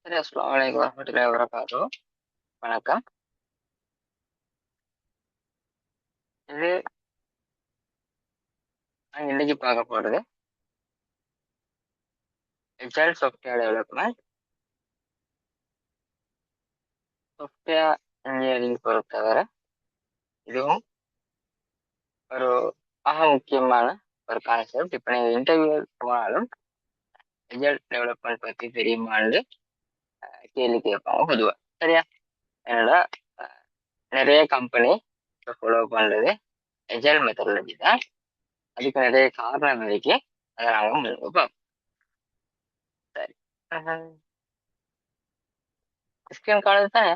சரி, அஸ்ஸலாமு அலைக்கும் வரஹ்மத்துல்லாஹி வபரகாத்துஹு. வணக்கம். இது நாங்க இன்னைக்கு பார்க்க போறது agile software development. Software engineering பொறுத்தவரை இதுவும் ஒரு முக்கியமான ஒரு கான்செப்ட். இப்போ நீங்கள் இன்டர்வியூ போனாலும் எஜைல் டெவலப்மெண்ட் பற்றி தெரியுமான்னு கேள்வி கேட்பாங்க பொதுவாக. சரியா? என்னடா நிறைய கம்பெனி இப்போ ஃபாலோ பண்ணுறது எஜைல் மெத்தடாலஜி தான். அதுக்கு நிறைய காரணம் இருக்கு. அதை நாங்கள் முழுக்க பார்ப்போம். சரி, ஸ்கிரீன் காலேஜ் தானே?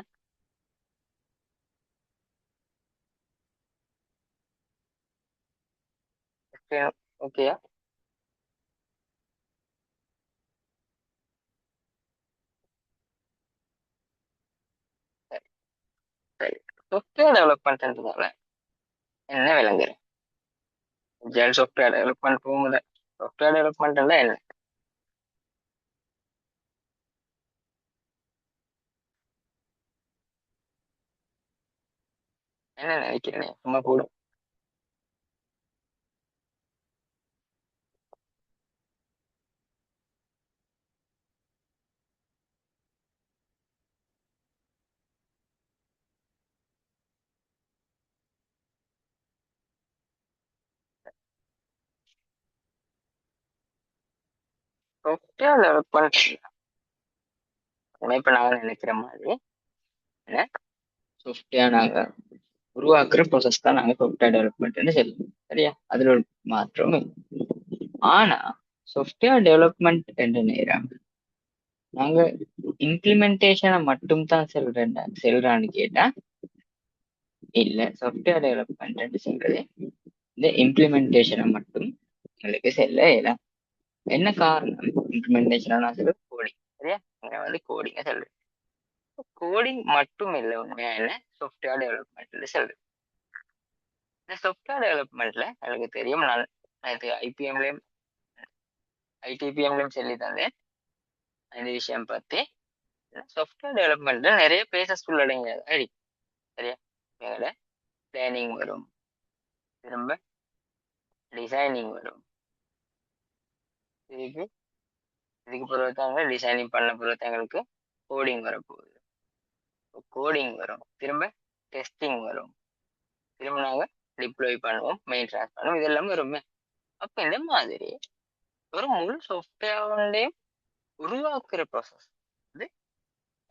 ஸ்கிரீன் ஓகேயா? சரி சரி. சாஃப்ட்வேர் டெவலப்மெண்ட்ன்றதால என்ன விளங்குறேன்? ஜெல் சாஃப்ட்வேர் டெவலப்மெண்ட் போகும்போது சாஃப்ட்வேர் டெவலப்மெண்ட் என்ன? என்ன நினைக்கிறேன் சும்மா போடும். சாஃப்ட்வேர் டெவலப்மெண்ட் இப்ப நாங்க நினைக்கிற மாதிரி என்ன சாஃப்ட்வேர் நாங்க உருவாக்குற ப்ராசஸ் தான் நாங்க சாஃப்ட்வேர் டெவலப்மெண்ட்னு சொல்லுவோம். சரியா? அதுல ஒரு மாற்றம் இல்லை. ஆனா சாஃப்ட்வேர் டெவலப்மெண்ட் என்ற நேரம் நாங்க இம்ப்ளிமெண்டேஷனை மட்டும் தான் செல்றான்னு கேட்டா இல்ல. சாஃப்ட்வேர் டெவலப்மெண்ட் சொல்றது இந்த இம்ப்ளிமெண்டேஷனை மட்டும் உங்களுக்கு செல்ல இயலாம். என்ன காரணம்? இம்ப்ளிமெண்டேஷன் நான் சொல்ல கோடிங். சரியா? இங்க வந்து கோடிங்க சொல்றது. கோடிங் மட்டும் இல்லை, உண்மையா என்ன சாஃப்ட்வேர் டெவலப்மெண்ட்ல சொல்றது. இந்த சாஃப்ட்வேர் டெவலப்மெண்ட்ல எனக்கு தெரியும், நான் நேற்று ஐபிஎம்லயும் ஐடிபிஎம்லயும் சொல்லி தந்தேன் இந்த விஷயம் பத்தி. சாஃப்ட்வேர் டெவலப்மெண்ட்ல நிறைய பேசஸ் உள்ளடங்கியதா இருக்கு. சரியா? எங்களோட பிளானிங் வரும், திரும்ப டிசைனிங் வரும். இதுக்கு இதுக்கு பிறகு டிசைனிங் பண்ண பிறகு எங்களுக்கு கோடிங் வரப்போகுது. கோடிங் வரும், திரும்ப டெஸ்டிங் வரும், திரும்ப நாங்க டிப்ளாய் பண்ணுவோம், மெயின்டெனன்ஸ் பண்ணுவோம், இதெல்லாம் வருமே. அப்ப இந்த மாதிரி ஒரு முழு சாஃப்ட்வேர் உருவாக்குற ப்ராசஸ் இது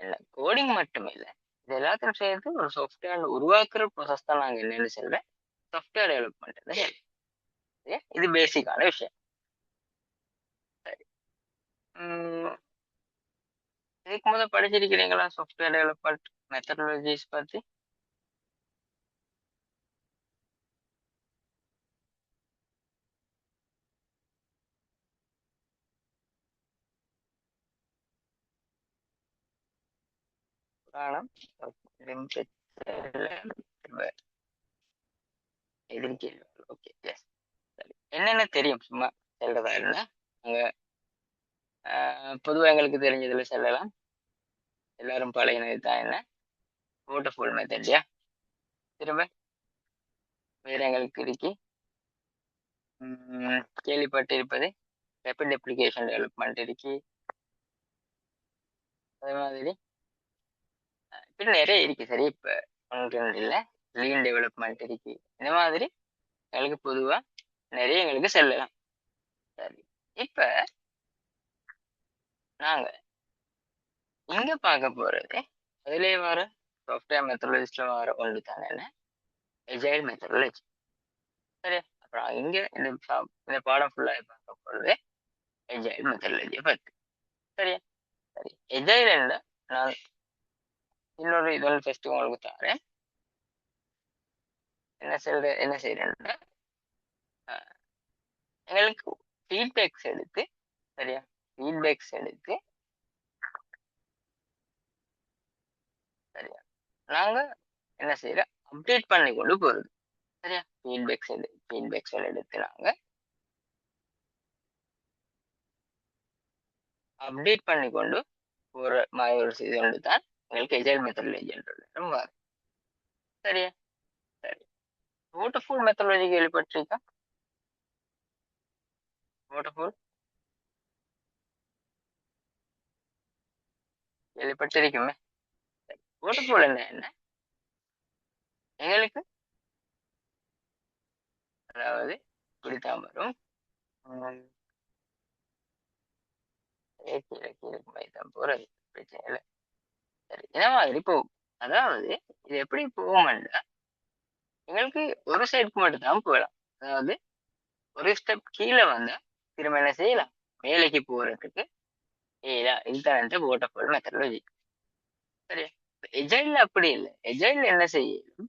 இல்லை. கோடிங் மட்டும் இல்லை, இது எல்லாத்தையும் சேர்த்து ஒரு சாஃப்ட்வேர் உருவாக்குற ப்ராசஸ் தான் நாங்க என்னன்னு சொல்றேன் சாஃப்ட்வேர் டெவலப்மெண்ட். இது பேசிக்கான விஷயம். சரி. இதுக்கு முதல் படிச்சிருக்கிறீங்களா சாஃப்ட்வேர் டெவலப்மெண்ட் மெத்தடாலஜிஸ் பத்தி? புராணம் எதிர்கேள்வி. Okay, yes. சரி, என்னென்ன தெரியும் சும்மா சொல்றதா இருந்தா அங்க பொதுவாக எங்களுக்கு தெரிஞ்சதுல சொல்லலாம். எல்லாரும் பழகினது தான் என்ன வாட்டர்ஃபால் மெத்தட்யா. திரும்ப வேற எங்களுக்கு இருக்கு கேள்விப்பட்டு இருப்பது ரேபிட் அப்ளிகேஷன் டெவலப்மெண்ட் இருக்கு. அதே மாதிரி இப்படி நிறைய இருக்கு. சரி, இப்ப ஒன்று ரெண்டு இல்லை, லீன் டெவலப்மெண்ட் இருக்கு. இந்த மாதிரி எங்களுக்கு பொதுவா நிறைய எங்களுக்கு சொல்லலாம். சரி, இப்ப நாங்க இங்க பார்க்க போறது அதுலயே வர சாஃப்ட்வேர் மெத்தடாலஜிஸ்ட்ல வர ஒன்று தானே என்ன எஜைல் மெத்தடாலஜி. சரி, அப்புறம் இங்க இந்த பாடம் ஃபுல்லா பார்க்க போறது எஜைல் மெத்தடாலஜியை பத்தி. சரியா? சரி, எஜைல் நான் இன்னொரு இதோட டெஸ்ட் உங்களுக்கு தரேன். என்ன செய்யறேன்னா எங்களுக்கு ஃபீட்பேக்ஸ் எடுத்து, சரியா, ஃபீட்பேக்ஸ் எடுத்து, சரியா, நாங்க என்ன செய்யறோம் அப்டேட் பண்ணி கொண்டு போறது. சரியா? ஃபீட்பேக்ஸ் எடுத்து நாங்க அப்டேட் பண்ணி கொண்டு போற மாதிரி ஒரு இது ஒன்று தான் உங்களுக்கு எஜைல் மெத்தடாலஜி வரும். சரியா? சரி. வாட்டர்ஃபால் மெத்தடாலஜி கேள்விப்பட்டிருக்கா? வாட்டர்ஃபால் கேள்விப்பட்டிருக்குமே. வாட்டர்ஃபால் என்ன எங்களுக்கு அதாவது இப்படித்தான் வரும். கீழே கீழே மைதான் போறது, பிரச்சனை இல்லை. சரி, என்ன மாதிரி போகும். அதாவது இது எப்படி போகும்னா எங்களுக்கு ஒரு சைடுக்கு மட்டும் தான் போகலாம். அதாவது ஒரு ஸ்டெப் கீழே வந்தா திரும்ப என்ன செய்யலாம், மேலைக்கு போறதுக்கு இதுதான் வாட்டர்ஃபால் மெத்தடாலஜி. சரியா? எஜைல் அப்படி இல்லை. எஜைல் என்ன செய்யும்,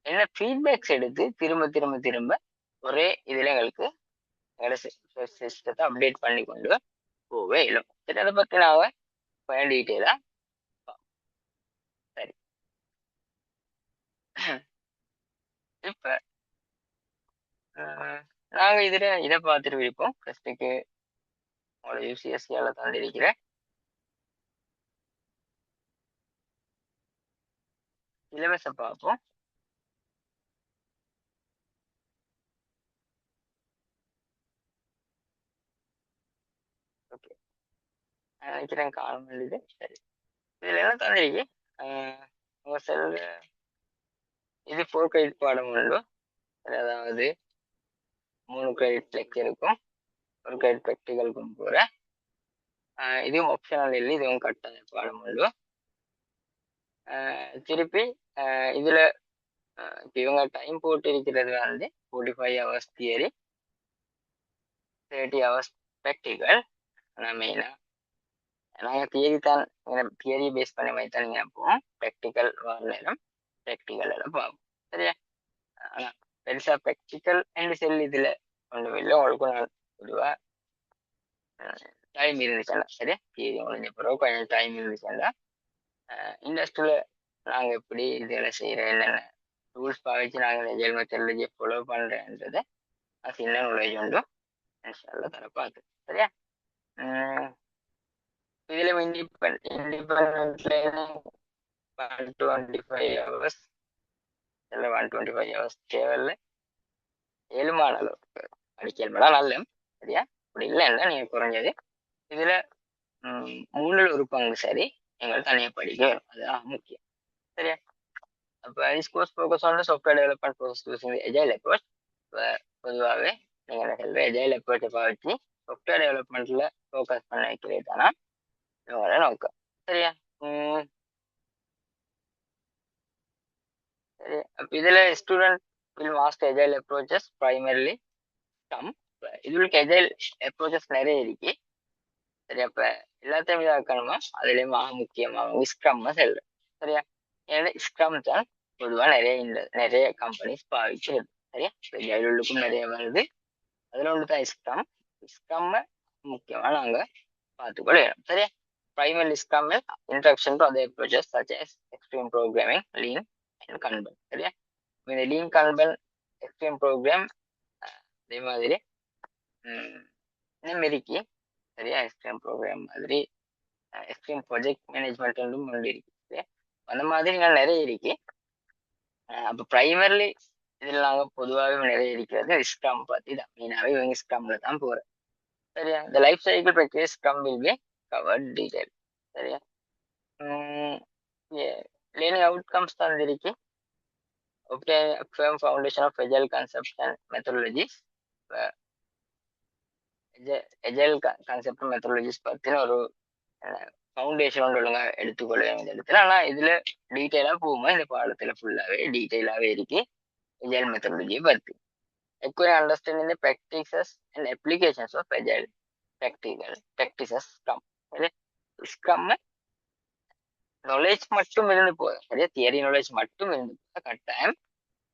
என்ன ஃபீட்பேக்ஸ் எடுத்து திரும்ப திரும்ப திரும்ப ஒரே இதுல எங்களுக்கு சிஸ்டத்தை அப்டேட் பண்ணி கொண்டு போவே இல்லை. சரி, அதை பத்தி நான் கொஞ்சம் டீட்டெயிலா. சரி, இப்ப நாங்க இதை பார்த்துட்டு இருப்போம். ஃபர்ஸ்ட்டுக்கு உங்களோட யூசிஎஸ்சியால தாண்டிருக்கிற சிலபஸை பார்ப்போம். ஓகே, நினைக்கிறேன் காலம் எழுது. சரி, இதுல என்ன தந்திருக்கு, உங்க செல் இது 4 கிரெடிட் பாடம் உண்டு. அதாவது 3 கிரெடிட் லெக்சர் இருக்கும், 1 கிரெடிட் ப்ராக்டிகலுக்கும் போற. இதுவும் ஆப்ஷனல் இல்லை, இதுவும் கட்டாய பாடம் உண்டு. திருப்பி இதுல இப்போ இவங்க டைம் போட்டு இருக்கிறது 45 ஹவர்ஸ் தியரி, 30 ஹவர்ஸ் ப்ராக்டிக்கல். ஆனால் மெயினாக நாங்கள் தியரி தான், தியரி பேஸ் பண்ணி மாதிரி தான் நினைப்போம். ப்ராக்டிக்கல் வர நேரம் ப்ராக்டிக்கல் எல்லாம் பார்ப்போம். சரியா? ஆனால் பெருசாக ப்ராக்டிக்கல் அண்ட் செல் இதில் ஒன்றும் இல்லை. உங்களுக்கும் நான் பொதுவாக டைம் இருந்துச்சுன்னா, சரியா, தியரி முடிஞ்ச பிறகு கொஞ்சம் டைம் இருந்துச்சுன்னா இண்டஸ்ட்ரியில் நாங்கள் எப்படி இதெல்லாம் செய்கிறோம், என்னென்ன ரூல்ஸ் பாவிச்சு நாங்கள் எஜைல் மெத்தடாலஜியை ஃபாலோ பண்ணுறேன்றதை சின்ன நாலேஜ் உண்டு இன்ஷால்லா தர பார்த்து. சரியா? இதுல இண்டிபெண்டன்ட்ல 125 ஹவர்ஸ் இல்லை 125 ஹவர்ஸ் தேவையில்லை, 7 அளவுக்கு படிக்கல் நல்ல. சரியா? அப்படி இல்லைன்னா நீங்க குறைஞ்சது இதுல 3 ஒரு பங்கு சரி எங்களுக்கு தனியாக படிக்க வரும். அதுதான் முக்கியம். சரியா? அப்ப this course focus on the software development process using the agile approach. பொதுவாகவே நீங்க என்ன சொல்ற agile approach பாவிச்சு சாஃப்ட்வேர் டெவலப்மெண்ட்ல ஃபோக்கஸ் பண்ண வைக்கிறது தானா இவங்களோட நோக்கம். சரியா? சரி, அப்ப இதுல student will master agile approaches primarily some. இதுக்கு agile approaches நிறைய இருக்கு. சரி, அப்ப எல்லாத்தையும் இதாக்கணுமா, அதுலயும் முக்கியமா ஸ்க்ரம் செல்றேன். சரியா? ஏன்னா ஸ்க்ரம் தான் பொதுவா நிறைய கம்பெனிஸ் பாவிக்கிறது. சரியா? ஜெயலுக்கும் நிறைய வருது, அதுல ஒன்றுதான் ஸ்க்ரம். ஸ்க்ரம் முக்கியமா நாங்க பார்த்துக்கொள்ளணும். சரியா? primarily scrum is introduction to other approaches such as extreme programming, lean and kanban. சரியா? இந்த lean, kanban, extreme program அதே மாதிரி மெரிக்கி. சரியா? எக்ஸ்ட்ரீம் ப்ரோக்ராம் மாதிரி எக்ஸ்ட்ரீம் ப்ராஜெக்ட் மேனேஜ்மெண்ட் ஒன்று இருக்கு. சரியா? அந்த மாதிரி நிறைய இருக்கு. அப்போ ப்ரைமர்லி இதில் நாங்கள் பொதுவாகவே நிறைய இருக்கிறது ஸ்க்ரம் பற்றி தான். மெயினாகவே இவங்க ஸ்க்ரம்ல தான் போகிறேன். சரியா? இந்த life cycle practice scrum will be covered detail. சரியா? லேர்னிங் அவுட்கம்ஸ் தந்திருக்கு. obtain a firm foundation of agile concepts and methodologies. agile concept methodologies பத்தின ஒரு ஃபவுண்டேஷன் ஒழுங்கா எடுத்துக்கொள்ள வேண்டிய இடத்துல. ஆனா இதுல டீட்டெயிலா போகும்போது இந்த பாடத்துல ஃபுல்லாவே டீட்டெயிலாவே இருக்கு agile methodology பத்தி. acquire understanding the practices and applications of agile practices scrum. Scrum knowledge மட்டும் இருந்து போதும். சரியா? தியரி நாலேஜ் மட்டும் இருந்து போதும். கட்டாயம்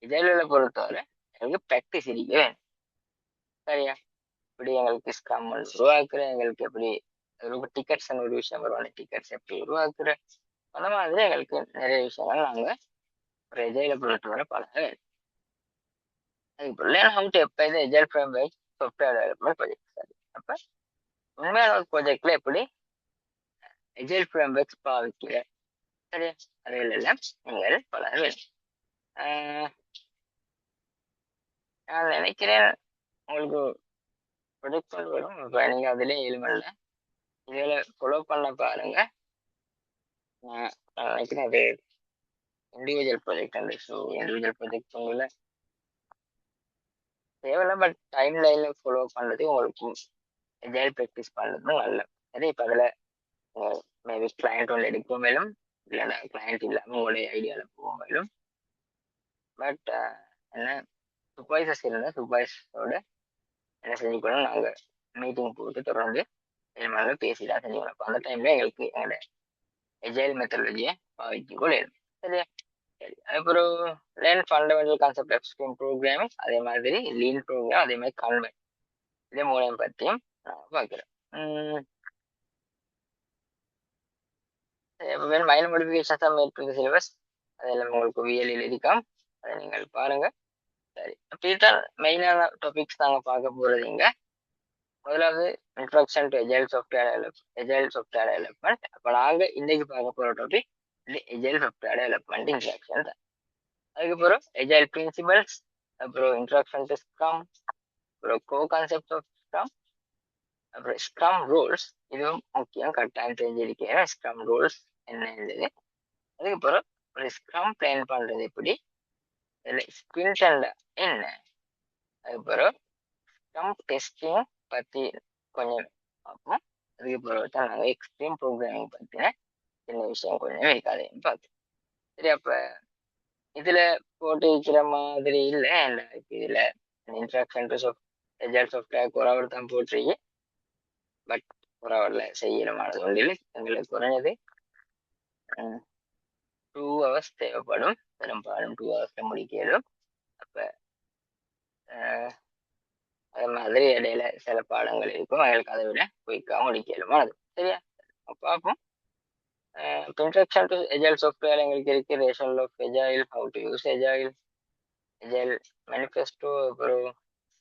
இதழில பொறுத்தவரை எங்களுக்கு ப்ராக்டிஸ் இருக்க வேணும். சரியா? இப்படி எங்களுக்கு ஸ்க்ரம் உருவாக்குற, எங்களுக்கு எப்படி டிக்கெட்ஸ் ஒரு விஷயம் வருவாங்க, டிக்கெட்ஸ் எப்படி உருவாக்குற, அந்த மாதிரி எங்களுக்கு நிறைய விஷயங்கள் நாங்க ஒரு எஜைல பொறுத்தவரை பழக வேணும். அதுக்கு learn how to apply the agile framework software development project. அப்ப உண்மையான ஒரு ப்ராஜெக்ட்ல எப்படி எஜைல் ஃப்ரேம்வொர்க்ஸ் பாவிக்கிற சரியா அவைகளெல்லாம் நீங்கள் பழக வேண்டும். நான் நினைக்கிறேன் உங்களுக்கு ப்ரொஜெக்ட் வரும். இப்போ நீங்கள் அதிலே எலிமெண்ட்ல இதில் ஃபாலோ பண்ண பாருங்க. நான் நினைக்கிறேன் அது இண்டிவிஜுவல் ப்ராஜெக்ட் அந்த ஸோ இண்டிவிஜுவல் ப்ராஜெக்ட் உங்களை தேவையில்ல. பட் டைம் லைனில் ஃபாலோ பண்ணுறது உங்களுக்கு எஜைல் ப்ராக்டிஸ் பண்ணுறதும் நல்ல சரி. இப்போ அதில் மேபி கிளைண்ட் ஒன்று எடுக்க மேலும் இல்லைன்னா கிளைண்ட் இல்லாமல் உங்களுடைய ஐடியாவில் போக மேலும். பட் என்ன சூப்பர்வைசர்ஸ் இருந்தால் சூப்பர்வைசரோட என்ன செஞ்சுக்கணும், நாங்கள் மீட்டிங் போட்டு தொடர்ந்து எல்லாம் பேசிதான் செஞ்சுக்கணும். அப்போ அந்த டைம்ல எங்களுக்கு எங்களோட எஜைல் மெத்தடாலஜியை பாவிச்சு கொள்ளும் சரியா. சரி அப்புறம் learn fundamental concept of stream programming, அதே மாதிரி லீன் ப்ரோக்ராம், அதே மாதிரி கன்வெர்ட், இதே மூணையும் பற்றியும் நான் பார்க்குறேன். மைனர் மாடிஃபிகேஷன்ஸ் தான் மேற்கொண்ட சிலபஸ் அதெல்லாம் உங்களுக்கு விஎல்இல் இருக்கும், அதை நீங்கள் பாருங்க. சரி அப்போ இதுதான் மெயினான டாபிக்ஸ் நாங்கள் பார்க்க போகிறது. இங்கே முதலாவது introduction to agile software development. அப்போ நாங்கள் இன்னைக்கு பார்க்க போகிற topic agile software development introduction தான். அதுக்கப்புறம் எஜைல் பிரின்சிபல்ஸ், அப்புறம் இன்ட்ரோடக்ஷன் டு ஸ்க்ரம், அப்புறம் கோ கான்செப்ட் ஆஃப் ஸ்க்ரம், அப்புறம் ஸ்க்ரம் ரூல்ஸ், இதுவும் முக்கியம், கட்டாயம் தெரிஞ்சிருக்கேன் ஸ்க்ரம் ரூல்ஸ் என்னது. அதுக்கப்புறம் ஒரு ஸ்க்ரம் பிளான் பண்றது எப்படி, ஸ்பிரிண்ட் என்ன, அதுக்கப்புறம் ஸ்க்ரம் டெஸ்டிங் பத்தி கொஞ்சம் பார்ப்போம். அதுக்கப்புறம் தான் நாங்கள் எக்ஸ்ட்ரீம் ப்ரோக்ராமிங் பற்றின சின்ன விஷயம் கொஞ்சம் வைக்காதையும் பார்த்தோம். சரி அப்ப இதுல போட்டு வைக்கிற மாதிரி இல்லை, இதுல இன்ஸ்ட்ரக்ஷன் டு எஜைல் சாஃப்ட்வேர் குறவர் தான் போட்டிருக்கு. பட் குறவரில் செய்யறமானது ஒன்றில் எங்களுக்கு குறைஞ்சது 2 hours தேவைப்படும், பெரும்பாலும் 2 hours முடிக்கலும். அப்ப அது மாதிரி இடையில சில பாடங்கள் இருக்கும், எங்களுக்கு அதை விட குயிக்காக முடிக்கலுமானது சரியா. பார்ப்போம். இன்ட்ரோடக்ஷன் டு எஜைல் சாஃப்ட்வேர் எங்களுக்கு இருக்கு, rational of agile, how to use agile, agile manifesto, அப்புறம்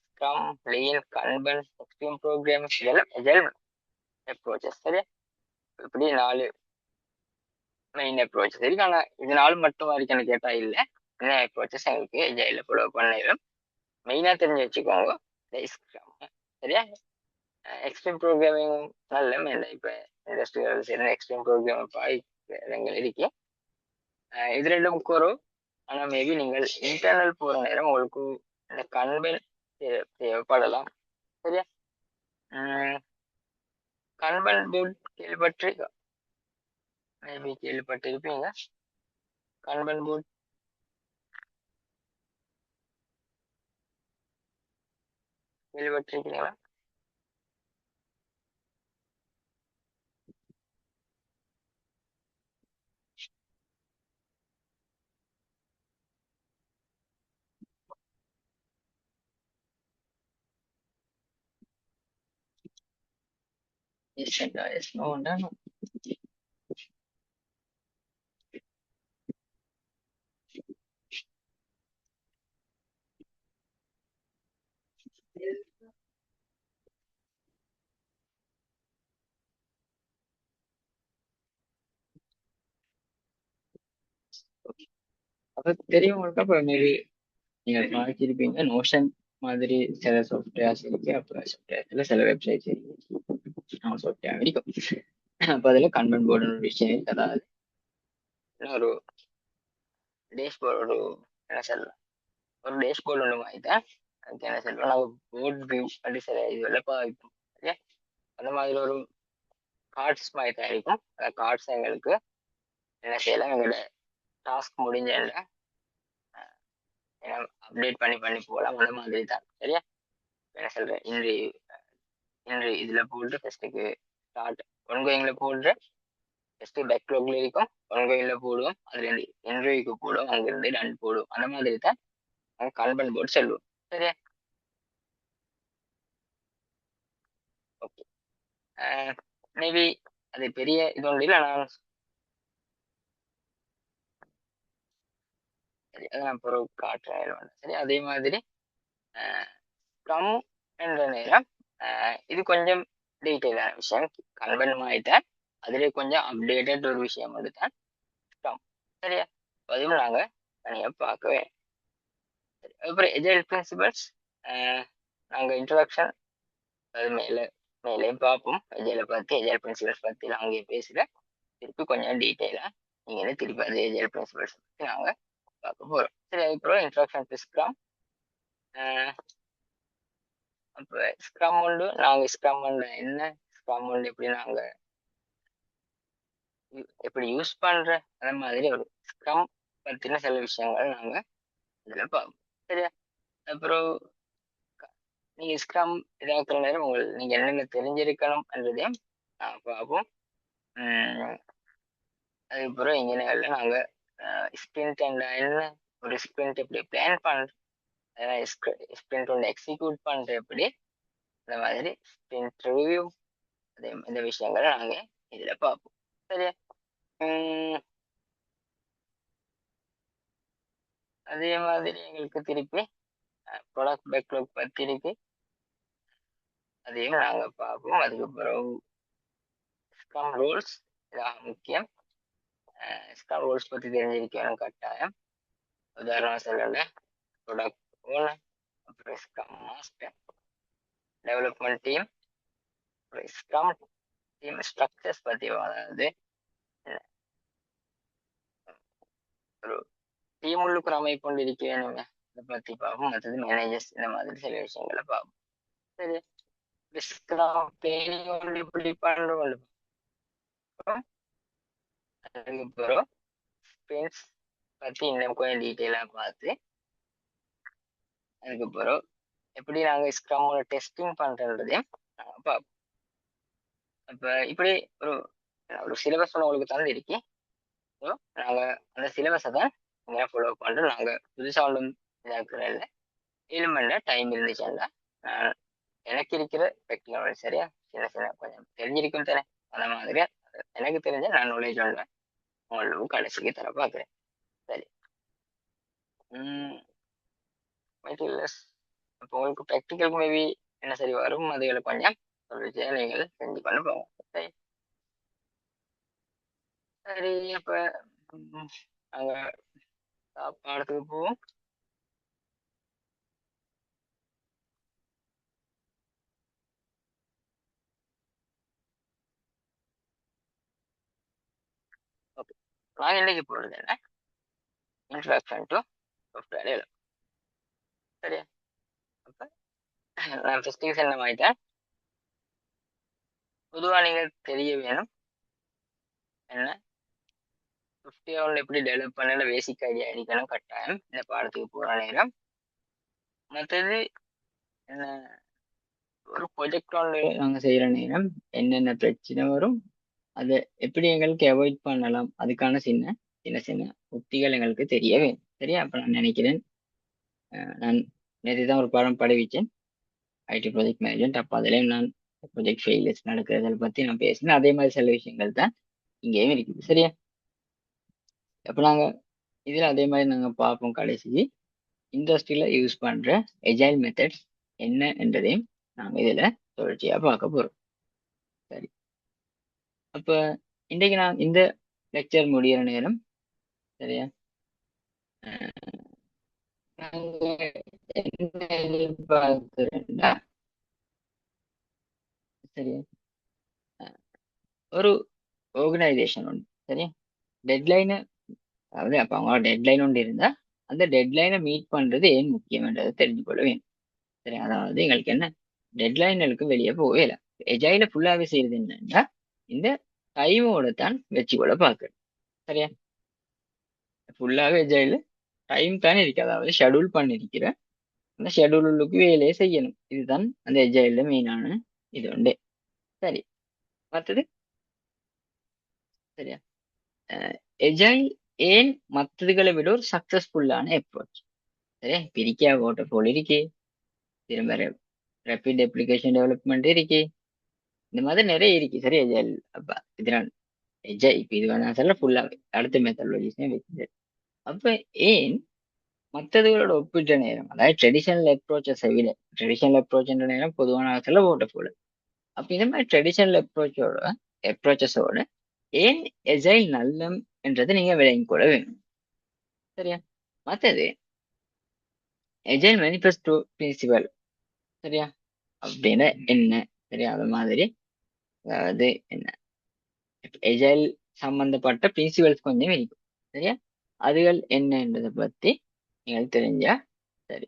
scrum, lean, kanban, extreme program, இதெல்லாம் எஜைல் அப்ரோச்சஸ் சரியா. இப்படி 4 மெயின் அப்ரோச்சஸ் இருக்கு. ஆனால் இது 4 மட்டும் வரைக்கும் கேட்டா இல்லை, என்ன அப்ரோச்சஸ் எங்களுக்கு எஜைல ஃபாலோ பண்ணிடும். மெயினாக தெரிஞ்சு வச்சுக்கோங்க ஸ்க்ரம் சரியா. எக்ஸ்ட்ரீம் ப்ரோக்ராமிங் நல்ல இல்லை, இப்போ இண்டஸ்ட்ரியல் சரி எக்ஸ்ட்ரீம் ப்ரோக்ராம் பாய்கள் இருக்கு. இது ரெண்டும் வரும். ஆனால் மேபி நீங்கள் இன்டர்னல் போகிற நேரம் உங்களுக்கு இந்த கன்வென் தேவைப்படலாம் சரியா. கன்வென் போர்ட் கேள்விப்பட்டிருப்பீங்க. கன்வென் போர்ட் கேள்விப்பட்டிருக்கீங்களா? Yes, no, no. அப்ப தெரியும் உங்களுக்கு. அப்ப மேபி நீங்க பார்த்திருப்பீங்க நோஷன் மாதிரி சில சாஃப்ட்வேர்ஸ் இருக்கு, அப்புறம் சாஃப்ட்வேர்ஸ்ல சில வெப்சைட்ஸ் இருக்கு, சாஃப்ட்வேர் இருக்கும். அப்ப அதுல கன்வென்ட் போர்டு ஒரு விஷயம் இருக்கு. அதாவது ஒரு டேஷ்போர்டு, ஒரு என்ன சொல்லலாம், ஒரு டேஷ்போர்டு ஒன்று வாங்கிட்டேன். அதுக்கு என்ன சொல்லலாம், நாங்கள் போர்ட் வியூ அப்படி சில இதுவெல்லாம் பாவிப்போம் சரியா. அந்த மாதிரி ஒரு கார்ட்ஸ் மாதிரி தான் இருக்கும். அந்த கார்ட்ஸ் எங்களுக்கு என்ன செய்யலாம், எங்களோட டாஸ்க் முடிஞ்ச அப்டேட் பண்ணி போகலாம். அந்த மாதிரி தான் சரியா. என்ன சொல்றேன், இன்று இதுல போட்டு ஃபர்ஸ்ட்டுக்கு ஸ்டார்ட் ஒன்கோயிங்ல போடுற ஃபர்ஸ்ட் பேக்லாக்ல இருக்கும், ஒன்கோயிங்ல போடுவோம், அதுல இருந்து இன்டர்வியூக்கு போடுவோம், அங்கிருந்து ரன் போடுவோம். அந்த மாதிரி தான் கன்வென்ட் போர்டு செல்வோம் சரியா. ஓகே மேபி அது பெரிய இது ஒன்று இல்லை, நான் சரி அதை நான் பிறகு காட்டுறேன் சரி. அதே மாதிரி கம் என்ற நேரம் இது கொஞ்சம் டீட்டெயிலான விஷயம். கன்வென்ட் ஆகிட்டேன், அதுல கொஞ்சம் அப்டேட்டட் ஒரு விஷயம் வந்து தான் ஸ்க்ரம். சரியா? அதுவும் நாங்க தனியா பார்க்கவே. அப்புறம் எஜைல் பிரின்சிபல்ஸ் நாங்க இன்ட்ரோடக்ஷன் அது மேலேயும் பார்ப்போம். எஜைல பத்தி எஜைல் பிரின்சிபல்ஸ் பத்தி நான் அங்கே பேசுற திருப்பி கொஞ்சம் டீட்டெயிலா நீங்க திருப்பி அது எஜைல் பிரின்சிபல்ஸ் பத்தி நாங்க பார்க்க போறோம். சரி, அதுக்கப்புறம் இன்ட்ரோடக்ஷன் டு ஸ்க்ரம். அப்ப ஸ்க்ரம் உண்டு, நாங்க ஸ்க்ரம் என்ன, ஸ்க்ரம் உண்டு எப்படி யூஸ் பண்ற அந்த மாதிரி ஒரு ஸ்க்ரம் பத்தின சில விஷயங்கள் நாங்க இதுல பார்ப்போம். சரியா? அப்புறம் நீங்க ஸ்க்ரம் இதாக்குற நேரம் நீங்க என்னென்ன தெரிஞ்சிருக்கணும் என்றதையும் பார்ப்போம். அதுக்கப்புறம் இன்ஜினியர்ல நாங்க ஸ்பிரிண்ட் என்ன, ஒரு ஸ்பிரிண்ட் எப்படி பிளான் பண்ற, ஸ்பிரிண்ட் ஒன்று எக்ஸிக்யூட் பண்ற எப்படி, இந்த மாதிரி ஸ்பிரிண்ட் ரிவ்யூ இந்த விஷயங்களை நாங்க இதுல பார்ப்போம். சரியா? அதே மாதிரி எங்களுக்கு திருப்பி ப்ராடக்ட் பேக்லாக் பத்தி இருக்கு, அதையும் நாங்க பார்ப்போம். அதுக்கப்புறம் ஸ்க்ரம் ரூல்ஸ் இதாக முக்கியம். ஸ்க்ரம் ரூல்ஸ் பத்தி தெரிஞ்சிருக்கணும் கட்டாயம். உதாரணம் சொல்லல, ப்ராடக்ட் ஓனர், அப்புறம் ஸ்க்ரம் மாஸ்டர், டெவலப்மெண்ட் டீம், அப்புறம் ஸ்க்ரம் டீம் ஸ்ட்ரக்சர்ஸ் பத்தி, அதாவது ஒரு டீம் உள்ளுக்கு ஒரு அமைப்பு கொண்டு இருக்கணுங்க, அதை பத்தி பார்ப்போம். மற்றது மேனேஜர்ஸ், இந்த மாதிரி சில விஷயங்களை பார்ப்போம். சரி, ஸ்க்ரம் ட்ரைனிங் எப்படி பண்றோம். அதுக்கப்புறம் ஸ்பிரிண்ட்ஸ் பத்தி இன்னும் கொஞ்சம் டீட்டெயிலா பார்த்து, அதுக்கப்புறம் எப்படி நாங்க ஸ்க்ரமோட டெஸ்டிங் பண்றதையும் நாங்க பார்ப்போம். அப்ப இப்படி ஒரு ஒரு சிலபஸ் உங்களுக்கு தந்து இருக்கி, நாங்க அந்த சிலபஸை தான் இங்கே ஃபாலோ பண்றோம். நாங்க புதுசா ஒன்றும் இதாக்குறதில்ல. 7 மணி நேரம் டைம் இருந்துச்சுன்னா எனக்கு இருக்கிற டெக்னாலஜி சரியா சின்ன சின்ன கொஞ்சம் தெரிஞ்சிருக்கும் தானே, அந்த மாதிரி எனக்கு தெரிஞ்ச நான் நாலேஜ் ஒன்று உங்களுக்கு கடைசிக்கு தர பார்க்குறேன். சரி, மெட்டீரியல்ஸ் அப்போ உங்களுக்கு ப்ராக்டிக்கலுக்கு மேபி என்ன சரி வரும், அதுகளை கொஞ்சம் சொல்லிச்சு நீங்கள் செஞ்சு பண்ண போவோம். சரி சரி, அப்ப நாங்க பாடத்துக்கு போவோம். ஓகே, நாங்க இன்னைக்கு போறது என்ன, இன்ட்ரடக்ஷன் டு சாஃப்ட்வேர் டெவலப்மெண்ட். சரியா? அப்ப நான் ஃபர்ஸ்ட் என்ன ஆயிட்டேன், பொதுவா நீங்க தெரிய வேணும் என்ன சாஃப்ட்வேர் எப்படி டெவலப் பண்ண பேசிக் ஐடியா இருக்கணும் கட்டாயம் இந்த பாடத்துக்கு போற நேரம். மற்றது என்ன, ஒரு ப்ரொஜெக்ட் ஒன்று நாங்க செய்யற நேரம் என்னென்ன பிரச்சனை வரும், அதை எப்படி எங்களுக்கு அவாய்ட் பண்ணலாம், அதுக்கான சின்ன சின்ன சின்ன உத்திகள் எங்களுக்கு தெரிய வேணும். சரியா? அப்ப நான் நினைக்கிறேன், நான் நேற்று தான் ஒரு பாடம் படிவிச்சேன், ஐடி ப்ராஜெக்ட் மேனேஜ்மெண்ட். அப்போ அதுலேயும் நான் ப்ராஜெக்ட் ஃபெயிலியர்ஸ் நடக்கிறத பற்றி நான் பேசினேன். அதே மாதிரி சில விஷயங்கள் தான் இங்கேயும் இருக்குது. சரியா? அப்போ நாங்கள் இதில் அதே மாதிரி நாங்கள் பார்ப்போம் கடைசி இண்டஸ்ட்ரியில் யூஸ் பண்ணுற எஜைல் மெத்தட்ஸ் என்ன என்றதையும் நாங்கள் இதில் தொடர்ச்சியாக பார்க்க போகிறோம். சரி, அப்போ இன்றைக்கு நான் இந்த லெக்சர் முடிகிற நேரம் சரியா, என்ன எதிர்பார்க்கிறேன்டா, சரியா, ஒரு ஆர்கனைசேஷன் ஒன்று சரியா, டெட்லைனை, அதாவது அப்போ அவங்களோட டெட்லைன் ஒன்று இருந்தா அந்த டெட்லைனை மீட் பண்றது ஏன் முக்கியம்ன்றதை தெரிஞ்சு கொள்ள வேண்டும். சரி, அதாவது எங்களுக்கு என்ன டெட்லைன்களுக்கு வெளியே போகல, எஜைல ஃபுல்லாவே செய்யறது என்னன்னா இந்த டைமோட தான் வச்சு கூட பார்க்கணும். சரியா? ஃபுல்லாவே எஜைல டைம் தானே இருக்கு, அதாவது ஷெடியூல் பண்ணிருக்கிற அந்த ஷெடியூலுக்கு வேலையை செய்யணும். இதுதான் அந்த எஜைல மெயினான இது உண்டு. சரி, மற்றது சரியா, எஜைல் ஏன் மற்றதுகளை விட ஒரு சக்சஸ்ஃபுல்லான அப்ரோச். சரியா, பிரிக்கா வாட்டர் ஃபால் இருக்கு, திரும்ப ரேபிட் அப்ளிகேஷன் டெவலப்மெண்ட் இருக்கு, இந்த மாதிரி நிறைய இருக்கு. சரி, எஜைல் அப்ப இதனால் எஜைல் இப்ப இது வேணா சொல்ல ஃபுல்லாவே அடுத்த மெத்தடாலஜிஸே வச்சு. அப்ப ஏன் மற்றதுகளோட ஒப்பிட்ட நேரம், அதாவது ட்ரெடிஷனல் அப்ரோச்சஸை விட, ட்ரெடிஷனல் அப்ரோச் என்ற நேரம் பொதுவான சொல்ல வாட்டர் ஃபால். அப்ப இந்த மாதிரி ட்ரெடிஷனல் அப்ரோச்சோட அப்ரோச்சஸோட ஏன் எஜைல் நல்லம் என்றதை நீங்க விளங்கிக் கொள்ள வேணும். சரியா? மற்றது எஜைல் மேனிஃபெஸ்டோ பிரின்சிபல். சரியா? அப்படின்னா என்ன? சரியா? அது மாதிரி அதாவது என்ன எஜைல் சம்பந்தப்பட்ட பிரின்சிபல்ஸ் கொஞ்சம் இருக்கும். சரியா? அதுகள் என்னன்றதை பத்தி நீங்கள் தெரிஞ்சா சரி.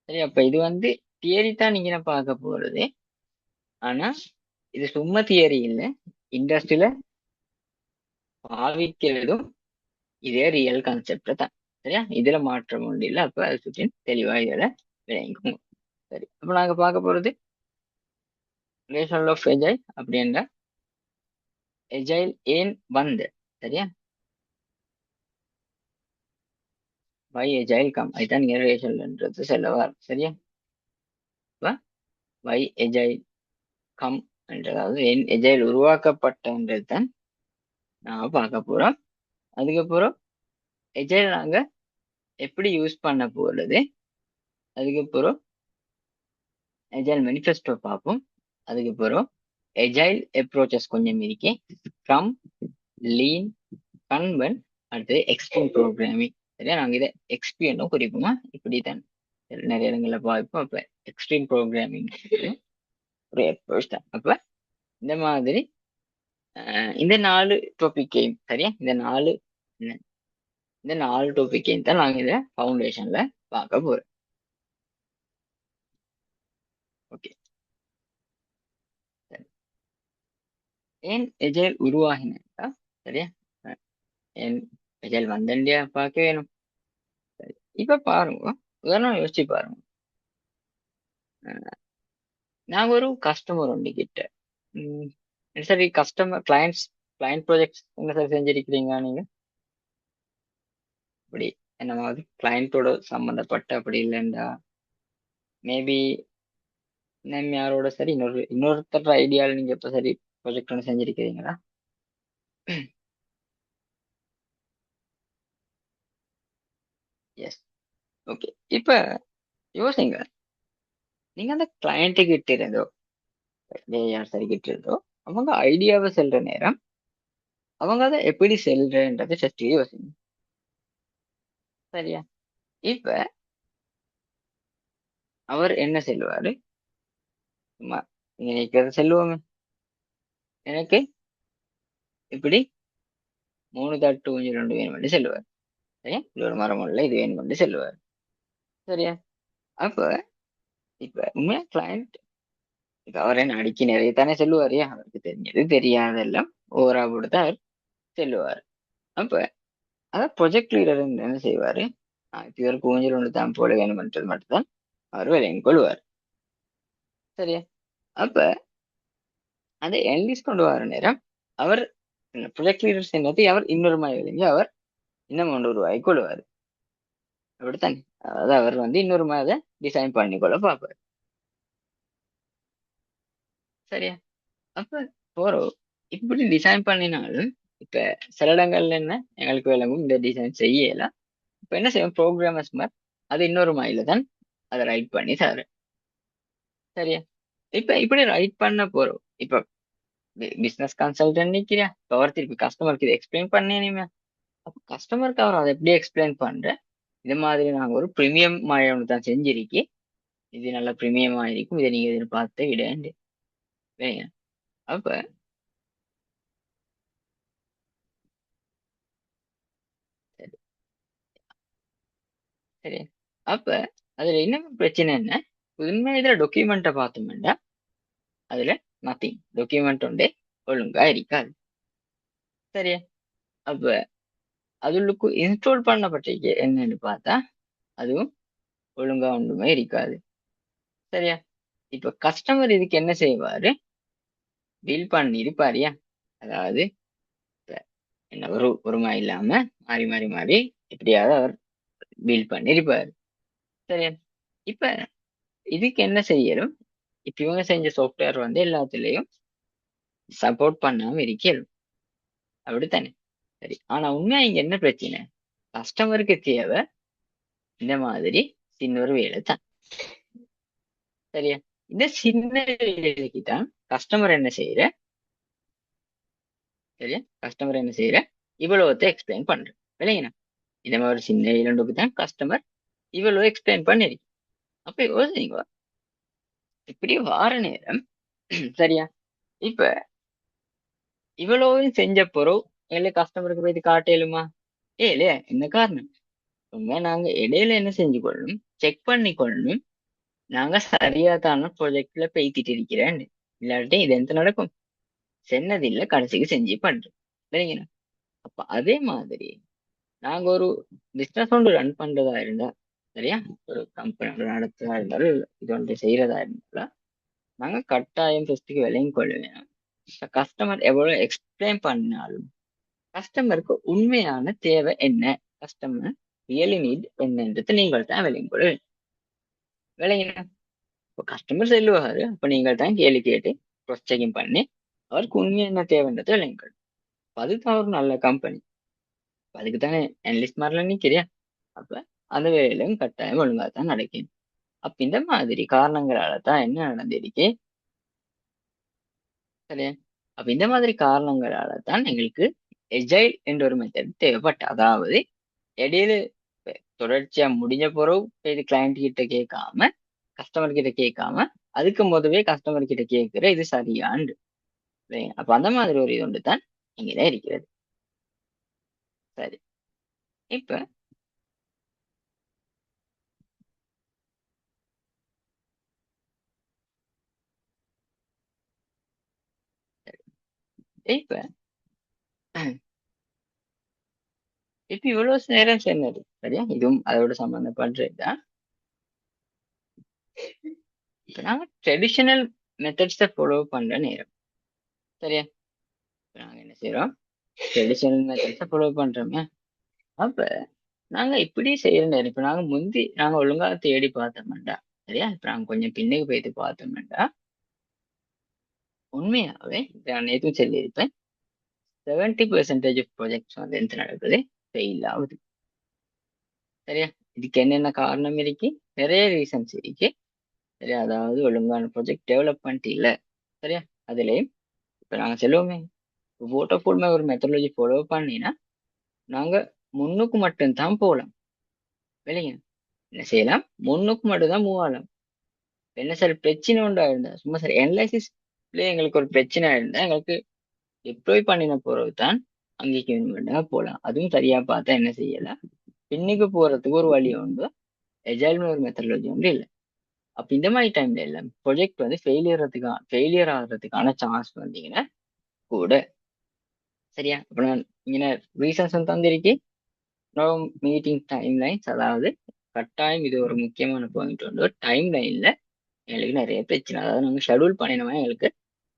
சரி, அப்ப இது தியரி தான் நீங்க நான் பார்க்க போறது. ஆனா இது சும்மா தியரி இல்லை, இண்டஸ்ட்ரியில பாவிக்கிறதும் இதே ரியல் கான்செப்ட் தான். சரியா? இதுல மாற்றம் ஒன்று இல்லை. அப்ப அதை சுற்றி தெளிவா இதுல விளங்கிக்கும். சரி, அப்ப நாங்க பார்க்க போறது ரிலேஷன் ஆஃப் எஜைல் அப்படின்ற எஜைல் ஏன் சரியா? வை எஜைல் கம், அதுதான் நீங்க ரிலேஷன்ன்றது செல்லவார். சரியா? இப்ப வை எஜைல் கம் என்றதாவது எஜைல் உருவாக்கப்பட்டன்றது தான் நாம பார்க்க போறோம். அதுக்கப்புறம் எஜைல் நாங்க எப்படி யூஸ் பண்ண போறது, அதுக்கப்புறம் எஜைல் மேனிஃபெஸ்டோ பார்ப்போம். அதுக்கப்புறம் எஜைல் அப்ரோச்சஸ் கொஞ்சம் இருக்கே, ஃப்ரம் லீன் கன்வென்ட் அடுத்து எக்ஸ்ட்ரீம் ப்ரோக்ராமிங். சரியா? நாங்க இதை எக்ஸ்பியனும் குறிப்போமா இப்படித்தான் நிறைய இடங்கள்ல பார்ப்போம். அப்ப எக்ஸ்ட்ரீம் ப்ரோக்ராமிங் ஒரு அப்ரோச் தான். அப்ப இந்த மாதிரி இந்த 4 டாபிக்கையும் சரியா, இந்த நாலு டாபிக்கையும் தான் நாங்க இதை ஃபவுண்டேஷன்ல பார்க்க போறோம். ஓகே, ஏன் எஜைல் உருவாகினா சரியா, ஏன் எஜைல் வந்தண்டியா பார்க்க வேணும். சரி, இப்ப பாருங்க, உதாரணம் யோசிச்சு பாருங்க. நாங்க ஒரு கஸ்டமர் ஒன்று கிட்ட சரி, கஸ்டமர் கிளைண்ட் ப்ராஜெக்ட்ஸ் என்ன சார் செஞ்சிருக்கிறீங்க நீங்க? அப்படி என்ன மாதிரி கிளைண்டோட சம்மந்தப்பட்ட அப்படி இல்லைண்டா மேபி நம்ம யாரோட சரி இன்னொருத்தர் ஐடியாவில் நீங்க இப்ப சரி ப்ராஜெக்ட் ஒன்று செஞ்சிருக்கிறீங்களா? எஸ். ஓகே, இப்ப யோசிங்க, நீங்க அந்த கிளைண்ட் கிட்ட இருந்தோ யார் சரி கிட்ட இருந்தோ அவங்க ஐடியாவை செல்ற நேரம் அவங்க அதை எப்படி செல்றன்றதை சற்று யோசிங்க. சரியா? இப்ப அவர் என்ன செல்வாரு, சும்மா நீங்க நிக்கிறத செல்லுவோமே, எனக்கு இப்படி 3 தட்டு ஊஞ்சல் 2 வேணும் பண்ணி செல்லுவார். சரியா? இது ஒரு மரம் உள்ள இது வேணும் பண்ணி செல்லுவார். சரியா? அப்ப இப்ப உண்மையா கிளைண்ட் இப்ப அவர் என்ன அடிக்கி நிறைய தானே செல்லுவாரு, அவருக்கு தெரிஞ்சது தெரியாதெல்லாம் ஓவரா கொடுத்து அவர் செல்லுவார். அப்ப அதான் ப்ரொஜெக்ட் லீடர் என்ன செய்வாரு, இப்ப இவருக்கு ஊஞ்சல் ஒன்று தான் போல வேணும்ன்றது மட்டும்தான் அவர் விளையாண்டு கொள்வார். சரியா? அப்ப அந்த என்லிஸ்ட் கொண்டு வர நேரம் அவர் ப்ரொஜெக்ட் லீடர் என்னது அவர் இன்னொரு மாதிரி விளங்கி அவர் இன்னும் கொண்டு உருவாகி கொள்வார். அப்படித்தானே? அதாவது அவர் இன்னொரு மாதிரி டிசைன் பண்ணிக்கொள்ள பார்ப்பார். சரியா? அப்ப போறோம் இப்படி டிசைன் பண்ணினாலும் இப்ப சில இடங்கள்ல என்ன எங்களுக்கு விளங்கும் இந்த டிசைன் செய்யலாம். இப்ப என்ன செய்வோம், ப்ரோக்ராமர்ஸ் மாதிரி அது இன்னொரு மாதிரில தான் அதை ரைட் பண்ணி தர. சரியா? இப்ப இப்படி ரைட் பண்ண போறோம். இப்ப பிசினஸ் கன்சல்டன்ட் நிக்கிறியா, அவர் திருப்பி கஸ்டமருக்கு இதை எக்ஸ்பிளைன் பண்ணேனுமே, அப்ப கஸ்டமருக்கு அவர் அதை எப்படி எக்ஸ்பிளைன் பண்ற, இது மாதிரி நாங்க ஒரு ப்ரீமியம் மாதிரி ஒன்று தான் செஞ்சிருக்கி, இது நல்ல ப்ரீமியமா இருக்கும், இதை நீங்க எதிர்பார்த்து விடேண்டு. அப்ப சரி, சரி, அப்ப அதுல என்ன பிரச்சனை என்ன, உண்மை இதுல டாக்குமெண்ட்டை பார்த்தோம்னா அதுல நத்திங், டாக்குமெண்ட் ஒன்றே ஒழுங்கா இருக்காது. சரியா? அப்ப அதுக்கு இன்ஸ்டால் பண்ணப்பட்டிருக்கு என்னன்னு பார்த்தா அதுவும் ஒழுங்கா ஒன்றுமே இருக்காது. சரியா? இப்ப கஸ்டமர் இதுக்கு என்ன செய்வாரு, பில் பண்ணிருப்பாரியா, அதாவது இப்ப என்ன ஒரு மாதிரி இல்லாம மாறி மாறி மாறி எப்படியாவது அவர் பில் பண்ணிருப்பாரு. சரியா? இப்ப இதுக்கு என்ன செய்யணும், இப்ப இவங்க செஞ்ச சாஃப்ட்வேர் எல்லாத்துலயும் சப்போர்ட் பண்ணாம இருக்கணும். அப்படித்தானே? சரி, ஆனா உண்மையா இங்க என்ன பிரச்சனை, கஸ்டமருக்கு தேவை இந்த மாதிரி சின்ன ஒரு வேலை தான். சரியா? இந்த சின்ன வேலைக்கு தான் கஸ்டமர் என்ன செய்யற, சரியா? கஸ்டமர் என்ன செய்யற, இவ்வளவுத்தை எக்ஸ்பிளைன் பண்றேன். விளங்கினா? இந்த மாதிரி ஒரு சின்ன இரண்டுக்கு தான் கஸ்டமர் இவ்வளவு எக்ஸ்பிளைன் பண்ணிருக்கு. அப்ப யோசிங்க, இப்படி வார நேரம் சரியா? இப்ப இவ்வளவு செஞ்ச பிறகு எங்களுக்கு கஸ்டமருக்கு போய் இது காட்டலுமா? இல்லையா? என்ன காரணம்? உண்மை நாங்க இடையில என்ன செஞ்சு கொள்ளணும், செக் பண்ணி கொள்ளணும், நாங்க சரியாதான ப்ரொஜெக்ட்ல பேய்த்திட்டு இருக்கிறேன். இல்லாட்டி இது எந்த நடக்கும்? சென்னதில்ல கடைசிக்கு செஞ்சு பண்றோம். சரிங்களா? அப்ப அதே மாதிரி நாங்க ஒரு பிசினஸ் ஒன்று ரன் பண்றதா இருந்தா, சரியா, ஒரு கம்பெனி நடத்துறதா இருந்தாலும் இது ஒன்று செய்யறதா இருந்தாலும் நாங்க கட்டாயம் ஃபர்ஸ்ட்டுக்கு விலையும் கொள்ளுவேன். கஸ்டமர் எவ்வளவு எக்ஸ்பிளைன் பண்ணாலும் கஸ்டமருக்கு உண்மையான தேவை என்ன, கஸ்டமர் ரியலி நீட் என்னன்றது நீங்கள் தான் விலையும் கொள்ள விலையின. இப்போ கஸ்டமர் செல்லுவாரு, அப்ப நீங்கள் தான் கேள்வி கேட்டு க்ராஸ் செக்கிங் பண்ணி அவருக்கு உண்மையா என்ன தேவைன்றது விலையும் கொள்ளும். அதுதான் ஒரு நல்ல கம்பெனி. அதுக்கு தானே அனலிஸ்ட் மாதிரிலாம் நிக்கிறியா? அப்ப அந்த வேலையிலும் கட்டாயம் ஒழுங்கா தான் நடக்கும். அப்ப இந்த மாதிரி காரணங்களால தான் என்ன நடந்திருக்கு, சரியா? அப்ப இந்த மாதிரி காரணங்களால தான் எங்களுக்கு எஜைல் என்ற ஒரு மெத்தட் தேவைப்பட்ட, அதாவது இடையில தொடர்ச்சியா முடிஞ்ச பிறகு இது கிளையண்ட் கிட்ட கேட்காம, கஸ்டமர் கிட்ட கேட்காம, அதுக்கு முதவே கஸ்டமர் கிட்ட கேட்கிற இது சரியாண்டு. அப்ப அந்த மாதிரி ஒரு இது ஒன்று தான் இங்கதான் இருக்கிறது. சரி, இப்ப இப்ப இப்ப இவ்வளவு நேரம் சொன்னது சரியா, இதுவும் அதோட சம்பந்தப்படுறதுதான். இப்ப நாங்க ட்ரெடிஷனல் மெத்தட்ஸை ஃபாலோ பண்ற நேரம், சரியா? இப்ப நாங்க என்ன செய்யறோம், ட்ரெடிஷனல் மெத்தட்ஸை ஃபாலோ பண்றோமே. அப்ப நாங்க இப்படி செய்யற நேரம், இப்ப நாங்க முந்தி நாங்க ஒழுங்கா தேடி பார்த்தோம்டா, சரியா, இப்ப நாங்க கொஞ்சம் பின்னுக்கு போயிட்டு பார்த்தோம்டா, உண்மையாவே இப்ப நான் நேற்றும் சொல்லியிருப்பேன், 70% ஆஃப் ப்ராஜெக்ட்ஸ் வந்து என்ன நடக்குது, ஃபெயில் ஆகுது. சரியா? இதுக்கு என்னென்ன காரணம் இருக்கு, நிறைய ரீசன்ஸ் இருக்கு. சரியா? அதாவது ஒழுங்கான ப்ராஜெக்ட் டெவலப்மெண்ட் இல்ல. சரியா? அதுலயும் இப்ப நாங்க சொல்லுவோமே, வோட்டர்ஃபால் ஒரு மெத்தடாலஜி ஃபாலோ பண்ணினா நாங்க முன்னுக்கு மட்டும்தான் போகலாம். விளையுங்க, என்ன செய்யலாம், முன்னுக்கு மட்டும் தான் மூவ் ஆகலாம். என்ன சார் பிரச்சனை உண்டா இருந்தா, சும்மா சார் அனலைசிஸ்ல எங்களுக்கு ஒரு பிரச்சனை இருந்தா எங்களுக்கு டிப்ளாய் பண்ணின பிறகு தான் அங்கேக்கு வேணுமெண்டா போகலாம். அதுவும் சரியா பார்த்தா என்ன செய்யலாம், பின்னுக்கு போறதுக்கு ஒரு வழி உண்டு, எஜைல்னு ஒரு மெத்தடாலஜி உண்டு இல்லை. அப்ப இந்த மாதிரி டைம்ல எல்லாம் ப்ரொஜெக்ட் வந்து ஃபெயிலியர் ஆகிறதுக்கான சான்ஸ் வந்தீங்கன்னா கூட. சரியா? அப்ப நான் இங்க ரீசன்ஸ் தந்திருக்கேன். மீட்டிங் டைம் லைன்ஸ், அதாவது கட்டாயம் இது ஒரு முக்கியமான பாயிண்ட் உண்டு. டைம் லைன்ல எங்களுக்கு நிறைய பிரச்சனை, அதாவது நாங்க ஷெடியூல் பண்ணினோமா எங்களுக்கு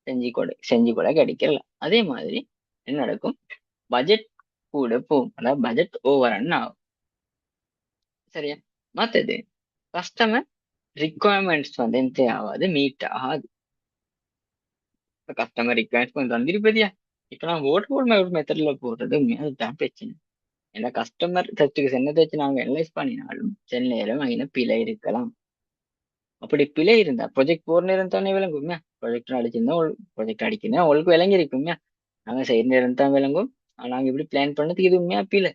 செஞ்சு கூட கிடைக்கல. அதே மாதிரி என்ன நடக்கும், பட்ஜெட் கூட போகும், அதாவது பட்ஜெட் ஓவர் ரன் ஆகும். சரியா? மத்தது கஸ்டமர் ரிக்குவயர்மெண்ட்ஸ் வந்து என்ன ஆகாது, மீட் ஆகாது. இப்ப கஸ்டமர் ரிக்குவயர்மெண்ட்ஸ் கொஞ்சம் தந்திருப்பதியா, இப்ப நான் ஓட் மெத்தட்ல போடுறது அதுதான் பிரச்சனை. ஏன்னா கஸ்டமர் டெஸ்ட்டுக்கு சென்ன தேச்சு நாங்க அனலைஸ் பண்ணினாலும் சில நேரம் அங்கே பிழை இருக்கலாம். அப்படி பிழை இருந்தா ப்ரொஜெக்ட் போற நேரம் தானே விளங்குமே, ப்ரொஜெக்ட் அடிச்சிருந்தா ப்ரொஜெக்ட் அடிக்கணும் உங்களுக்கு விளங்கி இருக்குமே, நாங்க செய்யற நேரம் தான் விளங்கும். ஆனா நாங்க இப்படி பிளான் பண்ணதுக்கு இது உண்மையா பிழை,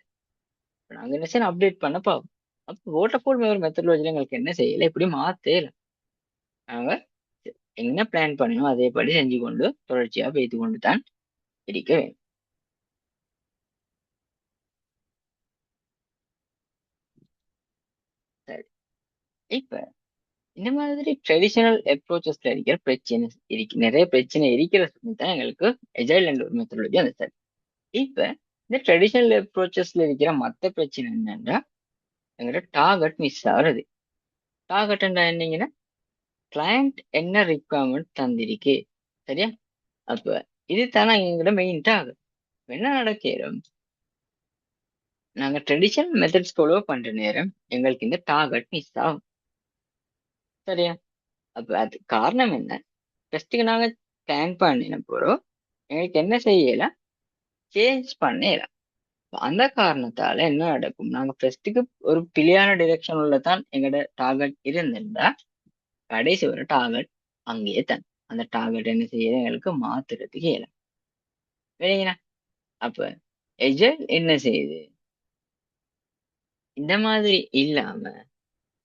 நாங்க என்ன செய்யணும், அப்டேட் பண்ண பாவோம். அப்போ ஓட்டப்போல் ஒரு மெத்தடாலஜில எங்களுக்கு என்ன செய்யல, இப்படி மாத்தேல. நாங்க என்ன பிளான் பண்ணணும் அதேபடி செஞ்சு கொண்டு தொடர்ச்சியா பேத்து கொண்டு தான் இருக்க வேண்டும். சரி, இப்ப இந்த மாதிரி ட்ரெடிஷனல் அப்ரோச்சஸ்ல இருக்கிற பிரச்சனை நிறைய பிரச்சனை இருக்கிற சொல்லி தான் எங்களுக்கு எஜைல் என்ற ஒரு மெத்தடாலஜி அந்த சரி. இப்ப இந்த ட்ரெடிஷனல் அப்ரோச்சஸ்ல இருக்கிற மத்த பிரச்சனை என்னன்னா, எங்களோட டார்கெட் மிஸ் ஆகுறது. டார்கெட் என்னங்கன்னா, கிளையண்ட் என்ன ரிக்குவயர்மெண்ட் தந்திருக்கு. சரியா? அப்ப இது தானே எங்களோட மெயின் டார்கெட். என்ன நடக்கிறோம், நாங்க ட்ரெடிஷனல் மெத்தட்ஸ் ஃபாலோ பண்ற நேரம் எங்களுக்கு இந்த டார்கெட் மிஸ் ஆகும். சரியா? அப்ப அது காரணம் என்ன, ஃபர்ஸ்ட்டுக்கு நாங்க பிளான் பண்ணின போறோம், எங்களுக்கு என்ன செய்யலாம், சேஞ்ச் பண்ணலாம். அந்த காரணத்தால என்ன நடக்கும், நாங்க ஃபர்ஸ்ட்டுக்கு ஒரு பிழையான டிரெக்ஷன் உள்ள தான் எங்களோட டார்கெட் இருந்திருந்தா கடைசி ஒரு டார்கெட் அங்கேயே தான் அந்த டார்கெட் என்ன செய்ய எங்களுக்கு மாத்துறதுக்கு இயலும். சரிங்களா? அப்ப எஜைல் என்ன செய்யுது? இந்த மாதிரி இல்லாம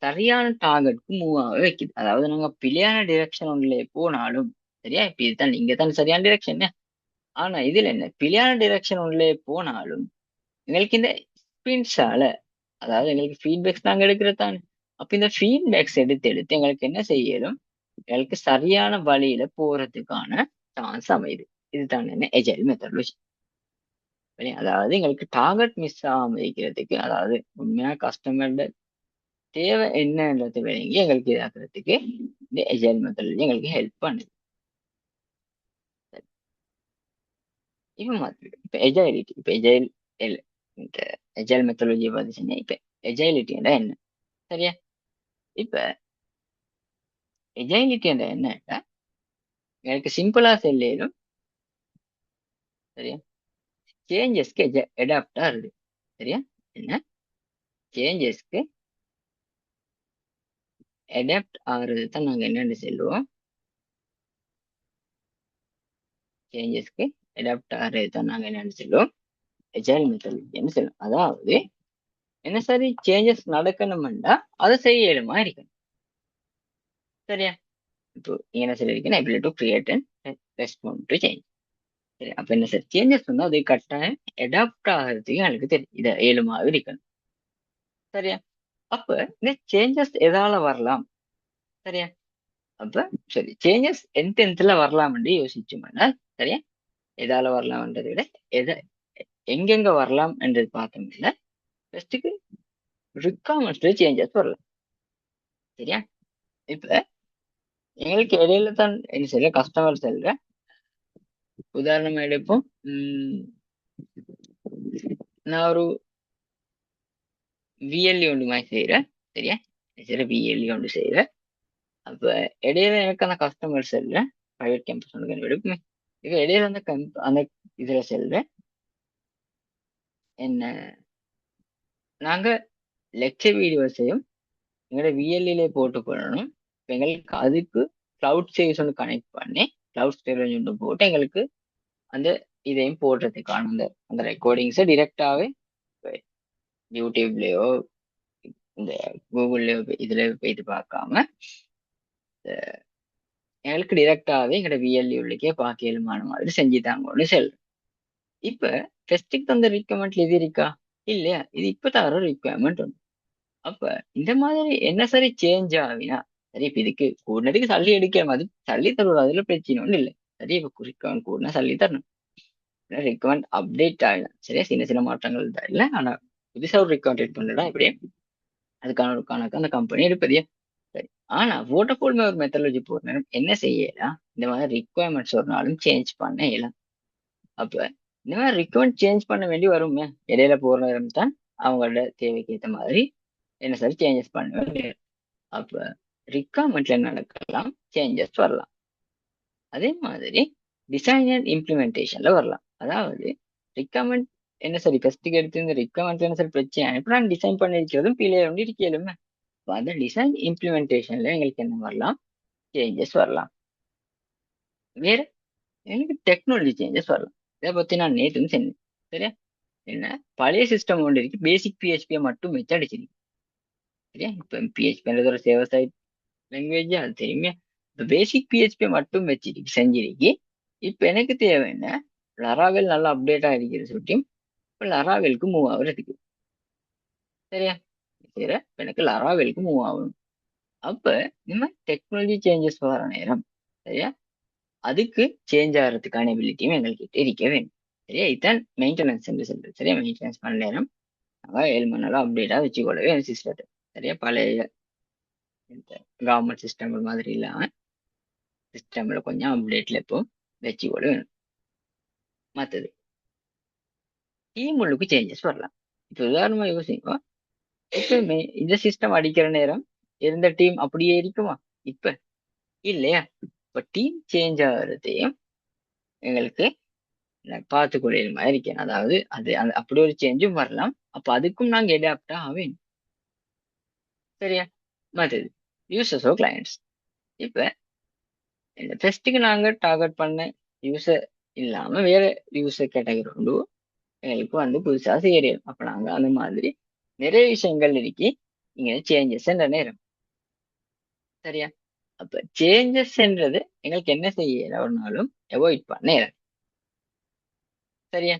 சரியான டார்கெட்க்கு மூவ் ஆக வைக்குது. அதாவது நாங்க பிழையான டிரெக்ஷன் ஒன்றுல போனாலும் சரியா, இப்ப இதுதான் இங்க தான் சரியான டிரெக்ஷன். ஆனா இதுல என்ன, பிழையான டிரெக்ஷன் ஒன்றுல போனாலும் எங்களுக்கு இந்த ஸ்பின்ஸால, அதாவது எங்களுக்கு ஃபீட்பேக்ஸ் நாங்க எடுக்கிறது தானே. அப்ப இந்த ஃபீட்பேக்ஸ் எடுத்து எடுத்து எங்களுக்கு என்ன செய்யலும், எங்களுக்கு சரியான வழியில போறதுக்கான சான்ஸ் அமையுது. இதுதான் என்ன எஜைல் மெத்தடாலஜி. அதாவது எங்களுக்கு டார்கெட் மிஸ் ஆகாம இருக்கிறதுக்கு, அதாவது உண்மையா கஸ்டமர்ட தேவை என்னன்றது விளங்கி எங்களுக்கு இதாக்குறதுக்கு இந்த எஜைல் மெத்தடாலஜி எங்களுக்கு ஹெல்ப் பண்ணுது. இப்ப மாதிரி இப்ப எஜைலிட்டி, இப்ப எஜைல் இந்த எஜைல் மெத்தடாலஜியை பத்தி சொன்னேன். இப்ப எஜைலிட்டின்னா என்ன? சரியா, இப்ப எஜைலிட்டி என்னன்னா எனக்கு சிம்பிளா செல்லும். சரியா, சேஞ்சஸ்க்கு அடாப்டா இருக்கு. சரியா, என்ன சேஞ்சஸ்க்கு அடாப்ட் ஆகுறது தான் நாங்க என்னன்னு சொல்லுவோம், சேஞ்சஸ்க்கு அடாப்ட் ஆகுறது தான் நாங்க என்னன்னு சொல்லுவோம், எஜைல் மெத்தடாலஜின்னு சொல்லுவோம். அதாவது என்ன சரி சேஞ்சஸ் நடக்கணும்னா அதை செய்ய இயலுமா இருக்கணும். சரியா, இப்போ நீங்க என்ன சொல்லியிருக்கீங்கன்னா ability to create and respond to change. சரி, அப்ப என்ன சார் சேஞ்சஸ் வந்து அது கட்டாயம் அடாப்ட் ஆகிறதுக்கு எனக்கு தெரியும், இதை இயலுமாக இருக்கணும். சரியா, அப்ப இந்த சேஞ்சஸ் எதால வரலாம்? சரியா, அப்ப சரி சேஞ்சஸ் எந்தெந்தல வரலாம்னு யோசிச்சோம்னா, சரியா, எதால வரலாம்ன்றதை விட எதை எங்கெங்க வரலாம் என்றது பார்த்தோம்னா, ஃபர்ஸ்ட்டுக்கு ரிக்வயர்மெண்ட்ஸ்ல சேஞ்சஸ் வரலாம். சரியா, இப்ப எங்களுக்கு இடையில தான் என்ன செய்யற கஸ்டமர் செல்ற உதாரணமா எடுப்போம். நான் ஒரு விஎல்இ ஒன்று மாதிரி செய்யறேன். சரியா, சரி விஎல்இ ஒன்று செய்யறேன். அப்ப இடையில எனக்கு அந்த கஸ்டமர் செல்றேன், பிரைவேட் கேம்பஸ் ஒன்று எடுப்புமே. இப்ப இடையில அந்த இதுல செல்றேன் என்ன, நாங்க லெக்சர் வீடியோஸையும் எங்களோட விஎல்இலே போட்டு போடணும். இப்ப எங்களுக்கு அதுக்கு கிளவுட் சர்வீஸ் ஒன்று கனெக்ட் பண்ணி கிளவுட் ஸ்டோரேஜ் ஒன்று போட்டு எங்களுக்கு அந்த இதையும் போடுறதுக்கான அந்த அந்த ரெக்கார்டிங்ஸை டிரெக்டாவே யூடியூப்லயோ இந்த கூகுள்லயோ இதுல போயிட்டு பார்க்காம எங்களுக்கு டிரெக்டாவே எங்களோட விஎல்இ உள்ளக்கே பார்க்க இயலுமான மாதிரி செஞ்சுட்டாங்கன்னு சொல்றேன். இப்ப டெஸ்ட்டுக்கு தந்த ரிக்வயர்மெண்ட்ல இது இருக்கா? இல்லையா, இது இப்ப தர ரிக்வயர்மெண்ட் ஒன்று. அப்ப இந்த மாதிரி என்ன சரி சேஞ்ச் ஆகினா சரி, இப்ப இதுக்கு கூடனதுக்கு சல்லி எடுக்கிற மாதிரி சல்லி தருவது அதுல பிரச்சனை ஒன்றும் இல்லை. சரி, இப்ப ரிக்வயர்மெண்ட் கூடனா சல்லி தரணும். ரிக்வயர்மெண்ட் அப்டேட் ஆகலாம். சரியா, சின்ன சின்ன மாற்றங்கள் தான் இல்லை, ஆனா புதுசா ஒரு ரிக்வயர்மெண்ட் பண்ணலா இப்படி அதுக்கான ஒரு கணக்கு அந்த கம்பெனி எடுப்பதியா. சரி, ஆனா வோட்டபோல் ஒரு மெத்தடாலஜி போற நேரம் என்ன செய்யலாம், இந்த மாதிரி ரிக்வயர்மெண்ட்ஸ் ஒரு நாளும் சேஞ்ச் பண்ண இயலாம். அப்ப இந்த மாதிரி ரிக்வயர்மெண்ட் சேஞ்ச் பண்ண வேண்டி வருமே, இடையில போற நேரம் தான் அவங்களோட தேவைக்கு ஏற்ற மாதிரி என்ன சார் சேஞ்சஸ் பண்ண வேண்டிய. அப்ப ரிக்வயர்மெண்ட்ல நடக்கலாம், சேஞ்சஸ் வரலாம். அதே மாதிரி டிசைன் அண்ட் இம்ப்ளிமெண்டேஷன்ல வரலாம். அதாவது ரிக்வயர்மெண்ட் என்ன சரி ஃபர்ஸ்ட்டுக்கு எடுத்து இந்த ரிக்வயர்மெண்ட்ல என்ன சார் பிரச்சனை, இப்ப நான் டிசைன் பண்ணிருக்கிறதும் பிள்ளைய வந்து இருக்கலுமே. அந்த டிசைன் இம்ப்ளிமெண்டேஷன்ல எங்களுக்கு என்ன வரலாம், சேஞ்சஸ் வரலாம். வேற எனக்கு டெக்னாலஜி சேஞ்சஸ் வரலாம். இதை பத்தி நான் நேற்று சொன்னேன். சரியா, என்ன பழைய சிஸ்டம் ஒன்று இருக்கு, பேசிக் பிஹெச்பியை மட்டும் வச்சு அடிச்சிருக்கு. சரியா, இப்ப பிஹெச்பி ஒரு சேவர் சைட் லாங்குவேஜ் அது தெரியுமே. இப்ப பேசிக் பிஹெச்பியை மட்டும் வச்சிருக்கு செஞ்சிருக்கு. இப்ப எனக்கு தேவை என்ன, லராவெல் நல்லா அப்டேட் ஆகிருக்கிற சுட்டியும் இப்ப லராவெலுக்கு மூவ் ஆகுறதுக்கு. சரியா, சரி எனக்கு லராவெலுக்கு மூவ் ஆகணும். அப்ப இந்த மாதிரி டெக்னாலஜி சேஞ்சஸ் வர நேரம் சரியா, அதுக்கு சேஞ்ச் ஆகிறதுக்கான எபிலிட்டியும் எங்கள்கிட்ட இருக்க வேண்டும். சரியா, இதுதான் மெயின்டெனன்ஸ் என்று சொல்றது. சரியா, மெயின்டெனன்ஸ் பண்ண நேரம் நாங்கள் 7 மணி நேரம் அப்டேட்டா வச்சுக்கொள்ளவே சிஸ்டத்தை. சரியா, பழைய கவர்மெண்ட் சிஸ்டம் மாதிரி இல்லாம சிஸ்டம்ல கொஞ்சம் அப்டேட்ல இப்போ வச்சுக்கொள்ள வேணும். மற்றது டீம் உள்ளுக்கு சேஞ்சஸ் வரலாம். இப்போ உதாரணமா யோசிங்க, இப்ப இந்த சிஸ்டம் அடிக்கிற நேரம் இருந்த டீம் அப்படியே இருக்குமா? இப்ப இல்லையா, இப்ப டீம் சேஞ்ச் ஆகிறதையும் எங்களுக்கு பார்த்து கொள்ளையிற மாதிரி இருக்கேன். அதாவது அது அப்படி ஒரு சேஞ்சும் வரலாம். அப்ப அதுக்கும் நாங்க அடாப்டா ஆவேன். சரியா, மற்றது யூசர்ஸோ கிளையன்ட்ஸ். இப்ப இந்த ஃபெஸ்ட்டுக்கு நாங்க டார்கெட் பண்ண யூசர் இல்லாம வேற யூசர் கேட்டகரி உண்டு. எங்களுக்கு வந்து புதுசா செய்யறோம். அப்ப நாங்க அந்த மாதிரி நிறைய விஷயங்கள் இருக்கு இங்க சேஞ்சஸ் நேரம். சரியா? அப்ப சேஞ்சஸ்ன்றது எங்களுக்கு என்ன செய்ய ஒரு நாளும் அவாய்ட் பண்ண இயலாது. சரியா?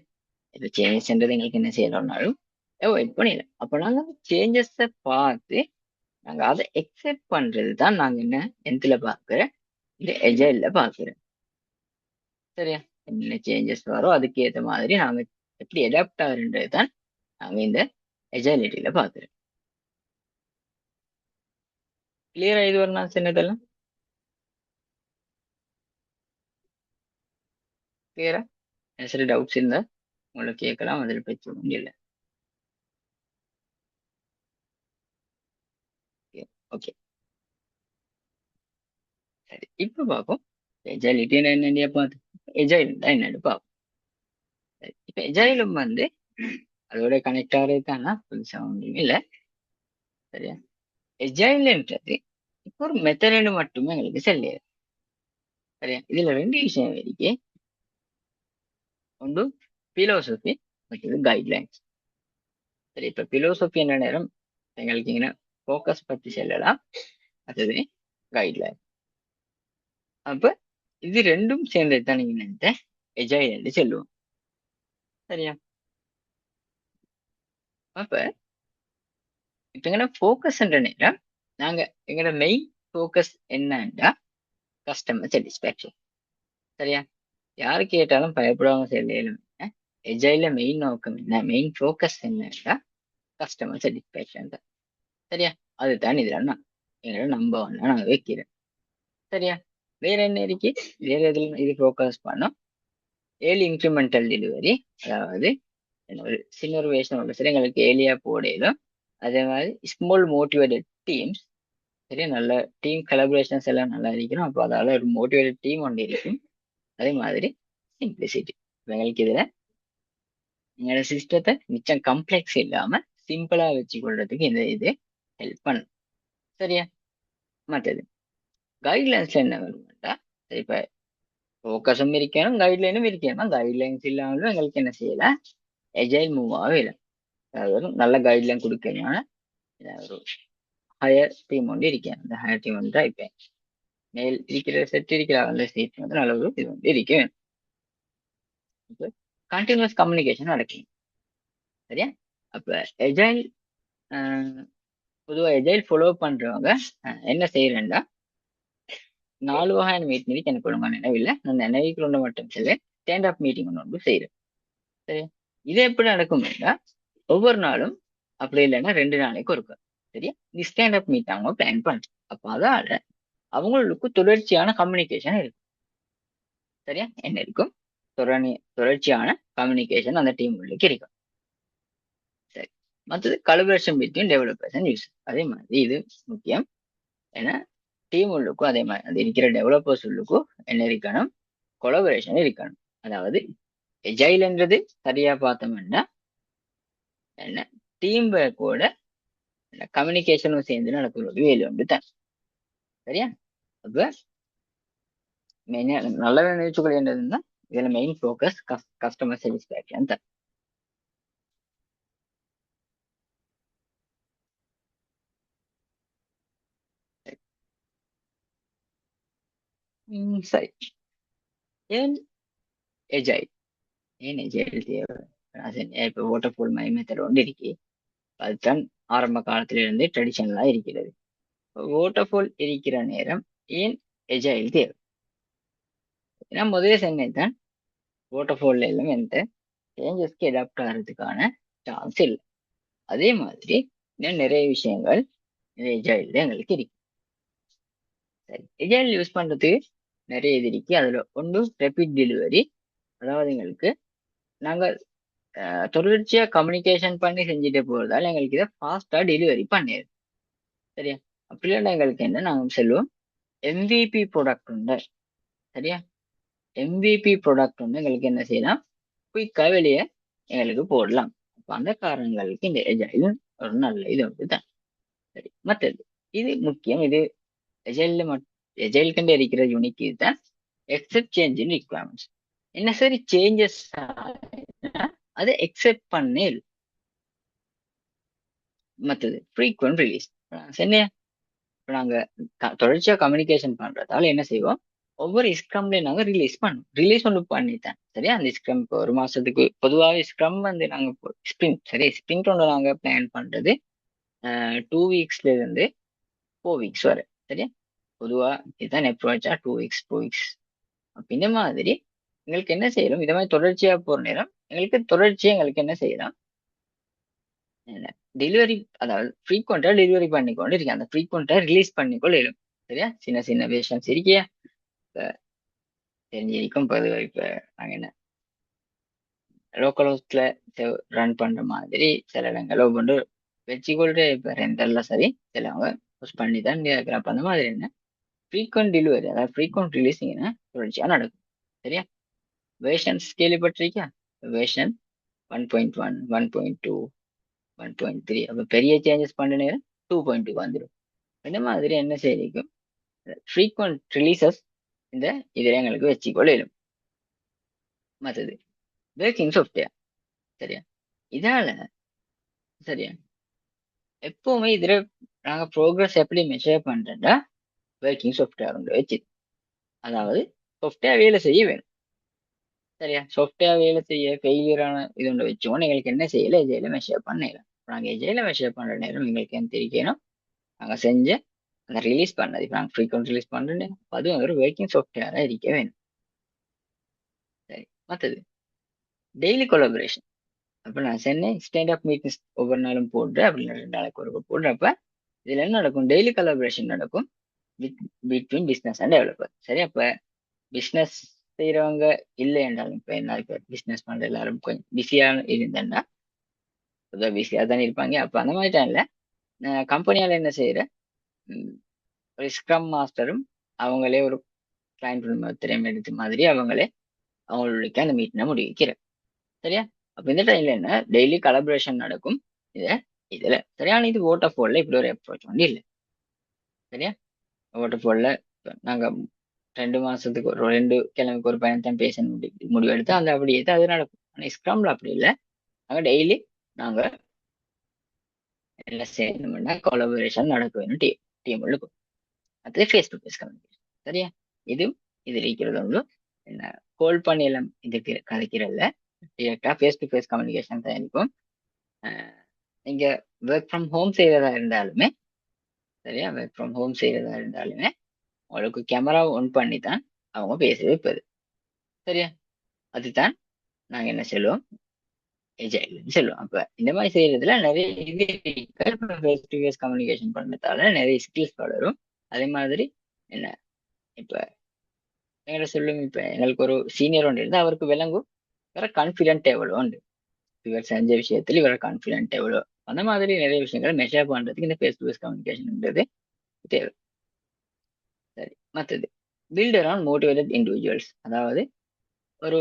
இப்ப சேஞ்சஸ்ன்றது எங்களுக்கு என்ன செய்யறோம்னாலும் அவாய்ட் பண்ணிடலாம். அப்ப நாங்க சேஞ்சஸ பார்த்து நாங்க அதை எக்ஸெப்ட் பண்றது தான் நாங்க என்ன எந்தில பாக்குற இந்த எஜைல்ல பாக்குறோம். சரியா? என்ன சேஞ்சஸ் வரும் அதுக்கு ஏத்த மாதிரி நாங்க எப்படி அடாப்ட் ஆகுறது தான் நாங்க இந்த எஜைலிட்டியில பாக்குறோம். கிளியரா இது ஒரு நான் சின்னதெல்லாம் கிளியரா? சில டவுட்ஸ் இருந்தா உங்களுக்கு கேட்கலாம், அதில் பிரச்சனை ஒன்றும் இல்லை. ஓகே, சரி. இப்ப பார்ப்போம் எஜைலிட்டின்னு என்னன்னு பார்த்து எஜைல் தான் என்னன்னு பார்ப்போம். சரி, இப்ப எஜைலும் வந்து அதோட கனெக்ட் ஆகிறதுக்கான புதுசா ஒன்றும் இல்லை. சரியா? எஜைல்ன்றது இப்போ ஒரு மெத்தடு மட்டுமே எங்களுக்கு செல்லியது. சரியா? இதுல ரெண்டு விஷயம் இருக்கு. ஒன்று பிலோசபி, மற்றது கைட்லைன்ஸ். சரி, இப்ப பிலோசபி என்ன நேரம் எங்களுக்கு இங்க ஃபோக்கஸ் பத்தி சொல்லலாம், அது கைட்லைன். அப்ப இது ரெண்டும் சேர்ந்தது தான் நீங்க நினைத்த எஜைல் என்று சொல்லுவோம். சரியா? அப்ப இப்ப எங்கட ஃபோக்கஸ் என்ற நேரம் நாங்க எங்கட மெயின் ஃபோக்கஸ் என்னன்னா கஸ்டமர் சாட்டிஸ்பேக்ஷன். சரியா? யாரு கேட்டாலும் பயப்படாம செய்யலும் எஜைல மெயின் நோக்கம் என்ன, மெயின் ஃபோக்கஸ் என்னன்னா கஸ்டமர் சாட்டிஸ்பேக்ஷன் தான். சரியா? அதுதான் இதுல நான் எங்களோட நம்பர் ஒன்னா நாங்க வைக்கிறேன். சரியா? வேற என்ன இருக்கு? வேற எதுல இது ஃபோக்கஸ் பண்ணோம்? ஏர்லி இன்க்ரிமெண்டல் டெலிவரி, அதாவது ஒரு சின்ன ஒரு வேஷம் உள்ள சரி எங்களுக்கு ஏலியா போடையிலும் அதே மாதிரி ஸ்மால் மோட்டிவேட்டட் டீம்ஸ். சரியா? நல்ல டீம் கலபரேஷன்ஸ் எல்லாம் நல்லா இருக்கணும். அப்போ அதால ஒரு மோட்டிவேட்டட் டீம் ஒன்று இருக்கும். அதே மாதிரி சிம்பிளிசிட்டி, எங்களுக்கு இதுல எங்களோட சிஸ்டத்தை மிச்சம் கம்ப்ளெக்ஸ் இல்லாம சிம்பிளா வச்சு கொள்றதுக்கு இந்த இது ஹெல்ப் பண்ணும். சரியா? மற்றது கைட்லைன்ஸ்ல என்ன வரும்ட்டா, இப்ப ஃபோக்கஸும் இருக்கணும் கைட்லைனும் இருக்கணும். கைட்லைன்ஸ் இல்லாமலும் எங்களுக்கு என்ன செய்யலாம், எஜைல் மூவ் ஆகல. அதாவது நல்ல கைட்லைன் கொடுக்கணும். ஒரு ஹையர் டீம் ஒன்று இருக்கேன். அந்த ஹையர் டீம் வந்து இப்ப மேல் இருக்கிற செட் இருக்கிற அந்த சீட் வந்து நல்ல ஒரு இது வந்து இருக்கு. கண்டினியூஸ் கம்யூனிகேஷன் நடக்கும். சரியா? அப்ப எஜைல் பொதுவா எஜைல் ஃபாலோ பண்றவங்க என்ன செய்யறேன்டா, 4 வகையான மீட்டிங் எனக்கு ஒழுங்கா நினைவில்லை. நான் நினைவுக்குள்ள மட்டும் சொல்லி ஸ்டாண்ட் அப் மீட்டிங் ஒன்று செய்யறேன். சரியா? இது எப்படி நடக்கும்னா ஒவ்வொரு நாளும், அப்படி இல்லைன்னா 2 நாளைக்கு ஒருக்கா. சரியா? இது ஸ்டாண்ட் அப் மீட் அவங்க பிளான் பண்றேன். அப்ப அதால அவங்களுக்கு தொடர்ச்சியான கம்யூனிகேஷன் இருக்கும். சரியா? என்ன இருக்கும்? தொடர்ச்சியான கம்யூனிகேஷன் அந்த டீம் உள்ளுக்கு இருக்கும். சரி, மற்றது கலபரேஷன் பிட்வீன் டெவலப்பர்ஸ் அண்ட் யூசர். அதே மாதிரி இது முக்கியம். ஏன்னா டீம் உள்ளுக்கும் அதே மாதிரி அது இருக்கிற டெவலப்பர்ஸ் உள்ளுக்கும் என்ன இருக்கணும், கொலபரேஷன் இருக்கணும். அதாவது எஜைல்ன்றது சரியா பார்த்தோம்னா என்ன, டீம் கூட கம்யூனிகேஷனும் சேர்ந்து நடக்கிறது வேலை ஒன்று தான். சரியா? அப்ப நல்ல நினைச்சுக்கள் என்னதுன்னா இதுல மெயின் ஃபோக்கஸ் கஸ்டமர் சாட்டிஸ்பேக்ஷன் தான். சரி, ஏன் எஜைல், ஏன் எஜைல் தேவை? இப்ப வாட்டர்ஃபால் மை மெத்தட் ஒன்று இருக்கு. அதுதான் ஆரம்ப காலத்துல இருந்து ட்ரெடிஷனலா இருக்கிறது. வாட்டர்ஃபால் இருக்கிற நேரம் ஏன் எஜைல் தேவை? ஏன்னா முதலே சொன்னதுதான் வாட்டர்ஃபால்ல எல்லாம் எந்த சேஞ்சஸ்க்கு அடாப்ட் ஆகிறதுக்கான சான்ஸ் இல்லை. அதே மாதிரி இன்னும் நிறைய விஷயங்கள் எஜைல்ல எங்களுக்கு இருக்கு. சரி, எஜைல் யூஸ் பண்றதுக்கு நிறைய இது இருக்கு. அதுல ஒன்று ரெபிட் டெலிவரி. அதாவது எங்களுக்கு நாங்க தொடர்ச்சியா கம்யூனிகேஷன் பண்ணி செஞ்சுட்டு போறதால எங்களுக்கு இதை ஃபாஸ்டா டெலிவரி பண்ணிடுது. சரியா? அப்படி இல்லைன்னா எங்களுக்கு என்ன நாங்க சொல்லுவோம், MVP ப்ராடக்ட் உண்டு. சரியா? MVP ப்ராடக்ட் வந்து எங்களுக்கு என்ன செய்யலாம், குயிக்கா வெளியே எங்களுக்கு போடலாம். அப்ப அந்த காரணங்களுக்கு இந்த எஜைல் ஒரு நல்ல இது வந்து தான். சரி, மற்றது இது முக்கியம். இது எஜைல்ல எஜைல் கண்டு இருக்கிற யூனிக் இதுதான் எக்ஸப்ட் சேஞ்ச் இன் ரிக்வயர்மெண்ட்ஸ். என்ன சரி சேஞ்சஸ் அதை எக்ஸெப்ட் பண்ணேல். மற்றது ஃப்ரீக்வெண்ட் ரிலீஸ். சென்னையா இப்போ நாங்கள் தொடர்ச்சியாக கம்யூனிகேஷன் பண்ணுறதால என்ன செய்வோம், ஒவ்வொரு ஸ்க்ரம்லையும் நாங்கள் ரிலீஸ் பண்ணுவோம். ரிலீஸ் ஒன்று பண்ணிட்டேன் சரியா. அந்த ஸ்க்ரம் இப்போ ஒரு மாதத்துக்கு பொதுவாகவே ஸ்க்ரம் வந்து நாங்கள் ஸ்ப்ரிண்ட் சரி ஸ்ப்ரிண்ட் ஒன்று நாங்கள் பிளான் பண்ணுறது 2 வீக்ஸ்லேருந்து 4 வீக்ஸ் வரை சரியா. பொதுவாக இதுதான் அப்ரோச்சா 2 வீக்ஸ் 4 வீக்ஸ். அப்போ இந்த மாதிரி எங்களுக்கு என்ன செய்யணும், இதை மாதிரி தொடர்ச்சியாக போகிற நேரம் எங்களுக்கு என்ன செய்யலாம், டெலிவரி அதாவது ஃப்ரீக்வெண்டா டெலிவரி பண்ணிக்கொண்டு இருக்கு. அந்த ஃப்ரீக்வெண்டா ரிலீஸ் பண்ணிக்கொள்ள இருக்கு சரியா. சின்ன சின்ன வேஷன்ஸ் இருக்கியா இப்ப தெரிஞ்சிருக்கும். இப்ப நாங்க என்ன லோக்கல் ஹவுஸ்ல ரன் பண்ற மாதிரி சில இடங்கள் ஒவ்வொன்று வச்சுக்கொள்ற. இப்ப ரெண்டெல்லாம் சரி சிலவங்க புஷ் பண்ணி தான் இருக்கிற. அப்ப அந்த மாதிரி என்ன ஃப்ரீக்வெண்ட் டெலிவரி அதாவது ஃப்ரீக்வெண்ட் ரிலீஸிங் தொடர்ச்சியா நடக்கும் சரியா. வேஷன்ஸ் கேள்விப்பட்டிருக்கியா, வேஷன் 1.1 1.2 1.3 அப்ப பெரிய சேஞ்சஸ் பண்ண நேரம் 2.2 வந்துடும். இந்த மாதிரி என்ன செய்யும், ஃப்ரீக்வெண்ட் ரிலீசஸ் இந்த இதில் எங்களுக்கு வச்சுக்கொள்ளும். மற்றது ஒர்க்கிங் சாஃப்ட்வேர் சரியா. இதால சரியா எப்பவுமே இதுல நாங்க ப்ரோக்ரஸ் எப்படி மெஷர் பண்றோம்னா ஒர்க்கிங் சாஃப்ட்வேர் ஒன்று வச்சு, அதாவது சாஃப்ட்வேர் வேலை செய்ய வேணும் சரியா. சாஃப்ட்வேர் வேலை செய்ய ஃபெயிலியரான இது ஒன்று வச்சோன்னு எங்களுக்கு என்ன செய்யல எஜைல மெஷர் பண்ணலாம். நாங்கள் எஜைல மெஷர் பண்ற நேரம் எங்களுக்கு என்ன தெரிவிக்கணும், நாங்கள் செஞ்ச அந்த ரிலீஸ் பண்ணது இப்போ நாங்கள் ஃப்ரீக்வெண்ட் ரிலீஸ் பண்ணுறேன் அது ஒரு ஒர்க்கிங் சாஃப்ட்வேராக இருக்க வேணும் சரி. மற்றது டெய்லி கொலாபரேஷன். அப்போ நான் சென்னை ஸ்டாண்ட் அப் மீட்டிங்ஸ் ஒவ்வொரு நாளும் போடுறேன், அப்படி 2 நாளைக்கு ஒரு போடுறப்ப இதில் என்ன நடக்கும், டெய்லி கொலாபரேஷன் நடக்கும் பிட்வீன் பிஸ்னஸ் அண்ட் டெவலப்பர் சரி. அப்போ பிஸ்னஸ் செய்கிறவங்க இல்லை என்றாலும் இப்போ என்ன இப்போ பிஸ்னஸ் பண்ணுற எல்லாரும் கொஞ்சம் பிஸியாக இருந்தேன்னா பிஸியாக தானே இருப்பாங்க. அப்போ அந்த மாதிரி டைமில் கம்பெனியால் என்ன செய்கிற ஒரு ஸ்க்ரம் மாஸ்டரும் அவங்களே ஒரு கிளைண்ட் திறமை எடுத்த மாதிரி அவங்களுக்கு அந்த மீட்டினை முடிவிக்கிற சரியா. அப்ப இந்த டைம்ல என்ன டெய்லி கலபரேஷன் நடக்கும் இதுல சரியான. இது வாட்டர்ஃபால்ல இப்படி ஒரு அப்ரோச் வந்து இல்லை சரியா. வாட்டர்ஃபால்ல நாங்க 2 மாசத்துக்கு ஒரு 2 கிழமைக்கு ஒரு பயணத்தான் பேச முடிவெடுத்து அந்த அப்படி எடுத்து அது நடக்கும். ஆனா ஸ்க்ரம்ல அப்படி இல்லை, நாங்க டெய்லி நாங்க என்ன செய்யணும்னா கொலபரேஷன் நடக்க வேணும் டீம் இருக்கும். அது ஃபேஸ் டு ஃபேஸ் கம்யூனிகேஷன் சரியா. இது இருக்கிறது ஒன்று என்ன கால் பண்ணி எல்லாம் இதுக்கு கதைக்கிறதுல டிரெக்டா ஃபேஸ் டு ஃபேஸ் கம்யூனிகேஷன் தான் இருக்கும். நீங்க ஒர்க் ஃப்ரம் ஹோம் செய்யறதா இருந்தாலுமே சரியா, ஒர்க் ஃப்ரம் ஹோம் செய்யறதா இருந்தாலுமே உங்களுக்கு கேமரா ஒன் பண்ணி தான் அவங்க பேச வைப்பது சரியா. அதுதான் நாங்க என்ன சொல்லுவோம் எஜைல்னு சொல்லுவோம். அப்ப இந்த மாதிரி செய்யறதுல நிறைய இது ஃபேஸ் டு ஃபேஸ் கம்யூனிகேஷன் பண்ணதால நிறைய ஸ்கில்ஸ் வளரும். அதே மாதிரி என்ன இப்ப எங்களை சொல்லும், இப்ப எங்களுக்கு ஒரு சீனியர் ஒன்று இருந்தால் அவருக்கு விளங்கும் வேற கான்ஃபிடென்ட் எவ்வளோ உண்டு, இவர் செஞ்ச விஷயத்துல இவர கான்ஃபிடென்ட் எவ்வளோ, அந்த மாதிரி நிறைய விஷயங்களை மெஷர் பண்றதுக்கு இந்த ஃபேஸ் டு ஃபேஸ் கம்யூனிகேஷன்ன்றது தேவை சரி. மற்றது பில்ட் அரவுண்ட் மோட்டிவேட்டட் இண்டிவிஜுவல்ஸ், அதாவது ஒரு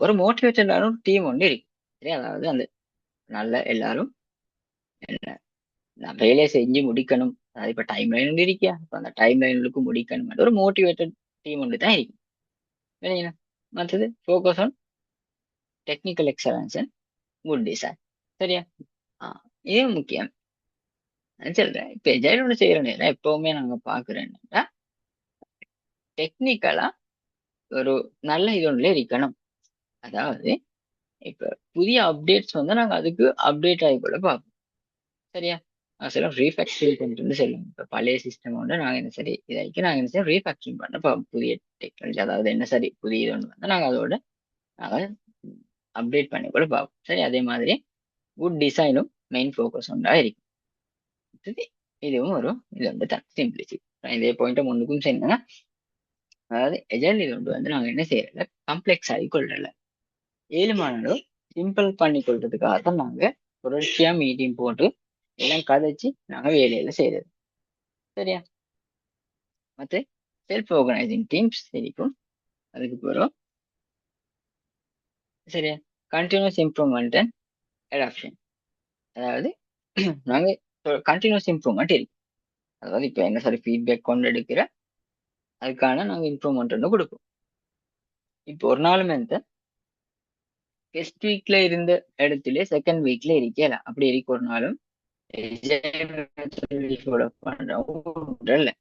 ஒரு மோட்டிவேட்டடான டீம் ஒன்று இருக்கு சரி. அதாவது அந்த நல்ல எல்லாரும் நான் வேலையை செஞ்சு முடிக்கணும், அதாவது இப்ப டைம் லைன் ஒன்று இருக்கியா, இப்போ அந்த டைம் லைனுக்கு முடிக்கணும் ஒரு மோட்டிவேட்டட் டீம் ஒன்று தான் இருக்கும் இல்லைங்களா. மற்றது focus on technical excellence and good design சரியா. இது முக்கியம். சொல்றேன் இப்ப எஜைல் ஒன்று செய்யற நேரம் எப்பவுமே நாங்க பாக்குறேன்னா டெக்னிக்கலா ஒரு நல்ல இது ஒன்றுல இருக்கணும். அதாவது இப்ப புதிய அப்டேட்ஸ் வந்து நாங்க அதுக்கு அப்டேட் ஆகிக்கொள்ள பார்ப்போம் சரியா. சில ரீஃபேக்டரிங் பண்ணிட்டு சொல்லுவோம். இப்ப பழைய சிஸ்டம் வந்து நாங்க என்ன சரி இதாக்கி நாங்க என்ன செய்ய ரீஃபேக்டரிங் பண்ண பார்ப்போம். புதிய டெக்னாலஜி அதாவது என்ன சரி புதிய இது ஒன்று வந்து நாங்க அதோட நாங்க அப்டேட் பண்ணி கூட பார்ப்போம் சரி. அதே மாதிரி குட் டிசைனும் மெயின் ஃபோக்கஸ் ஒன்றா இருக்கும். இதுவும் ஒரு இது வந்து தான் சிம்பிளிசிட்டி. இதே பாயிண்ட்டை முன்னுக்கும் செய்யணும்னா அதாவது எஜைல் இது வந்து நாங்க என்ன செய்யறல காம்ப்ளெக்ஸ் ஆகி கொள்றல 7 மாதங்களும் சிம்பிள் பண்ணி கொள்றதுக்காக தான் நாங்க தொடர்ச்சியா மீட்டிங் போட்டு எல்லாம் கதைச்சு நாங்க வேலையில செய்யறது சரியா. மற்ற செல்ஃப் ஆர்கனைசிங் டீம்ஸ் இருக்கும் அதுக்கு போறோம் சரியா. கண்டினியூஸ் இம்ப்ரூவ்மெண்ட் அண்ட் அடாப்ஷன், அதாவது நாங்க கண்டினியூஸ் இம்ப்ரூவ்மெண்ட் இருக்கு. அதாவது இப்ப என்ன சரி ஃபீட்பேக் கொண்டு எடுக்கிற அதுக்கான நாங்க இம்ப்ரூவ்மெண்ட் ஒன்று கொடுப்போம். இப்போ ஒரு நாளுமே ஃபர்ஸ்ட் வீக்ல இருந்த இடத்துல செகண்ட் வீக்ல இருக்கல அப்படி இருக்க ஒரு நாளும் ஃபாலோ பண்றோம்.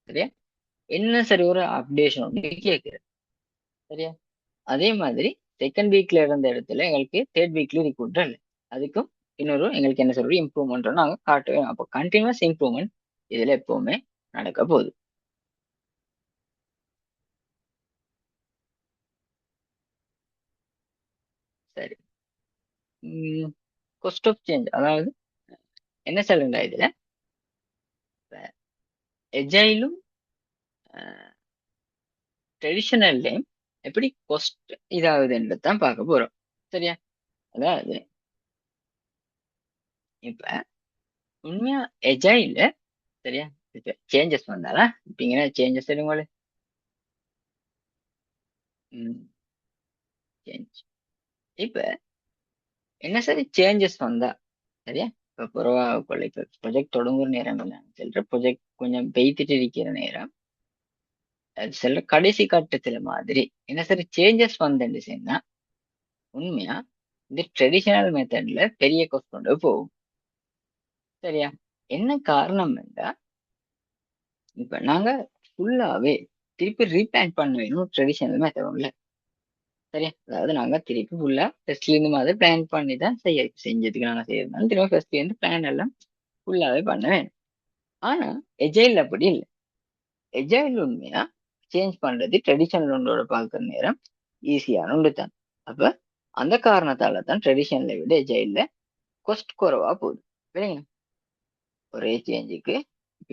சரியா? என்ன சரி ஒரு அப்டேஷன் ஒன்று கேட்குறேன். சரியா? அதே மாதிரி செகண்ட் வீக்ல இருந்த இடத்துல எங்களுக்கு தேர்ட் வீக்ல ரிக்ரூட்டர் இல்லை. அதுக்கும் இன்னொரு எங்களுக்கு என்ன சொல்றது இம்ப்ரூவ்மெண்ட் நாங்கள் காட்டுவோம். அப்போ கண்டினியூஸ் இம்ப்ரூவ்மெண்ட் இதுல எப்பவுமே நடக்க போகுது. சரி. காஸ்ட் ஆஃப் சேஞ்ச் அதாவது என்ன சொல்லுங்க இதுல எஜைலும் ட்ரெடிஷனல்லையும் எப்படி காஸ்ட் இதாகுதுன்றது தான் பார்க்க போறோம். சரியா? அதாவது இப்ப உண்மையா எஜைல சரியா இப்ப சேஞ்சஸ் வந்தாலா இப்ப இங்க சேஞ்சஸ் எடுங்களே. சேஞ்ச் இப்ப என்ன சரி சேஞ்சஸ் வந்தா சரியா இப்ப புறவா கொள்ள இப்ப ப்ரொஜெக்ட் தொடங்குற நேரம் இல்லை சொல்ற ப்ரொஜெக்ட் கொஞ்சம் பெய்த்துட்டு இருக்கிற நேரம் அது சொல்ற கடைசி கட்டத்துல மாதிரி என்ன சரி சேஞ்சஸ் வந்தேன்னு சொன்னா உண்மையா இந்த ட்ரெடிஷனல் மெத்தட்ல பெரிய கோஸ்ட் கொண்டு போகும். சரியா? என்ன காரணம் என்றா இப்ப நாங்க ஃபுல்லாவே திருப்பி ரீபிளான் பண்ண வேணும் ட்ரெடிஷனல் மெத்தட்ல. சரியா? அதாவது நாங்க திருப்பி ஃபுல்லா ஃபர்ஸ்ட்ல இருந்து மாதிரி பிளான் பண்ணி தான் செஞ்சதுக்கு நாங்க செய்யறதுனால திரும்ப ஃபர்ஸ்ட்ல இருந்து பிளான் எல்லாம் ஃபுல்லாவே பண்ண வேணும். ஆனா எஜைல் அப்படி இல்லை. எஜைல் உண்மையா சேஞ்ச் பண்றது ட்ரெடிஷனல் ஒன்றோட பார்க்குற நேரம் ஈஸியான ஒன்று தான். அப்ப அந்த காரணத்தால தான் ட்ரெடிஷனலை விட எஜைல்ல கொஸ்ட் குறைவா போகுது. சரிங்களா? ஒரே சேஞ்சுக்கு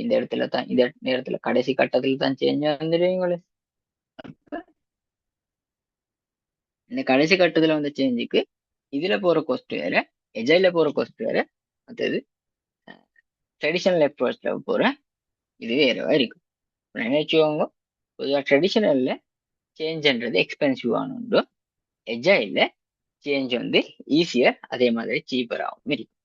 இந்த இடத்துல தான் இந்த நேரத்துல கடைசி கட்டத்துல தான் சேஞ்ச் வந்துடுவீங்களே. இந்த கடைசி கட்டத்துல வந்த சேஞ்சுக்கு இதுல போற கொஸ்ட் வேற எஜைல போற கொஸ்ட் வேற மற்றது ட்ரெடிஷனல் அப்ரோச்ல போற இது வேறவா இருக்கும். நினைச்சுக்கோங்க பொதுவாக ட்ரெடிஷனல்ல சேஞ்ச்ன்றது எக்ஸ்பென்சிவான உண்டு. எஜைல சேஞ்ச் வந்து ஈஸியர் அதே மாதிரி சீப்பராகவும் இருக்கும்.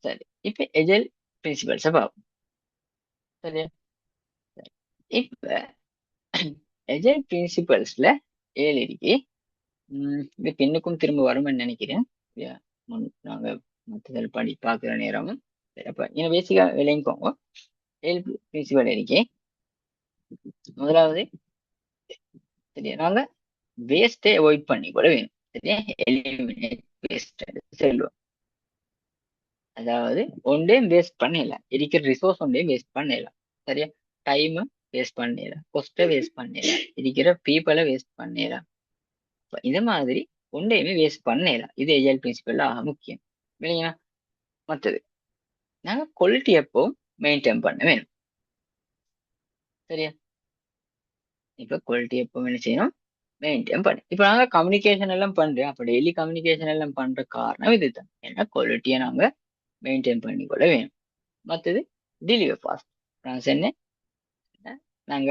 சரி இப்ப எஜைல் பிரின்சிபல்ஸை பார்ப்போம். சரியா? சரி. இப்ப எஜைல் பிரின்சிபல்ஸ்ல 7 இருக்கு. இது பின்னுக்கும் திரும்ப வரும்னு நினைக்கிறேன். நாங்க மற்றதில் படி பார்க்குற நேரமும் சரி அப்ப இன்னும் பேசிக்கா விளங்கிக்கோங்க. 7 பிரின்சிபல் இருக்கு. முதலாவது சரியா நாங்க வேஸ்டை அவாய்ட் பண்ணி கூட வேணும். சரியா? எலிமினேட் வேஸ்ட் சொல்லுவோம். அதாவது ஒன்றையும் வேஸ்ட் பண்ணலாம் இருக்கிற ரிசோர்ஸ் ஒன்றையும் வேஸ்ட் பண்ணலாம். சரியா? டைம் வேஸ்ட் பண்ணலாம், கொஸ்ட்டை வேஸ்ட் பண்ணலாம், இருக்கிற பீப்புளை வேஸ்ட் பண்ணலாம். இது மாதிரி ஒன்றையுமே வேஸ்ட் பண்ணலாம். இது எஜைல் பிரின்சிபல் ஆக முக்கியம். இல்லைங்களா? மற்றது நாங்க குவாலிட்டி எப்போ மெயின்டைன் பண்ண வேணும். சரியா? இப்ப குவாலிட்டி எப்போ என்ன செய்யணும் மெயின்டைன் பண்ணு. இப்ப நாங்க கம்யூனிகேஷன் எல்லாம் பண்றோம். அப்ப டெய்லி கம்யூனிகேஷன் எல்லாம் பண்ற காரணம் இதுதான். ஏன்னா குவாலிட்டியை நாங்க மெயின்டைன் பண்ணி கூட வேணும். மற்றது டெலிவர் ஃபாஸ்ட். நான் சொன்னேன் நாங்க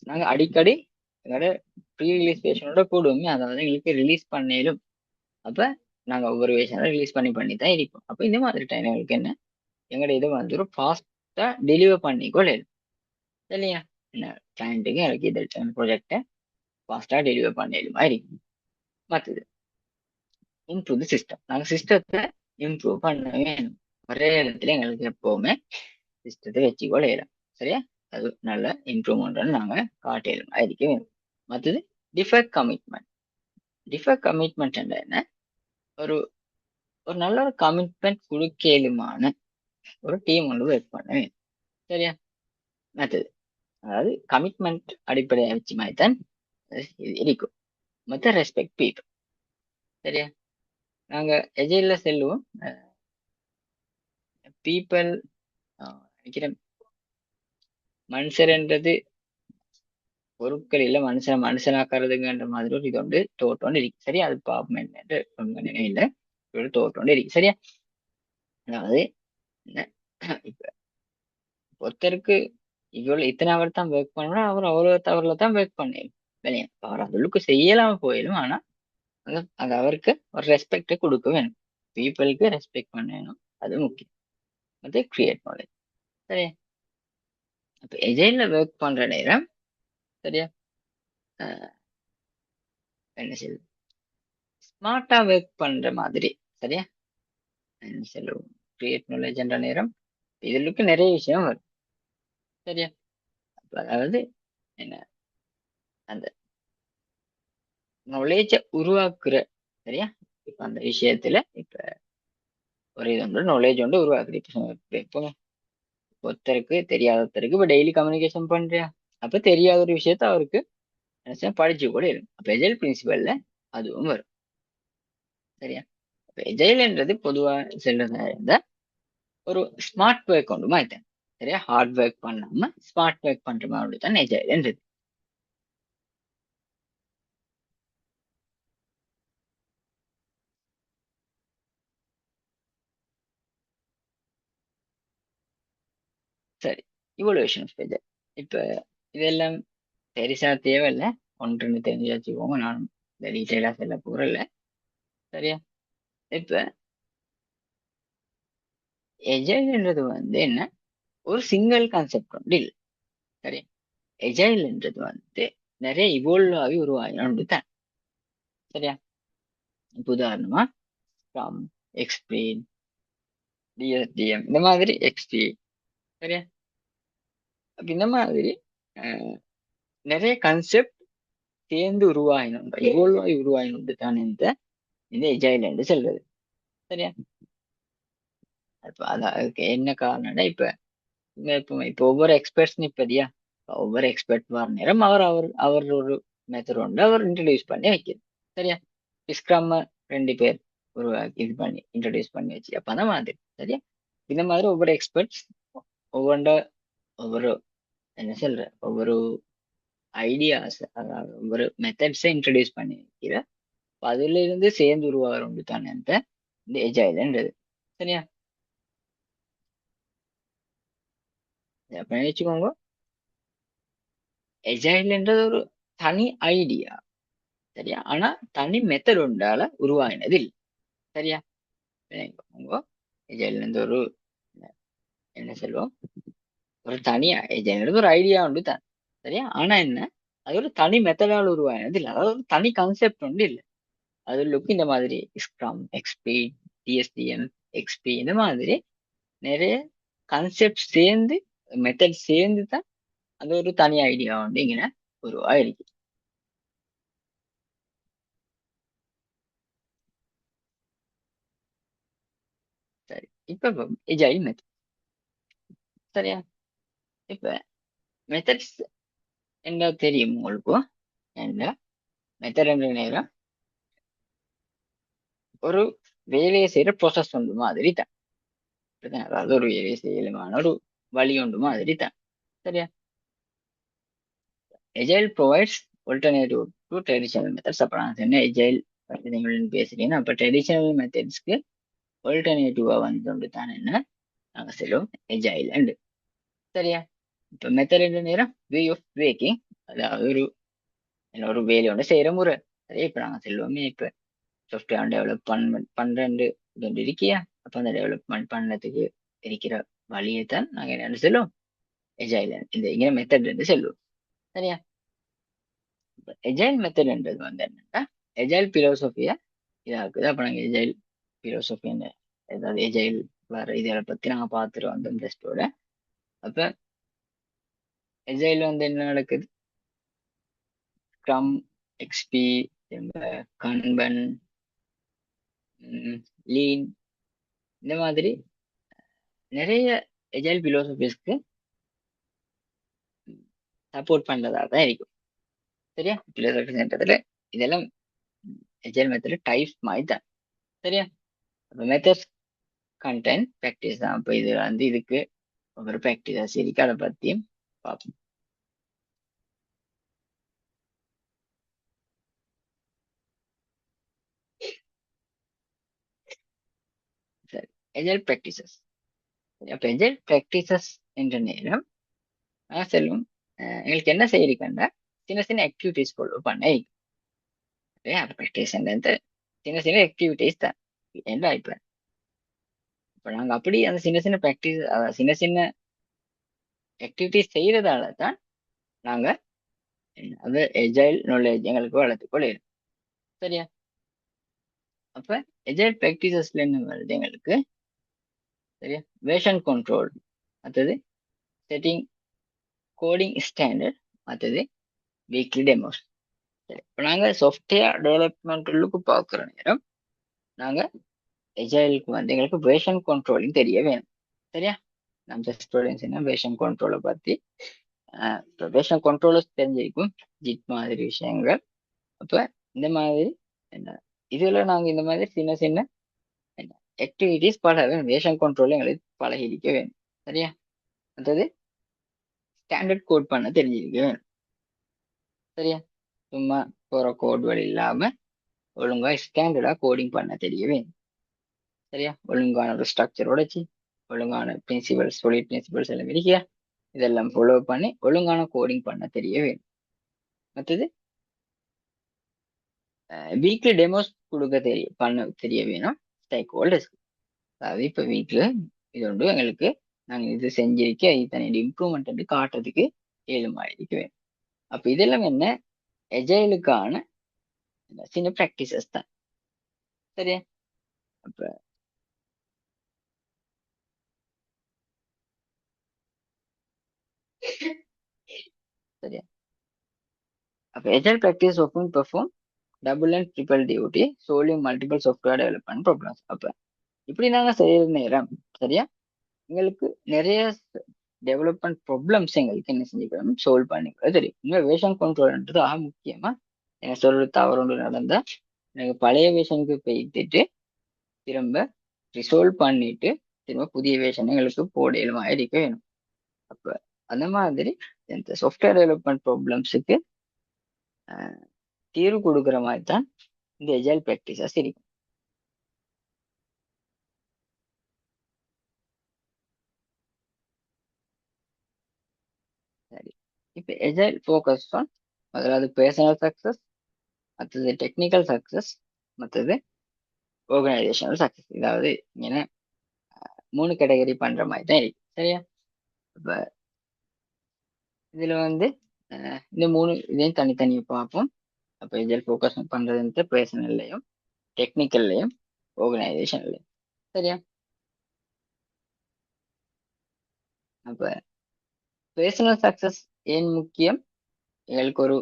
நாங்க அடிக்கடி எங்களோட ப்ரீ ரிலீஸ் வேஷனோட போடுவோமே அதாவது எங்களுக்கு ரிலீஸ் பண்ணேலும் அப்ப நாங்க ஒவ்வொரு வேஷனும் ரிலீஸ் பண்ணி பண்ணி தான் இருப்போம். அப்ப இந்த மாதிரி டைம் எங்களுக்கு என்ன எங்களோட இதை வந்து ஒரு ஃபாஸ்டா டெலிவர் பண்ணிக்கொள்ள இல்லையா? என்ன கிளைண்ட்டுக்கு எனக்கு இது ப்ராஜெக்டை ஃபாஸ்டா டெலிவர் பண்ணிடுமா இருக்கும். மற்றது இம்ப்ரூவ் தி சிஸ்டம். நாங்கள் சிஸ்டத்தை இம்ப்ரூவ் பண்ண வேணும். ஒரே இடத்துல எங்களுக்கு எப்பவுமே சிஸ்டத்தை வச்சுக்கொள்ள இயலும். சரியா? அது நல்ல இம்ப்ரூவ்மெண்ட் நாங்கள் காட்டிடும் இருக்க வேணும். மற்றது டிஃபெக்ட் கமிட்மெண்ட். டிஃபெக்ட் கமிட்மெண்ட் என்ன ஒரு ஒரு நல்ல ஒரு கமிட்மெண்ட் கொடுக்கலுமான ஒரு டீம் ஒன்று ஒர்க் பண்ண வேணும். சரியா? மற்றது அதாவது கமிட்மெண்ட் அடிப்படையை வச்சு மாதிரி தான் இது இருக்கும். மற்ற ரெஸ்பெக்ட் பீப்புள். சரியா? நாங்க எஜைல செல்லுவோம் பீப்புள் நினைக்கிறேன் மனுஷர்ன்றது பொருட்கள் இல்ல மனுஷன் மனுஷனாக்குறதுங்கன்ற மாதிரி ஒரு இது ஒன்று தோட்டோண்டு இருக்கு. சரியா? அது பாப்போம் என்னன்னு உங்க நினைவில்லை ஒரு தோட்டோண்டு இருக்கு. சரியா? அதாவது என்ன இப்ப ஒருத்தருக்கு இவ்வளவு இத்தனை அவர் தான் ஒர்க் பண்ணணும் அவர் அவ்வளவு தவறுல தான் ஒர்க் பண்ணணும். இல்லையா? அவர் அவளுக்கு செய்யலாம போயிடும். ஆனா அது அவருக்கு ஒரு ரெஸ்பெக்ட் கொடுக்க வேணும். பீப்புளுக்கு ரெஸ்பெக்ட் பண்ணணும், அது முக்கியம். அது கிரியேட் நாலேஜ். சரியா? அப்ப எஜைல்ல ஒர்க் பண்ற நேரம் சரியா என்ன சொல்லுவோம், ஸ்மார்ட்டா ஒர்க் பண்ற மாதிரி. சரியா? என்ன சொல்லுவோம், கிரியேட் நாலேஜ் என்ற நேரம் இதுக்கு நிறைய விஷயம் வரும். சரியா? அதாவது என்ன, அந்த நாலேஜ உருவாக்குற. சரியா? இப்ப அந்த விஷயத்துல இப்ப ஒரு இது ஒன்று நாலேஜ் ஒன்று உருவாக்குது. இப்போ ஒருத்தருக்கு தெரியாதவருக்கு இப்ப டெய்லி கம்யூனிகேஷன் பண்றியா, அப்ப தெரியாத ஒரு விஷயத்த அவருக்கு படிச்சு கூட இருக்கும். அப்ப எஜைல் பிரின்சிபல்ல அதுவும் வரும். சரியா? அப்ப எஜைல்ன்றது பொதுவா சொல்றதா இருந்தா ஒரு ஸ்மார்ட் ஒர்க் ஒன்று மாத்தேன். சரியா? ஹார்ட் ஒர்க் பண்ணாம ஸ்மார்ட் ஒர்க் பண்ற மாதிரி தான் எஜைல்ன்றது. சரி, இவல்யூஷன் ஆஃப் எஜைல். இப்ப இதெல்லாம் பெருசா தேவையில்லை, ஒன்று தெரிஞ்சு வச்சுக்கோங்க. நான் இந்த டீட்டெயிலா சொல்ல போறல. சரியா? இப்ப எஜைல்ன்றது என்ன, ஒரு சிங்கிள் கான்செப்ட் ஒன்று இல்லை. சரியா? எஜைல்ன்றது நிறைய இவோல்வ் ஆகி உருவாகி தான். சரியா? இப்ப உதாரணமா ஸ்க்ரம், எக்ஸ்பிரீன், டிஎஸ்டிஎம், இந்த மாதிரி எக்ஸ்டி. சரியா? அப்ப இந்த மாதிரி அஹ், நிறைய கான்செப்ட் சேர்ந்து உருவாயினும், இவோல்வ் ஆகி உருவாயினுண்டு தான் இந்த எஜைல் என்று சொல்றது. சரியா? இப்ப அதுக்கு என்ன காரணம்னா, இப்ப இப்ப இப்ப ஒவ்வொரு எக்ஸ்பர்ட்ஸ் இப்பதியா, ஒவ்வொரு எக்ஸ்பர்ட் வர நேரம் அவர் அவர் அவர் ஒரு மெத்தட் ஒன்று அவர் இன்ட்ரடியூஸ் பண்ணி வைக்கிறது. சரியா? ஸ்க்ரம் 2 பேர் உருவாக்கி இது பண்ணி இன்ட்ரடியூஸ் பண்ணி வச்சு அப்ப அந்த மாதிரி. சரியா? இந்த மாதிரி ஒவ்வொரு எக்ஸ்பர்ட்ஸ் ஒவ்வொன்ற ஒவ்வொரு என்ன சொல்ற ஒவ்வொரு ஐடியாஸ், அதாவது ஒவ்வொரு மெத்தட்ஸை இன்ட்ரடியூஸ் பண்ணி வைக்கிற. அதுல இருந்து சேர்ந்து உருவாகிற தானே இந்த எஜைல்ன்றது. சரியா? அப்ப நினைச்சுக்கோங்க, எஜைல்ன்றது ஒரு தனி ஐடியா. சரியா? ஆனா தனி மெத்தட் உண்டால உருவாகினது இல்லை. சரியா? நினைச்சுக்கோங்க, எஜைல் இருந்து ஒரு என்ன சொல்லுவோம், ஒரு தனி எஜைல் ஒரு ஐடியா உண்டு தான். சரியா? ஆனா என்ன, அது ஒரு தனி மெத்தடால் உருவாகினது இல்லை, அதாவது ஒரு தனி கான்செப்ட் உண்டு இல்லை. அது லுக் இந்த மாதிரி ஸ்க்ரம், எக்ஸ்பி, டிஎஸ்டிஎம், எக்ஸ்பி, இந்த மாதிரி நிறைய கான்செப்ட் சேர்ந்து மெத்தட் சேர்ந்து தான் அது ஒரு தனி ஐடியா வந்து இങ്ങനെ உருவாயிருக்கு. சரி, இப்ப எஜைல் மெத்தட். சரியா? இப்ப மெத்தட்ஸ் என்ன தெரியும் உங்களுக்கு? என்ன மெத்தட் என்ற நேரம் ஒரு வேலையை செய்யற ப்ராசஸ் ஒன்று மாதிரி தான். அதாவது ஒரு வேலையை செய்யலுமான ஒரு வழி ஒன்று மாதிரி தான். சரியா? Agile provides alternative to traditional methods. அப்ப நான் சொன்ன எஜைல் பற்றி நீங்கள் பேசுறீங்கன்னா, அப்ப ட்ரெடிஷனல் மெத்தட்ஸ்க்கு ஆல்டர்னேட்டிவா வந்து தான் என்ன நாங்க சொல்லுவோம் எஜைல் அண்ட். சரியா? இப்ப மெத்தட் நேரம் வே ஆஃப் வேக்கிங், அதாவது ஒரு வேலையோட செய்யற முறை. சரியா? இப்ப நாங்க சொல்லுவோமே, இப்ப சாஃப்ட்வேர் டெவலப்மெண்ட் பண்றேன் இது இருக்கியா, அப்ப அந்த டெவலப்மெண்ட் பண்ணதுக்கு இருக்கிற வழியை தான் நாங்க என்ன சொல்லுவோம் எஜைல், இந்த இங்க மெத்தட் என்று சொல்லுவோம். சரியா? எஜைல் மெத்தட்ன்றது என்னன்னா, எஜைல் பிலோசபியா இதாக்குது. அப்ப நாங்க எஜைல் பிலோசபி என்ன, ஏதாவது எஜைல் வர இதை பத்தி நாங்க பார்த்துட்டு வந்தோம் டெஸ்டோட. அப்ப எஜைல் என்ன நடக்குது, ஸ்க்ரம், எக்ஸ்பி, கன்பன், லீன், இந்த மாதிரி நிறைய எஜைல் பிலோசபிஸ்க்கு சப்போர்ட் பண்றதா தான் இருக்கும். சரியா? பிலோசபி சென்டர்ல இதெல்லாம் எஜைல் மெத்தட் டைப் மாதிரி தான். சரியா? அப்ப மெத்தட்ஸ் கண்டென்ட் ப்ராக்டிஸ் தான். அப்ப இது இதுக்கு ஒரு ப்ராக்டிஸ் இருக்கு, அதை பத்தியும் பார்ப்போம். சரி, எஜைல் ப்ராக்டிசஸ். அப்ப எஜைல் ப்ராக்டிசஸ் என்ற நேரம் செல்வம் எங்களுக்கு என்ன செய்யிருக்கேன்னா, சின்ன சின்ன ஆக்டிவிட்டிஸ் ஃபாலோ பண்ண இருக்கு. ப்ராக்டிஸ் சின்ன சின்ன ஆக்டிவிட்டிஸ் தான். ஏன்னா இப்ப அப்ப நாங்க அப்படி அந்த சின்ன சின்ன ப்ராக்டிஸ் சின்ன சின்ன ஆக்டிவிட்டிஸ் செய்யறதால தான் நாங்க அந்த எஜைல் நாலேஜ் எங்களுக்கு வளர்த்துக் கொள்ளையிடும். சரியா? அப்ப எஜைல் ப்ராக்டிசஸ்ல என்ன வருது எங்களுக்கு? சரியா? வேர்ஷன் கண்ட்ரோல், அடுத்தது செட்டிங் கோடிங் ஸ்டாண்டர்ட், அடுத்தது வீக்லி டெமோஸ். சரி, இப்போ நாங்க சாஃப்ட்வேர் டெவலப்மெண்ட்டுக்கு பார்க்குற நேரம் நாங்க எஜைலுக்கு வந்து எங்களுக்கு வேர்ஷன் கண்ட்ரோலிங் தெரிய வேணும். சரியா? நம்ம ஸ்டூடெண்ட்ஸ் என்ன வேர்ஷன் கண்ட்ரோலை பத்தி வேர்ஷன் கண்ட்ரோலர்ஸ் தெரிஞ்சிருக்கும், ஜிட் மாதிரி விஷயங்கள். அப்ப இந்த மாதிரி என்ன இதுல நாங்க இந்த மாதிரி சின்ன சின்ன என்ன ஆக்டிவிட்டிஸ் பல வேணும், வேர்ஷன் கண்ட்ரோல் எங்களுக்கு பழகிக்க வேணும். சரியா? அடுத்தது ஸ்டாண்டர்ட் கோட் பண்ண தெரிஞ்சிருக்க வேணும். சரியா? சும்மா போற கோட்கள் இல்லாம ஒழுங்கா ஸ்டாண்டர்டா கோடிங் பண்ண தெரிய வேணும். சரியா? ஒழுங்கான ஒரு ஸ்ட்ரக்சரோட ஒழுங்கான பிரின்சிபல்ஸ், solid பிரின்சிபல்ஸ் எல்லாம் இருக்கியா, இதெல்லாம் ஃபாலோ பண்ணி ஒழுங்கான கோடிங் பண்ண தெரிய வேணும். அடுத்தது வீக்லி டெமோஸ் கொடுக்க பண்ண தெரிய வேணும் ஸ்டேக் ஹோல்டர்ஸ். அதாவது இப்போ வீக்ல இது உண்டு எங்களுக்கு, நாங்கள் இது செஞ்சிருக்க இத்தனை இம்ப்ரூவ்மெண்ட் காட்டுறதுக்கு ஏழுமாயிருக்க வேணும். அப்ப இதெல்லாம் என்ன எஜைலுக்கான சின்ன ப்ராக்டிசஸ் தான். சரியா? அப்ப சரியா, அப்ப agile practice often perform double and triple duty solving multiple software development problems. அப்ப இப்படி நாங்க செய்யற நேரம் சரியா எங்களுக்கு நிறைய டெவலப்மெண்ட் ப்ராப்ளம்ஸ் எங்களுக்கு என்ன செஞ்சுக்கணும், சால்வ் பண்ணிக்கிறது தெரியும். இன்னும் வேஷன் கண்ட்ரோல்ன்றது முக்கியமா எனக்கு சொல்றது தவறு ஒன்று நடந்தா எனக்கு பழைய வேஷனுக்கு போய்த்துட்டு திரும்ப ரிசால்வ் பண்ணிட்டு திரும்ப புதிய வேஷன் எங்களுக்கு போடையிலுமா இருக்க வேணும். அப்ப அந்த மாதிரி இந்த சாஃப்ட்வேர் டெவலப்மெண்ட் ப்ராப்ளம்ஸுக்கு தீர்வு கொடுக்குற மாதிரி தான் இந்த எஜைல் ப்ராக்டிசஸ் இருக்கும். சரி, இப்போ எஜைல் ஃபோக்கஸ் ஆன் முதலாவது பர்சனல் சக்சஸ், மற்றது டெக்னிக்கல் சக்சஸ், மற்றது ஆர்கனைசேஷனல் சக்சஸ். இதாவது இങ്ങനെ 3 கேட்டகரி பண்ற மாதிரி தான் இருக்கு. சரியா? இப்ப இதுல வந்து இந்த 3 இதையும் தனித்தனியா பார்ப்போம். அப்ப இதில் ஃபோக்கஸ் பண்றது பர்சனல்லையும் டெக்னிக்கல்லையும் ஆர்கனைசேஷன்லையும். சரியா? அப்ப பர்சனல் சக்சஸ் ஏன் முக்கியம்? எங்களுக்கு ஒரு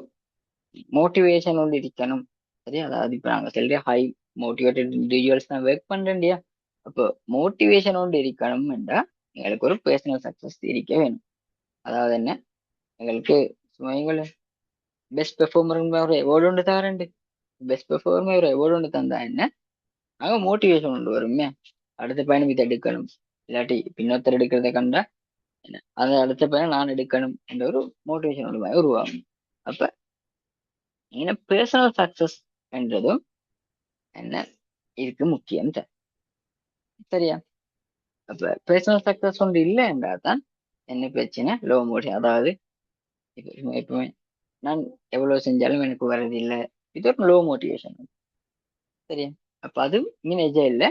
மோட்டிவேஷன் ஒன்று இருக்கணும். சரியா? அதாவது இப்ப நாங்க சொல்ற ஹை மோட்டிவேட்டட் இண்டிவிஜுவல்ஸ் தான் ஒர்க் பண்றேன்டியா. அப்போ மோட்டிவேஷன் ஒன்று இருக்கணும் என்றா எங்களுக்கு ஒரு பர்சனல் சக்சஸ் இருக்க வேணும். அதாவது என்ன, எங்களுக்கு பெஸ்ட் பெர்ஃபார்மர் ஒரு அவார்டு ஒன்று தாரண்டு, பெஸ்ட் பெர்ஃபார்மர் ஒரு அவார்டு ஒன்று தந்தா என்ன நாங்க மோட்டிவேஷன் ஒன்று வருமே, அடுத்த பையனும் இதை எடுக்கணும், இல்லாட்டி பின்னொருத்தர் எடுக்கிறத கண்டா என்ன அந்த அடுத்த பையன் நான் எடுக்கணும் என்ற ஒரு மோட்டிவேஷன் ஒன்று உருவாகும். அப்ப என்ன பர்சனல் சக்சஸ் என்றதும் என்ன இதுக்கு முக்கியம் தான். சரியா? அப்ப பர்சனல் சக்சஸ் ஒன்று இல்லை என்றால் தான் என்ன பிரச்சனை, லோ மோட்டிவ். அதாவது எப்பவுமே நான் எவ்வளவு செஞ்சாலும் எனக்கு வர்றது இல்லை, இது ஒரு லோ மோட்டிவேஷன். சரியா? அப்ப அது இங்கே இல்ல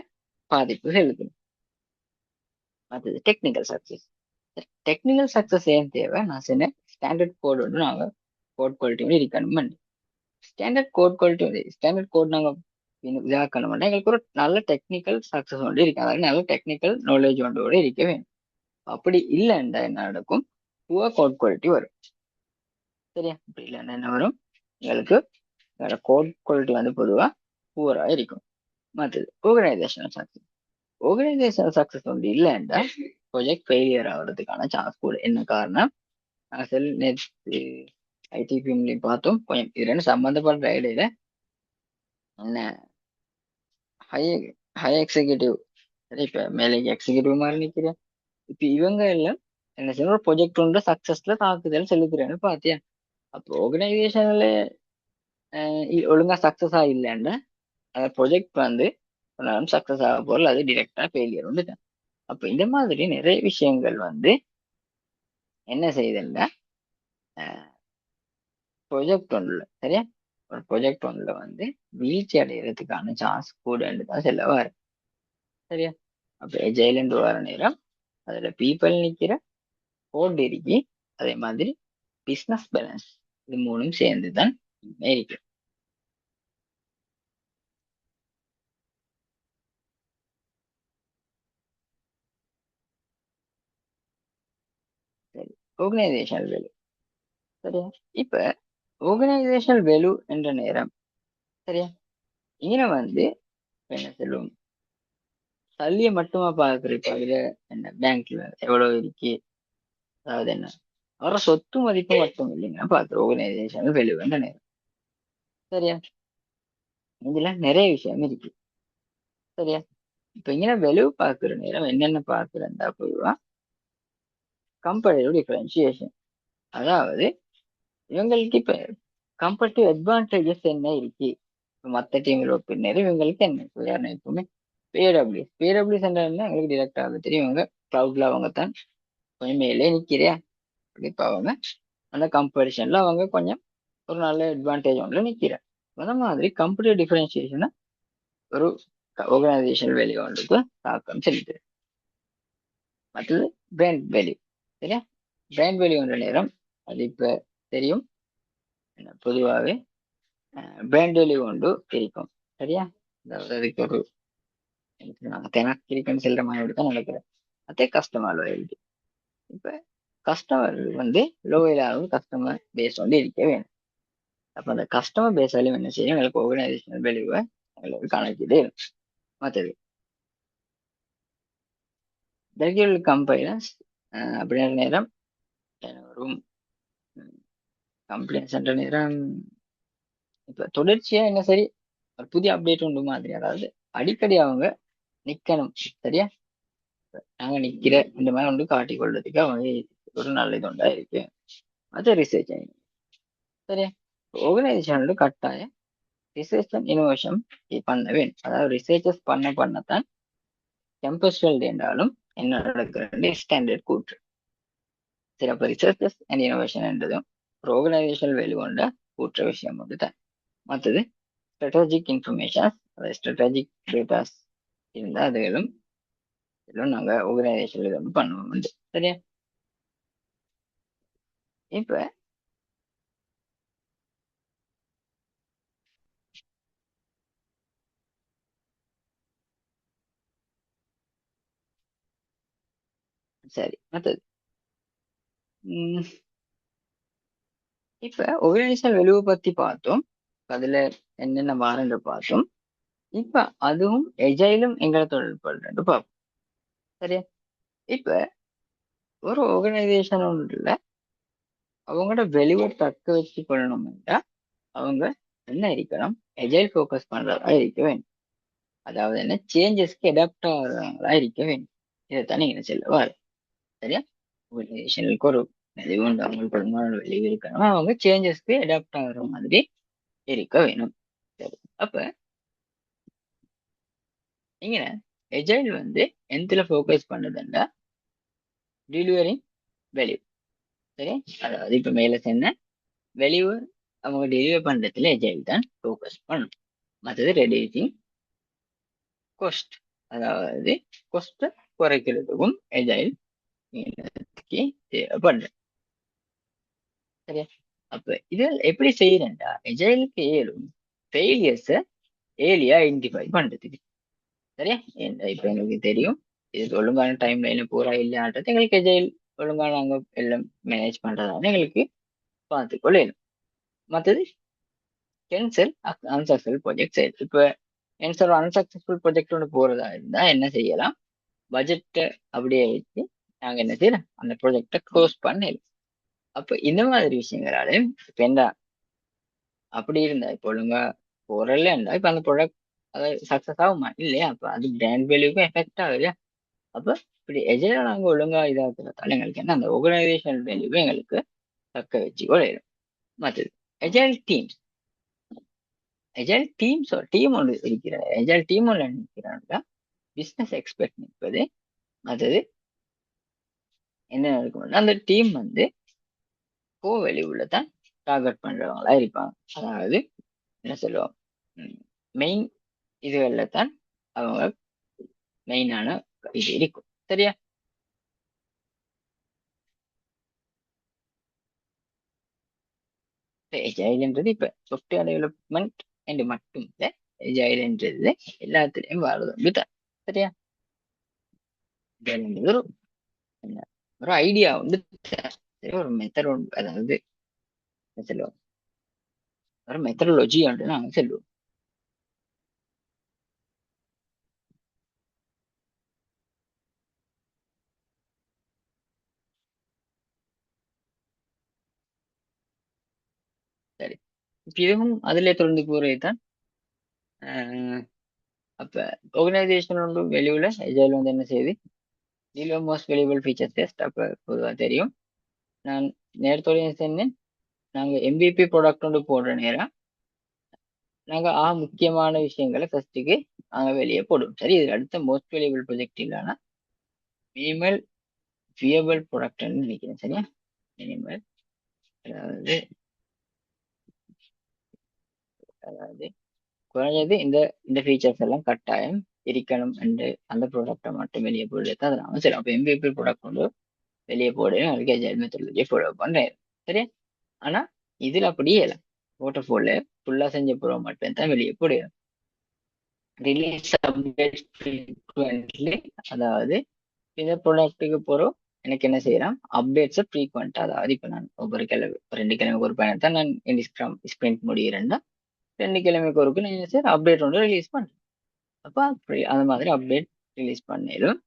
பாதிப்பு செலுத்தும். அடுத்தது டெக்னிக்கல் சக்சஸ். டெக்னிக்கல் சக்சஸ் ஏன் தேவை, நான் சொன்னேன் ஸ்டாண்டர்ட் கோட் வந்து நாங்கள் கோட் குவாலிட்டி இருக்கணும். ஸ்டாண்டர்ட் கோட் நாங்கள் இதாக்கணும், எங்களுக்கு ஒரு நல்ல டெக்னிக்கல் சக்சஸ் ஒன்று இருக்கு, அதாவது நல்ல டெக்னிக்கல் நாலேஜ் ஒன்று கூட இருக்க வேணும். அப்படி இல்லைன்னா என்ன நடக்கும், புவர் கோட் குவாலிட்டி வரும். சரியா? அப்படி இல்லைன்னா என்ன வரும், எங்களுக்கு கோட் குவாலிட்டி வந்து பொதுவாக புவரா இருக்கும். மற்றது ஆர்கனைசேஷனல் சக்சஸ். ஆர்கனைசேஷனல் சக்சஸ் வந்து இல்லைன்னா ப்ராஜெக்ட் ஃபெயிலியர் ஆகிறதுக்கான சான்ஸ் கூட. என்ன காரணம், செல் நேற்று ஐடிபிஎம்லையும் பார்த்தோம், கொஞ்சம் இது ரெண்டு சம்பந்தப்பட்ட இடையில என்ன ஹை ஹை எக்ஸிக்யூட்டிவ், சரி இப்போ மேலே எக்ஸிக்யூட்டிவ் மாதிரி நிற்கிறேன், இப்போ இவங்க எல்லாம் என்ன செய்யணும், ஒரு ப்ரொஜெக்ட் ஒன்று சக்சஸ்ல தாக்குதல் செலுத்துறேன்னு பார்த்தியா. அப்போ ஆர்கனைசேஷன்ல ஒழுங்கா சக்சஸ் ஆகலைன்னா அந்த ப்ரொஜெக்ட் வந்து சக்சஸ் ஆக போறல, அது டிரெக்டா ஃபெயிலியர் வந்துட்டேன். அப்ப இந்த மாதிரி நிறைய விஷயங்கள் வந்து என்ன செய்யுதுன்னா ப்ரொஜெக்ட் ஒன்றுல சரியா, ஒரு ப்ரொஜெக்ட் ஒன்றுல வந்து வீழ்ச்சி அடைகிறதுக்கான சான்ஸ் கூடன்னு தான் செல்லவாரு. சரியா? அப்ப எஜைல் வர நேரம் அதுல பீப்பிள் நிக்கிற, கோட் இருக்கி, அதே மாதிரி பிசினஸ் பேலன்ஸ், இது மூணும் சேர்ந்துதான் இருக்கு. சரி, ஆர்கனைசேஷனல் வேல்யூ. சரியா, இப்ப ஆர்கனைசேஷனல் வேல்யூ என்ற நேரம், சரியா, இங்க என்ன சொல்லுவோம், சல்லியை மட்டுமா பார்க்குறப்ப அதுல என்ன பேங்க்ல எவ்வளவு இருக்கு, அதாவது என்ன அவர சொத்து மதிப்பு மட்டும் இல்லைங்க பார்க்குற ஆர்கனைசேஷனல் வேல்யூ என்ற நேரம். சரியா, இதுல நிறைய விஷயம் இருக்கு. சரியா, இப்ப இங்க வேல்யூ பார்க்குற நேரம் என்னென்ன பார்க்குறா பொதுவா கம்பேரிட்டிவ் டிஃபரன்சியேஷன், அதாவது இவங்களுக்கு இப்ப கம்பேரிட்டிவ் அட்வான்டேஜஸ் என்ன இருக்கு மற்ற டீம்ல பின்னர் இவங்களுக்கு என்ன உதாரணம் எப்பவுமே பேடபிள்யூஸ் என்ன எங்களுக்கு டிரெக்டாக தெரியும், இவங்க க்ளவுட்ல அவங்க தான் கொஞ்சம் மேலே நிக்கிறியா, இப்ப அவங்க அந்த கம்பேரிஷன்ல அவங்க கொஞ்சம் ஒரு நல்ல அட்வான்டேஜ் ஒன்றில் நிக்கிறேன். அந்த மாதிரி கம்பெடிட்டிவ் டிஃபரன்சியேஷனை ஒரு ஆர்கனைசேஷன் வேல்யூ ஒன்றுக்கு தாக்கம் செலுத்து. மற்றது பிராண்ட் வேல்யூ. சரியா, பிராண்ட் வேல்யூ என்ற நேரம் அது இப்ப தெரியும், பொதுவாகவே பிராண்ட் வேல்யூ ஒன்று இருக்கும். சரியா, அதாவது அதுக்கு ஒரு தெனக்கு இருக்குன்னு சொல்ற மாதிரி தான் நடக்கிறேன். அதே கஸ்டமர் லாயல்ட்டி. இப்ப கஸ்டமர் லோயலாகவும் கஸ்டமர் பேஸ் இருக்க வேணும். அப்ப அந்த கஸ்டமர் பேஸ் வேல்யூ என்ன செய்யும், எங்களுக்கு ஆர்கனைசேஷனல் வேல்யூவை எங்களுக்கு கணக்கிட்டே இருக்கும். மற்றது ரெகுலர் கம்பைலன்ஸ் அப்படின்ற நேரம் ஒரு கம்ப்ளைண்ட்ஸ் என்ற நேரம் இப்ப தொடர்ச்சியா என்ன சரி ஒரு புதிய அப்டேட் உண்டு மாதிரி, அதாவது அடிக்கடி அவங்க நிக்கணும். சரியா, நாங்க நிக்கிற இந்த மாதிரி ஒன்று காட்டிக் கொள்றதுக்கு அவங்க ஒரு நல்ல இது உண்டா இருக்கு. அது ரிசர்ச். சரியா, ஆர்கனைசேஷன் கட்டாயம் ரிசர்ச் அண்ட் இனோவேஷன் பண்ண வேண்டும். அதாவது ரிசர்ச்சஸ் பண்ணத்தான் கேம்பஸ் வேல்டு என்றாலும் என்ன நடக்கிறது ஸ்டாண்டர்ட் கூற்று. சரி, அப்ப ரிசர்ச்சஸ் அண்ட் இனோவேஷன் என்றதும் ஒரு ஆர்கனைசேஷனல் வேல்யூ கொண்ட கூற்ற விஷயம் தான். மற்றது ஸ்ட்ராட்டஜிக் இன்ஃபர்மேஷன்ஸ், அதாவது ஸ்ட்ராட்டஜிக் டேட்டாஸ் இருந்தால் அதுகளும் நாங்கள் ஆர்கனைசேஷன் பண்ணுவோம். சரியா, இப்ப சரி, மற்றது இப்ப ஆர்கனைசேஷனல் வேல்யூவை பத்தி பார்த்தோம், அதுல என்னென்ன மாறன்று பார்த்தோம். இப்ப அதுவும் எஜைலும் எங்களை தொடர்பு பார்ப்போம். சரியா, இப்ப ஒரு ஆர்கனைசேஷன் ஒன்றுல அவங்களோட வெளிவை தக்க வச்சு கொள்ளணும்னா அவங்க என்ன இருக்கணும், எஜைல் ஃபோக்கஸ் பண்றதா இருக்க வேண்டும். அதாவது என்ன சேஞ்சஸ்க்கு அடாப்ட் ஆகிறவங்களா இருக்க வேண்டும். இதைத்தான் நீங்க சொல்லுவார். சரியா, ஆர்கனைசேஷனுக்கு ஒரு வெளிவு உண்டு, அவங்களுக்கு ஒரு மாதிரி வெளிவு இருக்கணும், அவங்க சேஞ்சஸ்க்கு அடாப்ட் ஆகிற மாதிரி இருக்க வேணும். சரி, அப்ப நீங்க எஜைல் எந்தில ஃபோக்கஸ் பண்ணுதுன்னா டெலிவரிங் வேல்யூ. சரி, அதாவது இப்ப மேல சொன்ன வேல்யூ அவங்க டெலிவர் பண்றதுல எஜைல் தான் ஃபோக்கஸ் பண்ணும். மற்றது ரெடியூசிங் கோஸ்ட், அதாவது கோஸ்ட்டை குறைக்கிறதுக்கும் எஜைல் தேவைப்படுது. சரியா, அப்ப இது எப்படி செய்யறேன்டா எஜைலுக்கு ஏழும் ஃபெயிலியர்ஸை ஏலியா ஐடென்டிஃபை பண்றதுக்கு. சரியா, இப்ப எங்களுக்கு தெரியும் இது ஒழுங்கான டைம் லைன் பூரா இல்லையான்றது எங்களுக்கு எஜைல் ஒழுங்கா நாங்க எல்லாம் மேனேஜ் பண்றதால எங்களுக்கு பார்த்துக்கொள்ளணும். மற்றது கேன்சல் அன்சக்சஸ்ஃபுல் ப்ராஜெக்ட் செய்யுது. இப்ப கேன்சல் அன்சக்சஸ்ஃபுல் ப்ராஜெக்ட் ஒன்று போறதா இருந்தா என்ன செய்யலாம், பட்ஜெட்டை அப்படியே வச்சு நாங்க என்ன செய்யலாம், அந்த ப்ராஜெக்டை க்ளோஸ் பண்ணலாம். அப்ப இந்த மாதிரி விஷயங்களால இப்ப என்ன அப்படி இருந்தா இப்ப ஒழுங்கா போறல இருந்தா இப்ப அந்த ப்ராடக்ட் அதாவது சக்சஸ் ஆகுமா இல்லையா, அப்ப அது பிராண்ட் வேல்யூக்கும் எஃபெக்ட் ஆகுது இல்லையா. அப்ப இப்படி எஜைல நாங்க ஒழுங்கா இதாக்குறதால எங்களுக்கு என்ன அந்த ஆர்கனைசேஷன் வேல்யூவை எங்களுக்கு தக்க வச்சு கொள்ளையிடும். மற்றது எஜைல் டீம்ஸ், எஜைல் டீம் ஒன்று இருக்கிற எஜைல் டீம் ஒன்று நிற்கிறாங்க பிசினஸ் எக்ஸ்பெக்ட் நிற்பது. மற்றது என்ன இருக்கும், அந்த டீம் கோ வெளியுள்ள தான் டார்கெட் பண்றவங்களா இருப்பாங்க. அதாவது என்ன சொல்லுவோம், மெயின் இதுகளில் தான் அவங்க மெயினான இது இருக்கும். சரியா? எஜைல்ன்றது இப்ப சாஃப்ட்வேர் டெவலப்மெண்ட் என்று மட்டும் இல்ல, எஜைல்ன்றது எல்லாத்துலயும் வாழ்றது தான். சரியா? எஜைல்ன்றது ஒரு என்ன, ஒரு ஐடியா வந்து ஒரு மெத்தட், அதாவது என்ன சொல்லுவோம், ஒரு மெத்தடாலஜி வந்து நாங்க சொல்லுவோம். சரி, இப்ப இதுவும் அதிலே தொடர்ந்து போறதுதான். அப்ப ஆர்கனைசேஷன் ஒன்று வெளியுள்ள எஜைல் வந்து என்ன செய்யுது, இதுல மோஸ்ட் வேல்யூபிள் ஃபீச்சர் டெஸ்ட். அப்ப பொதுவா தெரியும், நான் நேரத்தோட சொன்னேன், நாங்க MVP ப்ராடக்ட் ஒன்று போடுற நேரம் நாங்க முக்கியமான விஷயங்களை ஃபர்ஸ்ட்டுக்கு நாங்க வெளியே போடுவோம். சரி, இது அடுத்த மோஸ்ட் வேல்யூபிள் ப்ராஜெக்ட் இல்லைன்னா மினிமல் வியபிள் ப்ராடக்ட்னு நினைக்கிறேன். சரியா? மினிமல், அதாவது அதாவது குறைஞ்சது இந்த இந்த ஃபீச்சர்ஸ் எல்லாம் கட்டாயம் இருக்கணும் என்று அந்த ப்ராடக்டை மட்டும் வெளியே போடுறது. அதனால சரி, அப்போ MVP ப்ராடக்ட் கொண்டு வெளியே போடு, அதுக்கு எஜைல் மெத்தடாலஜி ஃபாலோ பண்றேன். சரியா? ஆனா இதுல அப்படியே இல்லை. வாட்டர்ஃபால்ல ஃபுல்லா செஞ்ச ப்ரோ மட்டும் தான் வெளியே போடுறோம். ரிலீஸ் அப்டேட் ஃப்ரீக்வெண்ட்லி, அதாவது இந்த ப்ராடக்ட்டுக்கு போகிறோம் எனக்கு என்ன செய்யறான், அப்டேட்ஸை ஃப்ரீக்வெண்ட். அதாவது இப்போ நான் ஒவ்வொரு கிழமை 2 கிழமைக்கு ஒரு பயணத்தை நான் இன்ஸ்கிராம் ஸ்பிரிண்ட் முடிகிறேன்னா 2 கிழமைக்கு ஒருக்கு நான் என்ன செய்யறேன், அப்டேட் ஒன்று ரிலீஸ் பண்ணுறேன். அப்போ அந்த மாதிரி அப்டேட் ரிலீஸ் பண்ணிடும்.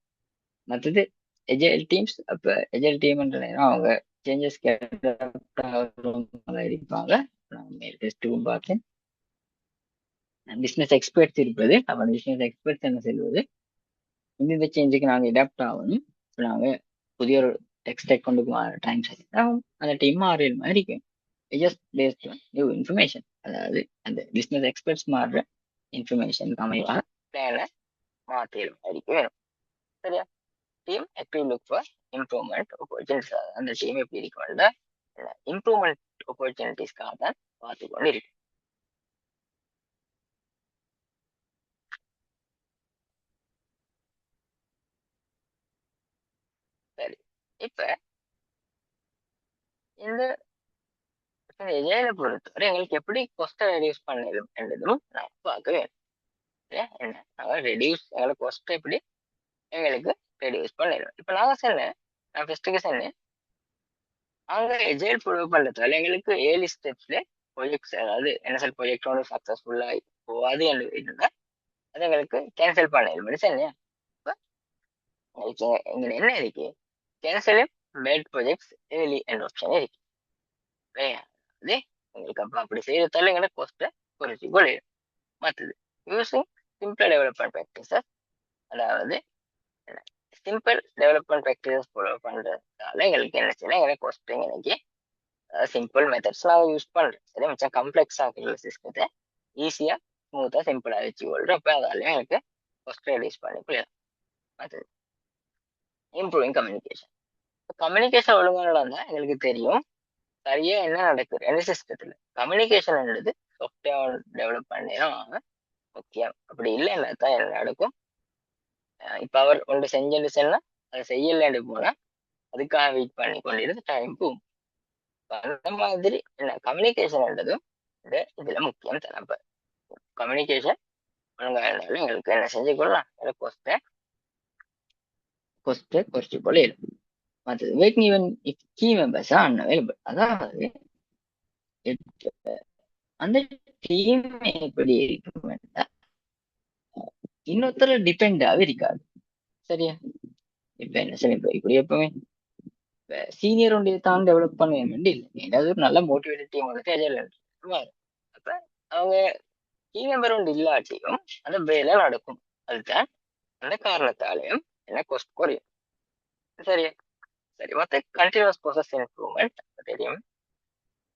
மற்றது எஜைல் டீம்ஸ், அப்போ எஜைல் டீம்ன்ற நேரம் அவங்க சேஞ்சஸ் இருப்பாங்க. நான் டெஸ்ட்டும் பார்த்தேன். பிஸ்னஸ் எக்ஸ்பர்ட்ஸ் இருப்பது, அப்போ அந்த பிஸ்னஸ் எக்ஸ்பர்ட்ஸ் என்ன சொல்வது, இந்த சேஞ்சுக்கு நாங்கள் அடாப்ட் ஆகணும். இப்போ நாங்கள் புதிய ஒரு டெக்ஸ்டைக் கொண்டு டைம் ஆகும், அந்த டீம் மாறிய மாதிரி இருக்கும். Just based on new information, அதாவது அந்த பிஸ்னஸ் எக்ஸ்பர்ட்ஸ் மாறுற இன்ஃபர்மேஷன் அமைவாக பிளானை மாற்றிடும் மாதிரிக்கு வேணும். சரியா? Team active look for improvement opportunities. அந்த டீம் எப்படி இருக்கு, இம்ப்ரூவ்மெண்ட் ஆப்பர்ச்சுனிட்டிஸ்க்காக தான் பார்த்து கொண்டு இருக்கு. சரி, இப்ப இந்த எஜைலை பொறுத்தவரை எங்களுக்கு எப்படி கொஸ்ட்டை ரெடியூஸ் பண்ணிடும் என்றதும் நான் பார்க்க வேணும். என்ன நாங்கள் ரெடியூஸ், எங்களுக்கு கொஸ்ட் எப்படி எங்களுக்கு ரெடியூஸ் பண்ணிடும். இப்போ நாங்கள் சொன்னேன், நான் ஃபர்ஸ்ட்டுக்கு சொன்னேன், நாங்க எஜைல் ஃபாலோ பண்றதால எங்களுக்கு ஏர்லி ஸ்டெப்ஸ்ல ப்ராஜெக்ட்ஸ், அதாவது NSL ப்ராஜெக்ட் ஒன்று சக்ஸஸ்ஃபுல்லா போகாது என்று இருந்தால் அது எங்களுக்கு கேன்சல் பண்ணிடும். சொன்னேன். இப்போ எங்களுக்கு எங்க என்ன இருக்கு, கேன்சலிங் பேட் ப்ராஜெக்ட்ஸ் ஏர்லி என்ற ஆப்ஷன் இருக்கு. அது எங்களுக்கு அப்போ அப்படி செய்யறதால எங்களுக்கு கொஸ்ட்டை குறைச்சி கொள்ளிடும். மற்றது யூஸிங் சிம்பிள் டெவலப்மெண்ட் ப்ராக்டிசஸ், அதாவது சிம்பிள் டெவலப்மெண்ட் ப்ராக்டிசஸ் ஃபாலோ பண்றதால எங்களுக்கு என்ன செய்யலாம், எங்களுக்கு கொஸ்டிங் எனக்கு சிம்பிள் மெத்தட்ஸ் நாங்கள் யூஸ் பண்றோம். சரி, மிச்சம் கம்ப்ளெக்ஸ் ஆகிற சிஸ்டத்தை ஈஸியா ஸ்மூத்தா சிம்பிளா வச்சு கொள்றோம். அப்போ அதால எனக்கு கொஸ்ட் ரெடியூஸ் பண்ணி போயிடும். அது இம்ப்ரூவிங் கம்யூனிகேஷன். கம்யூனிகேஷன் ஒழுங்காக நடந்தா எங்களுக்கு தெரியும் சரியா என்ன நடக்குது எந்த சிஸ்டத்துல. கம்யூனிகேஷன்ன்றது சாஃப்ட்வேர் டெவலப் பண்ண முக்கியம். அப்படி இல்லைன்னா தான் என்ன நடக்கும், இப்ப அவர் ஒன்று செஞ்சு சொன்னா அதை செய்யலன்னு போனா அதுக்காக வெயிட் பண்ணி கொண்டிருந்து டைம் போகும். அந்த மாதிரி என்ன கம்யூனிகேஷன்ன்றதும் இதுல முக்கியம் தரப்ப. கம்யூனிகேஷன் ஒழுங்கா இருந்தாலும் எங்களுக்கு என்ன செஞ்சு கொள்ளலாம், கொஸ்ட்டை குறைச்சு கொள்ளையிடும். மற்றது wait even if key members are unavailable, அதாவது அந்த டீம் எப்படி இருக்கும், இன்னொருத்தர டிபெண்டாவே இருக்காது. சரியா? இப்ப என்ன சரி, இப்படி எப்பவுமே சீனியர் ஒன்றிய தான் டெவலப் பண்ண வேண்டி இல்லை, ஏதாவது ஒரு நல்ல மோட்டிவேட்டட் டீம் வந்து அப்ப அவங்க டீம் மெம்பர் ஒன்று இல்லாட்டியும் அந்த வேலை நடக்கும். அதுதான் அந்த காரணத்தாலையும் என்ன கொஸ்ட் குறையும். சரியா? சரி, மற்ற கண்டினியூஸ் ப்ராசஸ் இம்ப்ரூவ்மெண்ட் தெரியும்,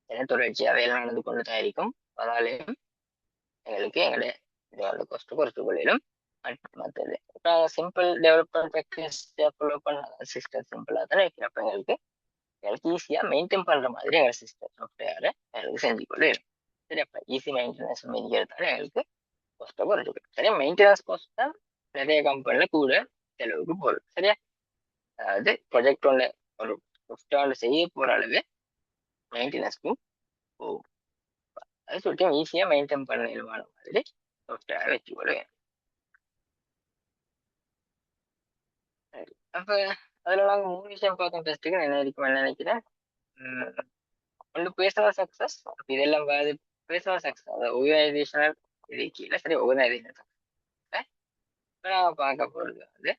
என்ன தொடர்ச்சியா வேலை நடந்து கொண்டு தான் இருக்கும். அதாலையும் எங்களுக்கு எங்களுடைய கொஸ்ட் குறைச்சு கொள்ளிடும். மற்றது இப்போ சிம்பிள் டெவலப்மெண்ட் ப்ராக்டிஸ் ஃபாலோ பண்ண சிஸ்டம் சிம்பிளாக தானே வைக்கிறப்ப எங்களுக்கு ஈஸியாக மெயின்டைன் பண்ற மாதிரி எங்கள் சிஸ்டம் சாஃப்ட்வேரை எங்களுக்கு செஞ்சு கொள்ளிடும். சரி, அப்போ ஈஸி மெயின்டெனன்ஸ் மெயின்கிறதால எங்களுக்கு கொஸ்ட்டை குறைச்சிடும். சரியா? மெயின்டெனன்ஸ் காஸ்ட் தான் நிறைய கம்பெனில கூட அளவுக்கு போகுது. சரியா? அதாவது ப்ரொஜெக்ட் ஒன்று ஒரு சாஃப்ட்வேர் செய்ய போற அளவு மெயின்டெனன்ஸ்க்கும் போகும். அது சொல்லிட்டு ஈஸியா மெயின்டைன் பண்ண இயல்பான மாதிரி சாஃப்ட்வேர் வச்சுக்கொள்வேன். சரி, அப்ப அதுல நாங்க 3 விஷயம் பார்த்தோம். ஃபர்ஸ்ட்டுக்கு என்ன இருக்கும் நினைக்கிறேன். ஒன்று பேர்சனல் சக்சஸ். இதெல்லாம் பேர்சனல் சக்சஸ், அதாவது ஆர்கனைசேஷனல் இது கீழே. சரி, ஆர்கனைசேஷன் சக்சஸ் நான் பார்க்க போறது வந்து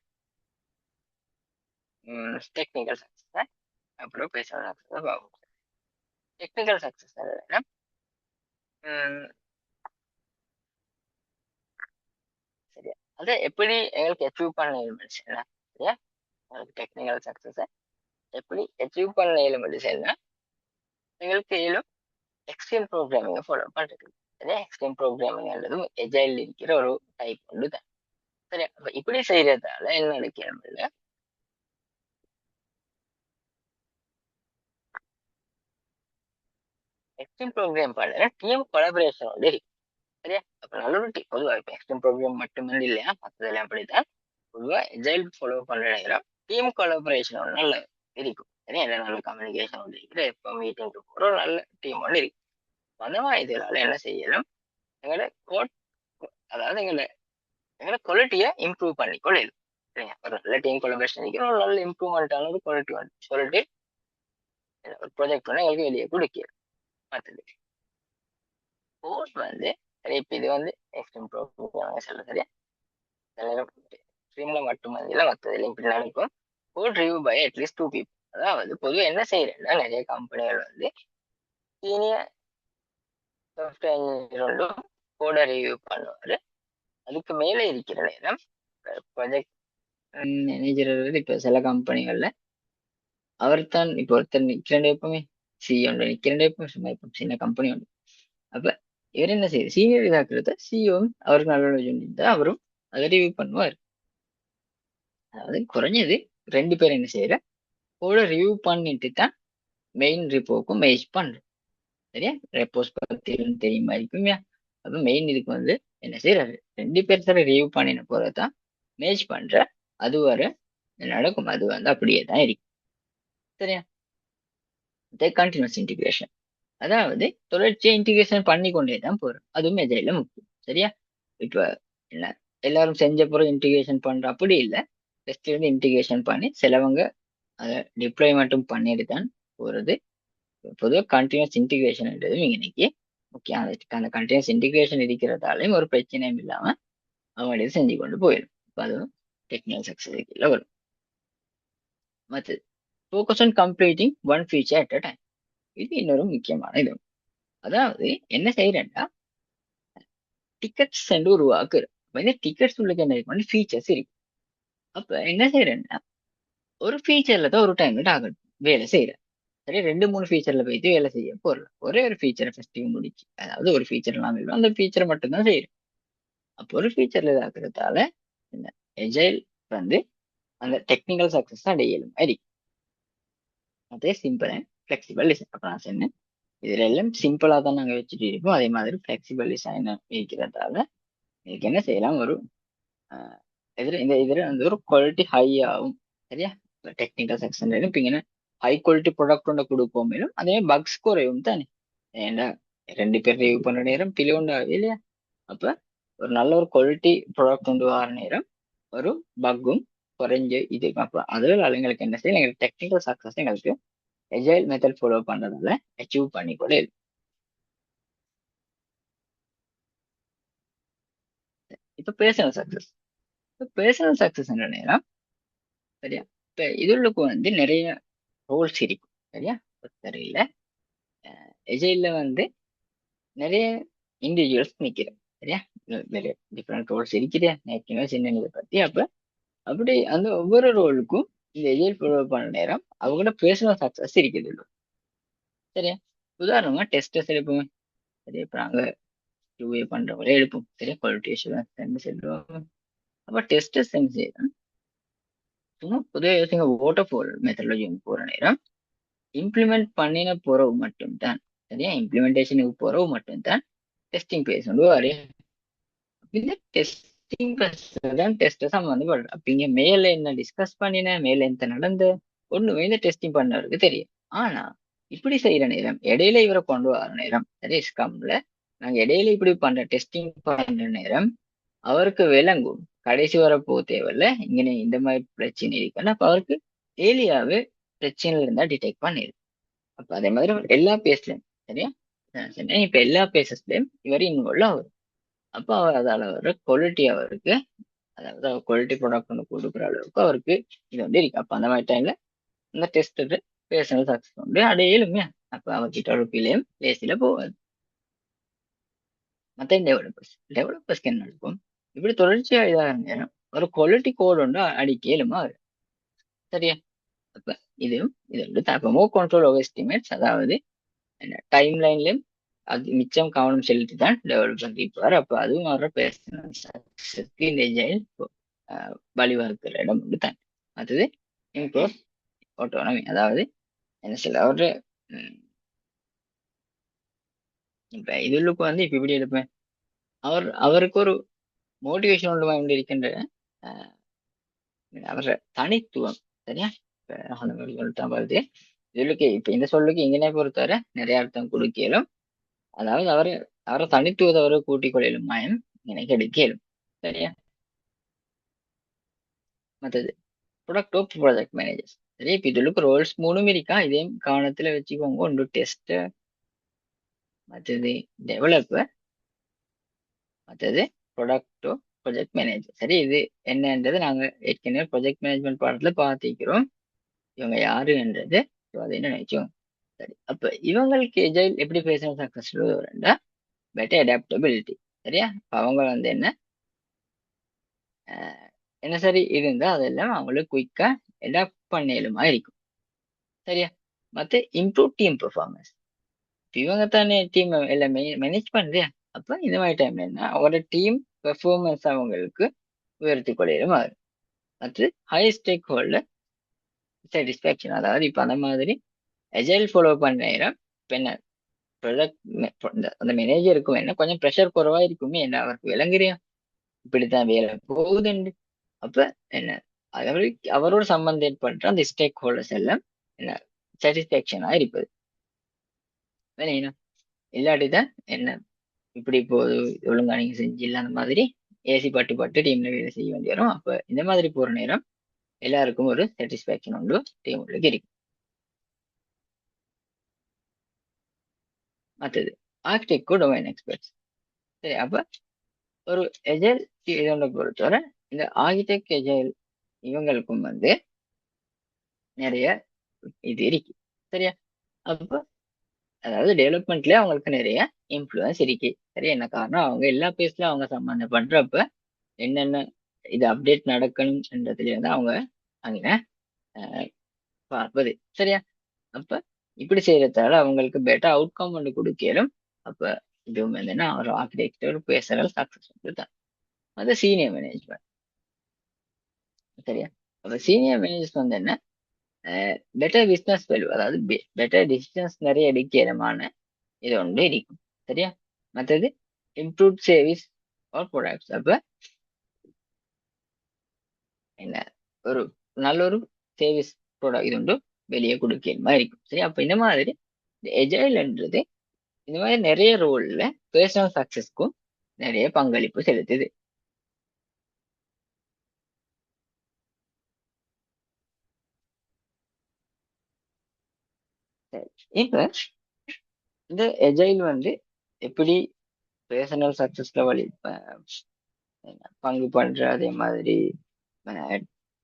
டெக்னிக்கல் சக்சஸ். அப்புறம் பேர்சனல் சக்சஸ் பார்ப்போம். டெக்னிக்கல் சக்சஸ் சரியா, அதை எப்படி எங்களுக்கு அச்சீவ் பண்ண இயலும் சரியா. எங்களுக்கு டெக்னிக்கல் சக்சஸை எப்படி அச்சீவ் பண்ண இயலும் சரியா, எங்களுக்கு இயலும் எக்ஸ்ட்ரீம் ப்ரோக்ராமிங்கை ஃபாலோ பண்றது. சரியா, எக்ஸ்ட்ரீம் ப்ரோக்ராமிங் அல்லது எஜைல் இருக்கிற ஒரு டைப் ஒன்று தான். சரியா, அப்ப இப்படி செய்யறதால என்ன நடக்கிறோம்ல, எக்ஸ்ட்ரீம் ப்ரோக்ராம் பண்ண டீம் கொலாபரேஷன் வந்து இருக்கு. சரியா, அப்ப நல்ல ஒரு டீம் பொதுவாக இப்போ எக்ஸ்ட்ரீம் ப்ரோக்ராம் மட்டுமே இல்லையா, மற்றதெல்லாம் அப்படித்தான். பொதுவாக எஜைல் ஃபாலோ பண்ற நேரம் டீம் கொலாபரேஷன் ஒன்று நல்ல இருக்கும். சரியா, நல்ல கம்யூனிகேஷன் ஒன்று இருக்குது. இப்போ மீட்டிங்க்கு போகிற ஒரு நல்ல டீம் ஒன்று இருக்கு. அந்த மாதிரி இதனால என்ன செய்யலாம், எங்களோட கோட், அதாவது எங்களோட குவாலிட்டியை இம்ப்ரூவ் பண்ணி கொள்ளையிடும். சரியா, ஒரு நல்ல டீம் கொலாபரேஷன் ஒரு நல்ல இம்ப்ரூவ்மெண்ட்டான ஒரு குவாலிட்டி வந்து சொல்லிட்டு ஒரு ப்ராஜெக்ட் ஒன்று எங்களுக்கு வெளியே கொடுக்கிறது. மற்றது கோட் வந்து சரி, இப்போ இது வந்து எக்ஸ்ட்ரீம் ப்ரோக்ராம் சொல்ல சரியா, ஸ்ட்ரீம்ல மட்டுமல்ல மற்றதுலையும் இப்படி நடக்கும். Code review by at least 2 people. அதாவது பொதுவாக என்ன செய்யறேன்னா, நிறைய கம்பெனிகள் வந்து சீனியர் சாஃப்ட்வேர் இன்ஜினியரும் கோட ரிவ்யூ பண்ணுவாரு. அதுக்கு மேலே இருக்கிற நேரம் ப்ராஜெக்ட் மேனேஜர் இப்போ சில கம்பெனிகள்ல அவர்தான் இப்போ ஒருத்தர் நிக்கிறேன் எப்பவுமே சிஇஓ நிக்கிறேன் எப்பவும் சும்மா இப்போ சின்ன கம்பெனி உண்டு. அப்ப இவர் என்ன செய்யுது, சீனியர் இதாக்குறத சிஇஓ அவருக்கு நல்ல சொல்லியிருந்தா அவரும் அதை ரிவ்யூ பண்ணுவார். அதாவது குறைஞ்சது 2 பேர் என்ன செய்யற கூட ரிவ்யூ பண்ணிட்டு தான் மெயின் ரிப்போர்க்கும் மெயிச் பண்றோம். சரியா, ரெப்போஸ் பத்தி தெரியுமா இருக்குமே. அப்ப மெயின் இதுக்கு வந்து என்ன செய்யறாரு, 2 பேர் சார் ரிவ்யூ பண்ணின போறதான் மேட்ச் பண்ற. அது வர நடக்கும், அது வந்து அப்படியே தான் இருக்கு. சரியா, கண்டினியூஸ் இன்டிகிரேஷன், அதாவது தொடர்ச்சியா இன்டிகிரேஷன் பண்ணி கொண்டே தான் போறோம். அதுவும் எஜைல முக்கியம். சரியா, இப்ப என்ன எல்லாரும் செஞ்ச பிறகு இன்டிகிரேஷன் பண்ற அப்படி இல்லை. டெஸ்ட் வந்து இன்டிகிரேஷன் பண்ணி சிலவங்க அதை டிப்ளாய்மெண்ட்டும் பண்ணிட்டு தான் போறது. பொதுவாக கண்டினியூஸ் இன்டிகிரேஷன்ன்றது இன்னைக்கு முக்கியம். அந்த கண்டினியூஸ் இன்டிகிரேஷன் இருக்கிறதாலையும் ஒரு பிரச்சனையும் இல்லாம அவங்க செஞ்சு கொண்டு போயிடும். அதுவும் டெக்னிக்கல் சக்சஸ் கீழே வரும். மற்றது focus on completing one feature at a time. இது இன்னொரு முக்கியமான இது. அதாவது என்ன செய்யறேன்னா, டிக்கெட்ஸ் உருவாக்குற இந்த டிக்கெட்ஸ் உள்ள என்ன பண்ணி ஃபீச்சர்ஸ் இருக்கு. அப்ப என்ன செய்யறேன்னா, ஒரு ஃபீச்சர்ல தான் ஒரு டைம்ல டார்கெட் வேலை செய்யறேன். சரி, 2-3 ஃபீச்சர்ல போயிட்டு வேலை செய்ய போறல, ஒரே ஒரு ஃபீச்சரை ஃபர்ஸ்ட் முடிச்சு, அதாவது ஒரு ஃபீச்சர் எல்லாம் இல்லை, அந்த ஃபீச்சரை மட்டும் தான் செய்யறேன். அப்போ ஒரு ஃபீச்சர்ல இதாக்குறதால என்ன எஜைல் வந்து அந்த டெக்னிக்கல் சக்சஸ் தான் அடையலும் மாதிரி. அதே சிம்பிள் அண்ட் ஃபிளெக்சிபிள் டிசைன். அப்போ நான் சொன்னேன் இதுல எல்லாம் சிம்பிளா தான் நாங்கள் வச்சுட்டு இருக்கோம். அதே மாதிரி ஃபிளெக்சிபிள் டிசைன் இருக்கிறதால இதுக்கு என்ன செய்யலாம், ஒரு இதுல வந்து ஒரு குவாலிட்டி ஹை ஆகும். சரியா, டெக்னிக்கல் செக்ஷன் இப்போ இங்கே ஹை குவாலிட்டி ப்ராடக்ட் ஒன்று கொடுப்போம். மேலும் அதே பக்ஸ் குறையும் தானே. ஏன்னா 2 பேர் ரிவ்யூ பண்ற நேரம் பிழை உண்டாகும் இல்லையா. அப்ப ஒரு நல்ல ஒரு குவாலிட்டி ப்ராடக்ட் கொண்டு வர நேரம் ஒரு பக்கும் குறைஞ்சு இது. அப்போ அதுல எங்களுக்கு என்ன செய்யும், எங்களுக்கு டெக்னிக்கல் சக்சஸ் எங்களுக்கு எஜைல் மெத்தட் ஃபாலோ பண்றதால அச்சீவ் பண்ணிக்கொள்ள. இப்ப பேர்சனல் சக்சஸ். பேர்சனல் சக்சஸ் என்ற நேரம் சரியா, இப்ப இதுகளுக்கு வந்து நிறைய ரோல்ஸ் இருக்கும். சரியா, தெரியல எஜைல வந்து நிறைய இண்டிவிஜுவல்ஸ் நிக்கிறேன். சரியா, நிறைய டிஃப்ரெண்ட் ரோல்ஸ் இருக்கிறேன் ஏற்கனவே சின்ன இதை பத்தி. அப்ப அப்படி அந்த ஒவ்வொரு ரோலுக்கும் இந்த எஜைல் ஃபாலோ பண்ண நேரம் அவங்களோட பேர்சனல் சக்சஸ் இருக்குது. சரியா, உதாரணமா டெஸ்டர்ஸ் எடுப்போம். சரியா, இப்ப நாங்க QA பண்றவங்களே எடுப்போம். சரியா, குவாலிட்டி அஷூரன்ஸ் சொல்லுவோம். அப்ப டெஸ்டர்ஸ் என்ன செய்யலாம், சும்மா பொதுவாக யோசிங்க, வாட்டர்ஃபால் மெத்தடாலஜி போற நேரம் இம்ப்ளிமெண்ட் பண்ணின பிறகு மட்டும்தான். சரியா, இம்ப்ளிமெண்டேஷனுக்கு பிறகு மட்டும்தான் டெஸ்டிங் பேஸ் வந்து வரையும். இந்த டெஸ்ட் டெஸ்டிங் தான் டெஸ்ட் சம்பந்தப்படும். அப்ப இங்க மேல என்ன டிஸ்கஸ் பண்ணின, மேல என்ன நடந்து ஒண்ணுமே இந்த டெஸ்டிங் பண்ணவருக்கு தெரியும். ஆனா இப்படி செய்யற நேரம், இடையில இவரை கொண்டு வர நேரம், சரி ஸ்கம்ல நாங்க இடையில இப்படி பண்ற டெஸ்டிங் பண்ற நேரம் அவருக்கு விளங்கும். கடைசி வர போக தேவையில்ல, இங்கே இந்த மாதிரி பிரச்சனை இருக்குன்னா அப்ப அவருக்கு ஏலியாவே பிரச்சனைல இருந்தா டிடெக்ட் பண்ணிடும். அப்ப அதே மாதிரி எல்லா பேஸ்லயும் சரியா, நான் சொன்னேன் இப்ப எல்லா பேசஸ்லயும் இவர் இன்வால்வ் ஆகும். அப்ப அவர் அதால வர குவாலிட்டி அவருக்கு, அதாவது குவாலிட்டி ப்ராடக்ட் ஒன்று கொடுக்குற அளவுக்கு அவருக்கு இது வந்து இருக்கு. அப்ப அந்த மாதிரி டைம்ல இந்த டெஸ்ட் பேசணும் சக்சஸ் உண்டு அடையலுமே. அப்ப அவர்கிட்ட ஒரு பிள்ளையும் பேசில போவாது. மற்ற டெவலப்பர்ஸ்க்கு என்ன இருக்கும், இப்படி தொடர்ச்சியா இதாக நேரம் ஒரு குவாலிட்டி கோட் ஒன்று அடிக்கலுமா சரியா. அப்ப இதுவும் இது வந்து தப்பமோ கண்ட்ரோல் ஓவர் எஸ்டிமேட்ஸ், அதாவது டைம் லைன்லயும் அது மிச்சம் கவனம் செலுத்தி தான் டெவலப் பண்ணிப்பார். அப்ப அதுவும் அவரோட பேர்சனல் சக்சஸ்க்கு இந்த ஜெயில் வழிவகுக்கிற இடம் வந்து தான். அடுத்தது இம்ப்ரூவ் ஆட்டோனமி, அதாவது என்ன சொல்ல அவரு இப்ப இதுக்கு வந்து இப்ப இப்படி எடுப்பேன், அவருக்கு ஒரு மோட்டிவேஷன் ஒன்று இருக்கின்ற அவர தனித்துவம் சரியா. இப்ப அந்த மாதிரி சொல்லிட்டான் பாருது, இதுக்கு இப்ப இந்த சொல்லுக்கு இங்கனே பொறுத்தவரை நிறைய அர்த்தம் கொடுக்கலும், அதாவது அவரை தனித்துவத்தை அவரை கூட்டிக் கொள்ளும் மயம் எனக்கு எடுக்கலும் சரியா. மற்றது ப்ரொடக்ட் ஆஃப் ப்ராஜெக்ட் மேனேஜர்ஸ் சரி. இப்ப இதுக்கு ரோல்ஸ் மூணும் இருக்கா, இதையும் கவனத்துல வச்சுக்கோங்க. ஒன்று டெஸ்ட், மற்றது டெவலப்பர், மற்றது ப்ரொடக்ட் ஆஃப் ப்ராஜெக்ட் மேனேஜர் சரி. இது என்னன்றது நாங்க ஏற்கனவே ப்ராஜெக்ட் மேனேஜ்மெண்ட் பாடத்துல பார்த்திக்கிறோம். இவங்க யாருன்றது அதை என்ன நினைச்சோம் சரி. அப்ப இவங்களுக்கு எஜைல் எப்படி பேசணும் சக்சஸ் வரண்டா பெட்டர் அடாப்டபிலிட்டி சரியா. இப்ப அவங்க வந்து என்ன சரி இருந்தா அதெல்லாம் அவங்களுக்கு குயிக்கா அடாப்ட் பண்ணலுமா இருக்கும் சரியா. மற்ற இம்ப்ரூவ் டீம் பெர்ஃபார்மன்ஸ், இவங்க தானே டீம் எல்லாம் மேனேஜ் பண்றியா. அப்ப இந்த மாதிரி டைம்ல என்ன அவங்களோட டீம் பெர்ஃபார்மன்ஸ் அவங்களுக்கு உயர்த்தி கொள்ளையிலும் ஆகும். மற்ற ஹை ஸ்டேக் ஹோல்டர் சாட்டிஸ்பாக்சன், அதாவது இப்ப அந்த மாதிரி எஜைல் ஃபாலோ பண்ண நேரம் இப்ப என்ன ப்ராஜெக்ட் அந்த மேனேஜருக்கும் என்ன கொஞ்சம் ப்ரெஷர் குறைவா இருக்குமே, என்ன அவருக்கு விளங்குறியா இப்படித்தான் வேலை போகுதுண்டு. அப்ப என்ன அவரோட சம்பந்தம் ஏற்பட்ட அந்த ஸ்டேக் ஹோல்டர்ஸ் எல்லாம் என்ன சாட்டிஸ்பாக்சனா இருப்பது வேணும். இல்லாட்டிதான் என்ன இப்படி போகுது ஒழுங்கா நீங்க செஞ்சிடல அந்த மாதிரி ஏசி பட்டு பட்டு டீம்ல வேலை செய்ய வேண்டி வரும். அப்ப இந்த மாதிரி போற நேரம் எல்லாருக்கும் ஒரு சாட்டிஸ்பாக்சன் உண்டு டீம் உள்ளுக்கு இருக்கு. மற்றது ஆர்கிடெக்ட் டொமைன் எக்ஸ்பர்ட்ஸ் சரி. அப்ப ஒரு எஜைல் இதோட பொறுத்தவரை இந்த ஆர்கிடெக்ட் எஜைல் இவங்களுக்கும் வந்து நிறைய இது இருக்கு சரியா. அப்ப அதாவது டெவலப்மெண்ட்ல அவங்களுக்கு நிறைய இன்ஃப்ளூயன்ஸ் இருக்கு சரியா. என்ன காரணம், அவங்க எல்லா பேஸ்ல அவங்க சம்பந்தம் பண்றப்ப என்னென்ன இது அப்டேட் நடக்கணும்ன்றதுல இருந்து அவங்க அங்க பார்ப்பது சரியா. அப்ப இப்படி செய்யறதால அவங்களுக்கு பெட்டர் அவுட்கம் ஒன்று கொடுக்கலும். அப்ப இதுவும் என்னன்னா ஒரு ஆர்கிடெக்டர் பேசுற சக்சஸ் தான். அது சீனியர் மேனேஜ்மெண்ட் சரியா. அப்ப சீனியர் மேனேஜர்ஸ் வந்து என்ன பெட்டர் பிஸ்னஸ் வேல்யூ, அதாவது பெட்டர் டிசிஷன்ஸ் நிறைய எடுக்கிறமான இது ஒன்று இருக்கும் சரியா. மற்றது இம்ப்ரூவ் சர்வீஸ் ஆர் ப்ராடக்ட்ஸ், அப்ப என்ன ஒரு நல்ல ஒரு சர்வீஸ் ப்ராடக்ட் இது ஒன்று வெளியே கொடுக்கிற மாதிரி இருக்கும் சரி. அப்ப இந்த மாதிரி எஜைல்ன்றது இந்த மாதிரி நிறைய ரோல்ல பர்சனல் சக்சஸ்க்கும் நிறைய பங்களிப்பு செலுத்துது. சரி. இப்ப இந்த எஜைல் வந்து எப்படி பர்சனல் சக்சஸ்ல பங்கு பண்ற, அதே மாதிரி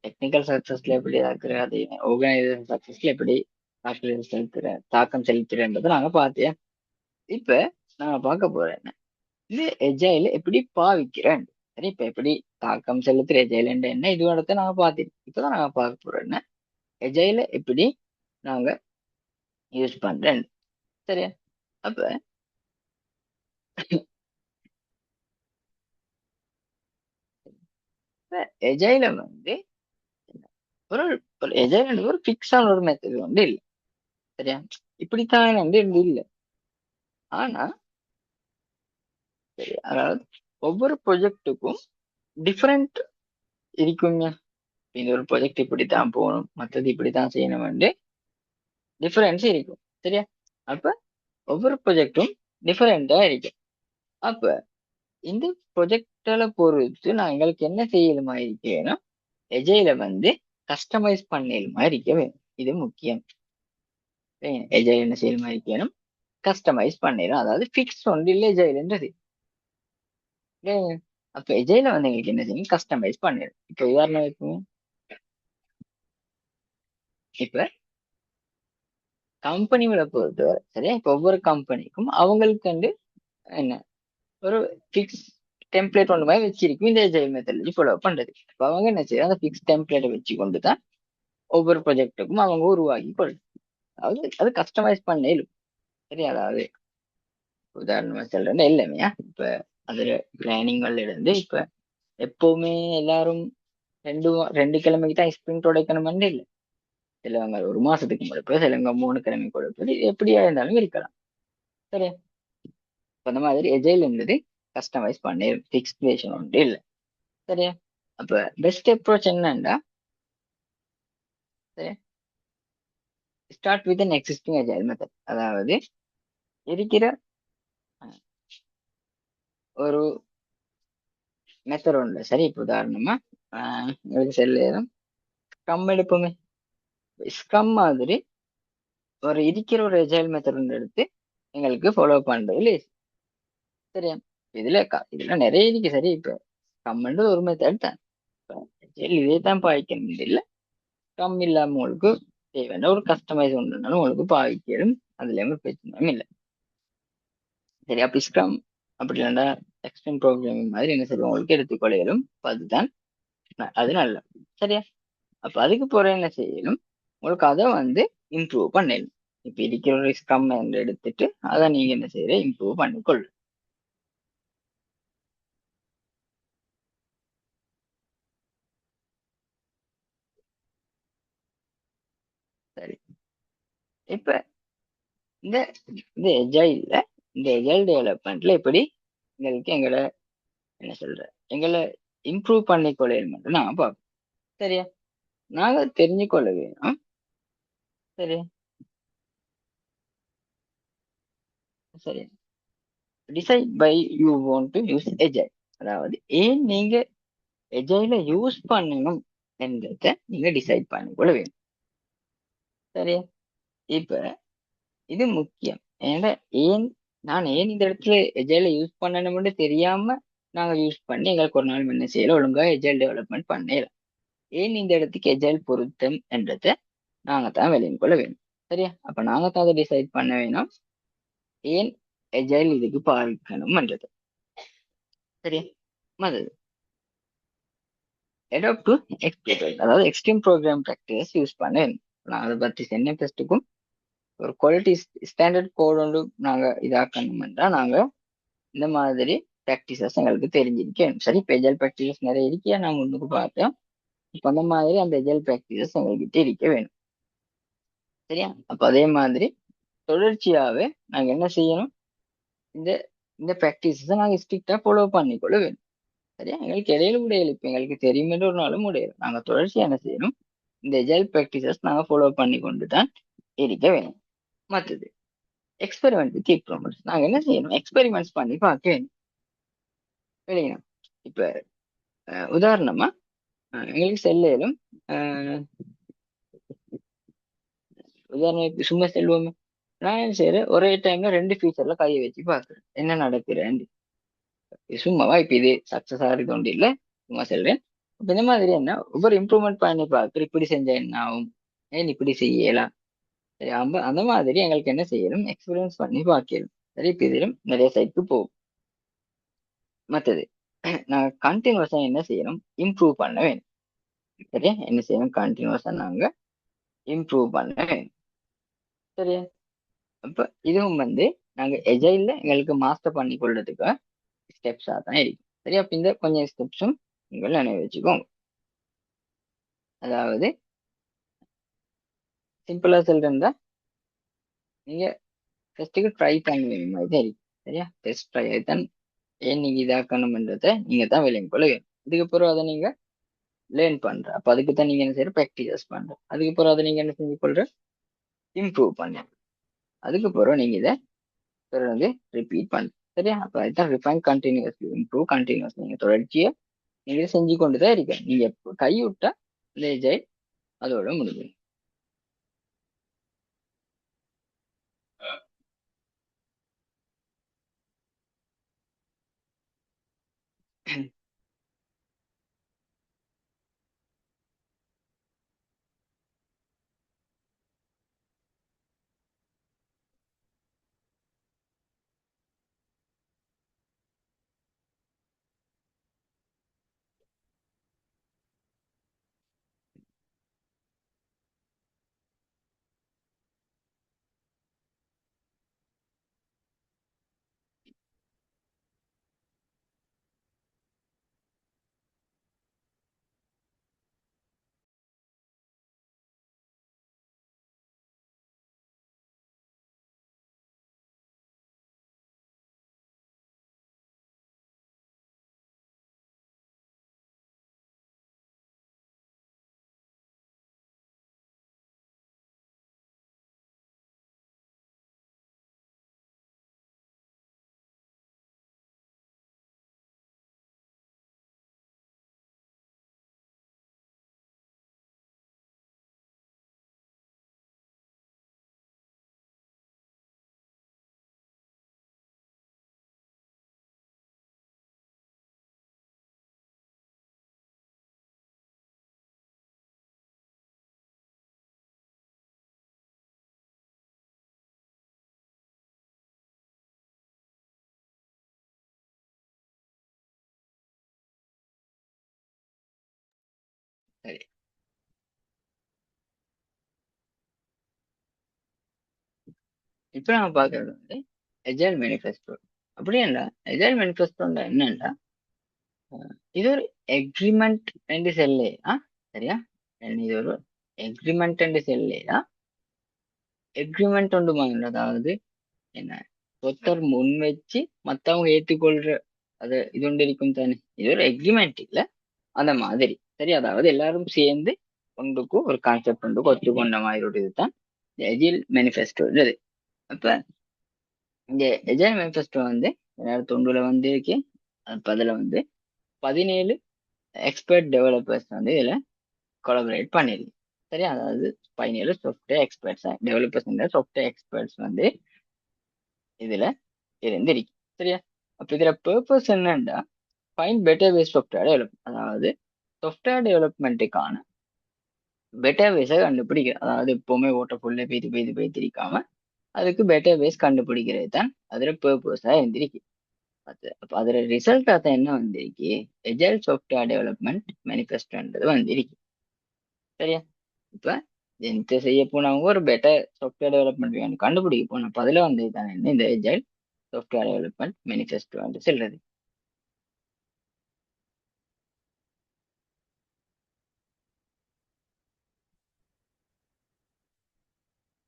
டெக்னிக்கல் சக்சஸ்ல எப்படி இருக்கிற, அதே ஆர்கனைசேஷன் சக்சஸ்ல எப்படி தாக்கம் செலுத்துறன்றதை நாங்க பார்த்தேன். இப்ப நான் பார்க்க போறேன் இந்த எஜைல எப்படி பாவிக்கிறேன் சரி. இப்ப எப்படி தாக்கம் செலுத்துற எஜைல் என்ன இதுவரை நாங்க பார்த்துருக்கோம். இப்பதான் நாங்க பார்க்க போறோம் எஜைல எப்படி நாங்க யூஸ் பண்றேன் சரியா. அப்ப எஜைல வந்து ஒரு எஜைல் ஒரு பிக்ஸான ஒரு மெத்தட் வந்து இல்லை சரியா. இப்படித்தான் வந்து இல்லை. ஆனா சரி, அதாவது ஒவ்வொரு ப்ரொஜெக்டுக்கும் டிஃபரெண்ட் இருக்குங்க. இந்த ஒரு ப்ரொஜெக்ட் இப்படித்தான் போகணும், மற்றது இப்படித்தான் செய்யணும், டிஃபரன்ஸ் இருக்கும். சரியா? அப்ப ஒவ்வொரு ப்ரொஜெக்டும் டிஃபரெண்டா இருக்கும். அப்ப இந்த ப்ரொஜெக்டால பொறுத்து நான் எங்களுக்கு என்ன செய்யலுமா இருக்கேன்னா, எஜைல கஸ்டமைஸ் பண்ணலுமா இருக்க வேணும். இது முக்கியம். எஜைல் என்ன செய்யலுமா இருக்கணும், கஸ்டமைஸ் பண்ணிடும். அதாவது ஃபிக்ஸ் ஒன்று இல்லை எஜைல்ன்றது. அப்ப எஜைல எங்களுக்கு என்ன செய்யணும், கஸ்டமைஸ் பண்ணிடும். இப்ப உதாரணம் இருக்கும், இப்ப கம்பெனிகளை பொறுத்தவரை சரியா, இப்ப ஒவ்வொரு கம்பெனிக்கும் அவங்களுக்கு என்ன ஒரு ஃபிக்ஸ் டெம்ப்ளேட் ஒன்று மாதிரி வச்சிருக்கும் இந்த எஜைல் மெத்தட் ஃபாலோ பண்றது. இப்ப அவங்க என்ன செய்யறாங்க, அந்த ஃபிக்ஸ் டெம்ப்ளேட்டை வச்சு கொண்டு தான் ஒவ்வொரு ப்ரொஜெக்டுக்கும் அவங்க உருவாக்கி கொள்ளும். அதாவது அது கஸ்டமைஸ் பண்ணலும். சரியா? அதாவது உதாரணமா சொல்றேன்னா எல்லாமே இப்ப அதுல பிளானிங்ல இருந்து இப்ப எப்பவுமே எல்லாரும் ரெண்டு ரெண்டு கிழமைக்கு தான் ஸ்பிரிண்ட் உடைக்கணும்னு இல்லை. சிலவங்க ஒரு மாசத்துக்கு கொடுப்பது, சிலவங்க 3 கிழமை கொடுப்பது, எப்படியா இருந்தாலும் இருக்கலாம். சரியா? அந்த மாதிரி எஜைல் இருந்தது கஸ்டமைஸ் பண்ணி ஃபிக்ஸ் வேஷன் ஒன்று இல்லை. சரியா? அப்ப பெஸ்ட் அப்ரோச் என்னன்னா, சரியா, start with an existing agile method. அதாவது இருக்கிற ஒரு மெத்தட் ஒன்று. சரி, இப்போ உதாரணமா உங்களுக்கு செல்லும் ஸ்கம் எடுப்போமே. ஸ்கம் மாதிரி ஒரு இருக்கிற ஒரு எஜைல் மெத்தட் ஒன்று எடுத்து எங்களுக்கு ஃபாலோ பண்றது லேஸ். சரியா? இதுல நிறைய இருக்கு. சரி, இப்ப ஸ்கம்ன்றது ஒரு மெத்தட் தான். இதே தான் பாய்க்கணும் இல்லை. ஸ்கம் இல்லாம உங்களுக்கு தேவையான ஒரு கஸ்டமைஸ் ஒன்றுனாலும் உங்களுக்கு பாவிக்கலும், அதுல பிரச்சனையும் இல்லை. சரி, அப்படி ஸ்கம் அப்படி இல்லைன்னா எக்ஸ்ட்ரீம் ப்ரோக்ராமிங் மாதிரி என்ன செய்வோம், உங்களுக்கு எடுத்துக்கொள்ளையிலும். அதுதான் அது நல்ல. சரியா? அப்ப அதுக்கு போற என்ன செய்யணும், உங்களுக்கு அதை இம்ப்ரூவ் பண்ணணும். இப்ப இருக்கிற ஒரு ஸ்கம் எடுத்துட்டு அதை நீங்க என்ன செய்யற, இம்ப்ரூவ் பண்ணிக்கொள்ளு. சரி, இப்ப இந்த இந்த எஜைல்ல இந்த எஜைல் டெவலப்மெண்ட்ல எப்படி எங்களுக்கு என்ன சொல்ற எங்களை இம்ப்ரூவ் பண்ணிக்கொள்ளணும் மட்டும் நாங்க பார்ப்போம். சரியா? நாங்க தெரிஞ்சுக்கொள்ள வேணும். சரி, சரி. Decide by you want to use agile. அதாவது ஏன் நீங்க எஜைல யூஸ் பண்ணணும் என்றத நீங்க டிசைட் பண்ணிக்கொள்ள வேணும். சரியா? இப்ப இது முக்கியம். ஏன்னா ஏன் இந்த இடத்துல எஜைல யூஸ் பண்ணணும்னு தெரியாம நாங்க யூஸ் பண்ணி எங்களுக்கு ஒரு நாள் என்ன செய்யல, ஒழுங்கா எஜைல் டெவலப்மெண்ட் பண்ணலாம். ஏன் இந்த இடத்துக்கு எஜைல் பொருத்தம் என்றத நாங்க தான் விளையும் கொள்ள வேணும். சரியா? அப்ப நாங்க தான் அதை டிசைட் பண்ண வேணும், ஏன் எஜைல் இதுக்கு பார்க்கணும் என்றது. சரியா? மதது அடாப்ட் டு எக்ஸ்பிளிட், அதாவது எக்ஸ்ட்ரீம் ப்ரோக்ராம் ப்ராக்டிஸ் யூஸ் பண்ண வேணும். நான் அதை பத்தி சென்னை டெஸ்ட்டுக்கும் ஒரு குவாலிட்டி ஸ்டாண்டர்ட் கோட் ஒன்று நாங்க இதாக்கணும்ன்றா நாங்க இந்த மாதிரி ப்ராக்டிசஸ் எங்களுக்கு தெரிஞ்சிருக்கேன். சரி, இப்போ எஜல் ப்ராக்டிசஸ் நிறைய இருக்கியா நான் முன்னுக்கு பார்த்தேன். இப்போ அந்த மாதிரி அந்த எஜல் ப்ராக்டிசஸ் எங்கள்கிட்ட இருக்க வேணும். சரியா? அப்போ அதே மாதிரி தொடர்ச்சியாவே நாங்க என்ன செய்யணும், இந்த இந்த ப்ராக்டிசஸை நாங்க ஸ்ட்ரிக்டா ஃபாலோ பண்ணிக்கொள்ள வேணும். சரியா? எங்களுக்கு இடையில முடியல, இப்போ எங்களுக்கு தெரியுமே ஒரு நாளும் முடியல. நாங்க தொடர்ச்சியா என்ன செய்யணும், இந்த எஜல் ப்ராக்டிசஸ் நாங்க ஃபாலோ பண்ணி கொண்டு தான் இருக்க வேணும். மற்றது எக்ஸ்பெரிமெண்ட் வித் இம்ப்ரூவ்மெண்ட்ஸ். நாங்க என்ன செய்யணும், எக்ஸ்பெரிமெண்ட்ஸ் பண்ணி பார்க்க வேணும். இல்லைங்களா? இப்ப உதாரணமா எங்களுக்கு செல்லும் உதாரணம் சும்மா செல்வோமே. நான் என்ன செய்யறேன், ஒரே டைம்ல 2 ஃபீச்சர்ல கையை வச்சு பார்க்குறேன் என்ன நடக்குறேன். சும்மாவா இப்ப இது சக்சஸ் ஆகிறது ஒன்று இல்லை, சும்மா சொல்றேன். இப்ப இந்த மாதிரி என்ன ஒவ்வொரு இம்ப்ரூவ்மெண்ட் பண்ணி பார்க்குறேன், இப்படி செஞ்சா என்ன ஆகும், ஏன் இப்படி செய்யலாம். சரி, அந்த மாதிரி எங்களுக்கு என்ன செய்யணும், எக்ஸ்பீரியன்ஸ் பண்ணி பார்க்கணும். சரி, இப்ப இதிலும் நிறைய சைட்க்கு போகும். மற்றது நாங்க கண்டினியூஸா என்ன செய்யணும், இம்ப்ரூவ் பண்ண வேணும். சரியா? என்ன செய்யணும், கண்டினியூஸா நாங்க இம்ப்ரூவ் பண்ண வேணும். சரியா? அப்ப இதுவும் நாங்க எஜைல்ல எங்களுக்கு மாஸ்டர் பண்ணி கொள்றதுக்கு ஸ்டெப்ஸா தான் இருக்கு. சரியா? அப்ப இந்த கொஞ்சம் ஸ்டெப்ஸும் நீங்கள் நினைவு வச்சுக்கோங்க. அதாவது சிம்பிளா சொல்றேன்டா, நீங்க ஃபர்ஸ்ட்டுக்கு ட்ரை பண்ண மாதிரி தான் இருக்கு. சரியா? டெஸ்ட் ட்ரை தான் ஏன் நீங்க இதாக்கணும்ன்றத நீங்க தான் விளங்கிக் கொள்ள வேணும். அதுக்கப்புறம் அதை நீங்க லேர்ன் பண்ற. அப்ப அதுக்கு தான் நீங்க என்ன செய்யற, ப்ராக்டிஸ் பண்ற. அதுக்கப்புறம் அதை நீங்க என்ன செஞ்சு கொள்ற, இம்ப்ரூவ் பண்ண. அதுக்கப்புறம் நீங்க இதை தொடர்ந்து ரிப்பீட் பண்ண. சரியா? அப்ப அதுதான் ரிஃபைன் கண்டினியூஸ்லி இம்ப்ரூவ் கண்டினியூஸ். நீங்க தொடர்ச்சியா நீங்க செஞ்சு கொண்டுதான் இருக்க. நீங்க கைவிட்டா இந்த எஜைல் அதோட முடிவு. சரி, இப்ப நம்ம பாக்குறது வந்து எஜைல் மேனிஃபெஸ்டோ. அப்படி என்ன எஜைல் மேனிஃபெஸ்டோன்னா என்னன்னா, இது ஒரு எக்ரிமெண்ட் என்று சொல்லா. சரியா? இது ஒரு எக்ரிமெண்ட் என்று சொல்லா. எக்ரிமெண்ட் ஒன்று மாதிரி, அதாவது என்ன, ஒருத்தர் முன் வச்சு மத்தவங்க ஏற்றுக்கொள்ற அது இது ஒன்று இருக்கும் தானே. இது ஒரு எக்ரிமெண்ட் இல்ல, அந்த மாதிரி. சரி, அதாவது எல்லாரும் சேர்ந்து ஒன்றுக்கு ஒரு கான்செப்ட் ஒன்றுக்கு ஒத்துக்கொண்ட மாதிரி ஒரு இதுதான் எஜைல் மேனிஃபெஸ்டோ. அப்ப இந்த எஜைல் மேனிஃபெஸ்டோ வந்து 2009 வந்து இருக்கு. அப்ப அதுல வந்து 17 எக்ஸ்பர்ட் டெவலப்பர்ஸ் வந்து இதுல கொலாபரேட் பண்ணிருக்கு. சரியா? அதாவது 17 software experts developers, software experts வந்து இதுல இருந்திருக்கு. சரியா? அப்ப இதுல பர்பஸ் என்னன்னா, find better ways software develop, அதாவது சாஃப்ட்வேர் டெவலப்மெண்ட்டுக்கான பெட்டர் வேஸை கண்டுபிடிக்கிறது. அதாவது எப்பவுமே ஓட்டப்புள்ள பெய்து பெய்து பெய்திருக்காம அதுக்கு பெட்டர் வேஸ் கண்டுபிடிக்கிறது தான் அதுல பர்பஸா இருந்திருக்கு. அப்ப அதுல ரிசல்ட்டா தான் என்ன வந்திருக்கு, எஜைல் சாஃப்ட்வேர் டெவலப்மெண்ட் மேனிஃபெஸ்டோன்றது வந்திருக்கு. சரியா? இப்ப எந்த செய்ய போனவங்க ஒரு பெட்டர் சாஃப்ட்வேர் டெவலப்மெண்ட் கண்டுபிடிக்க போனோம். அப்ப அதுல வந்து தான் என்ன இந்த எஜைல் சாஃப்ட்வேர் டெவலப்மெண்ட் மேனிஃபெஸ்டோ வந்து சொல்றது.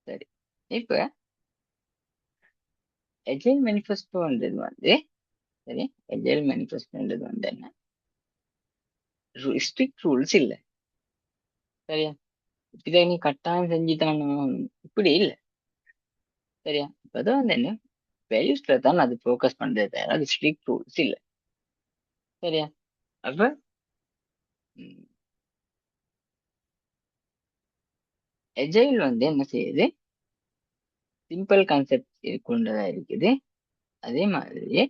சரி, இப்ப எஜைல் மேனிஃபெஸ்டோன்றது வந்து, சரி, எஜைல் மேனிஃபெஸ்டோன்றது வந்து என்ன, ஸ்ட்ரிக்ட் ரூல்ஸ் இல்ல. சரியா? இதை நீ கட்டாயம் செஞ்சுதான் இப்படி இல்ல. சரியா? இப்ப அது வந்து என்ன, வேல்யூஸ்ல தான் அது ஃபோக்கஸ் பண்றது தவிர அது ஸ்ட்ரிக்ட் ரூல்ஸ் இல்ல. சரியா? அப்ப எஜைல் வந்து என்ன செய்யுது, சிம்பிள் கான்செப்ட் கொண்டதா இருக்குது. அதே மாதிரி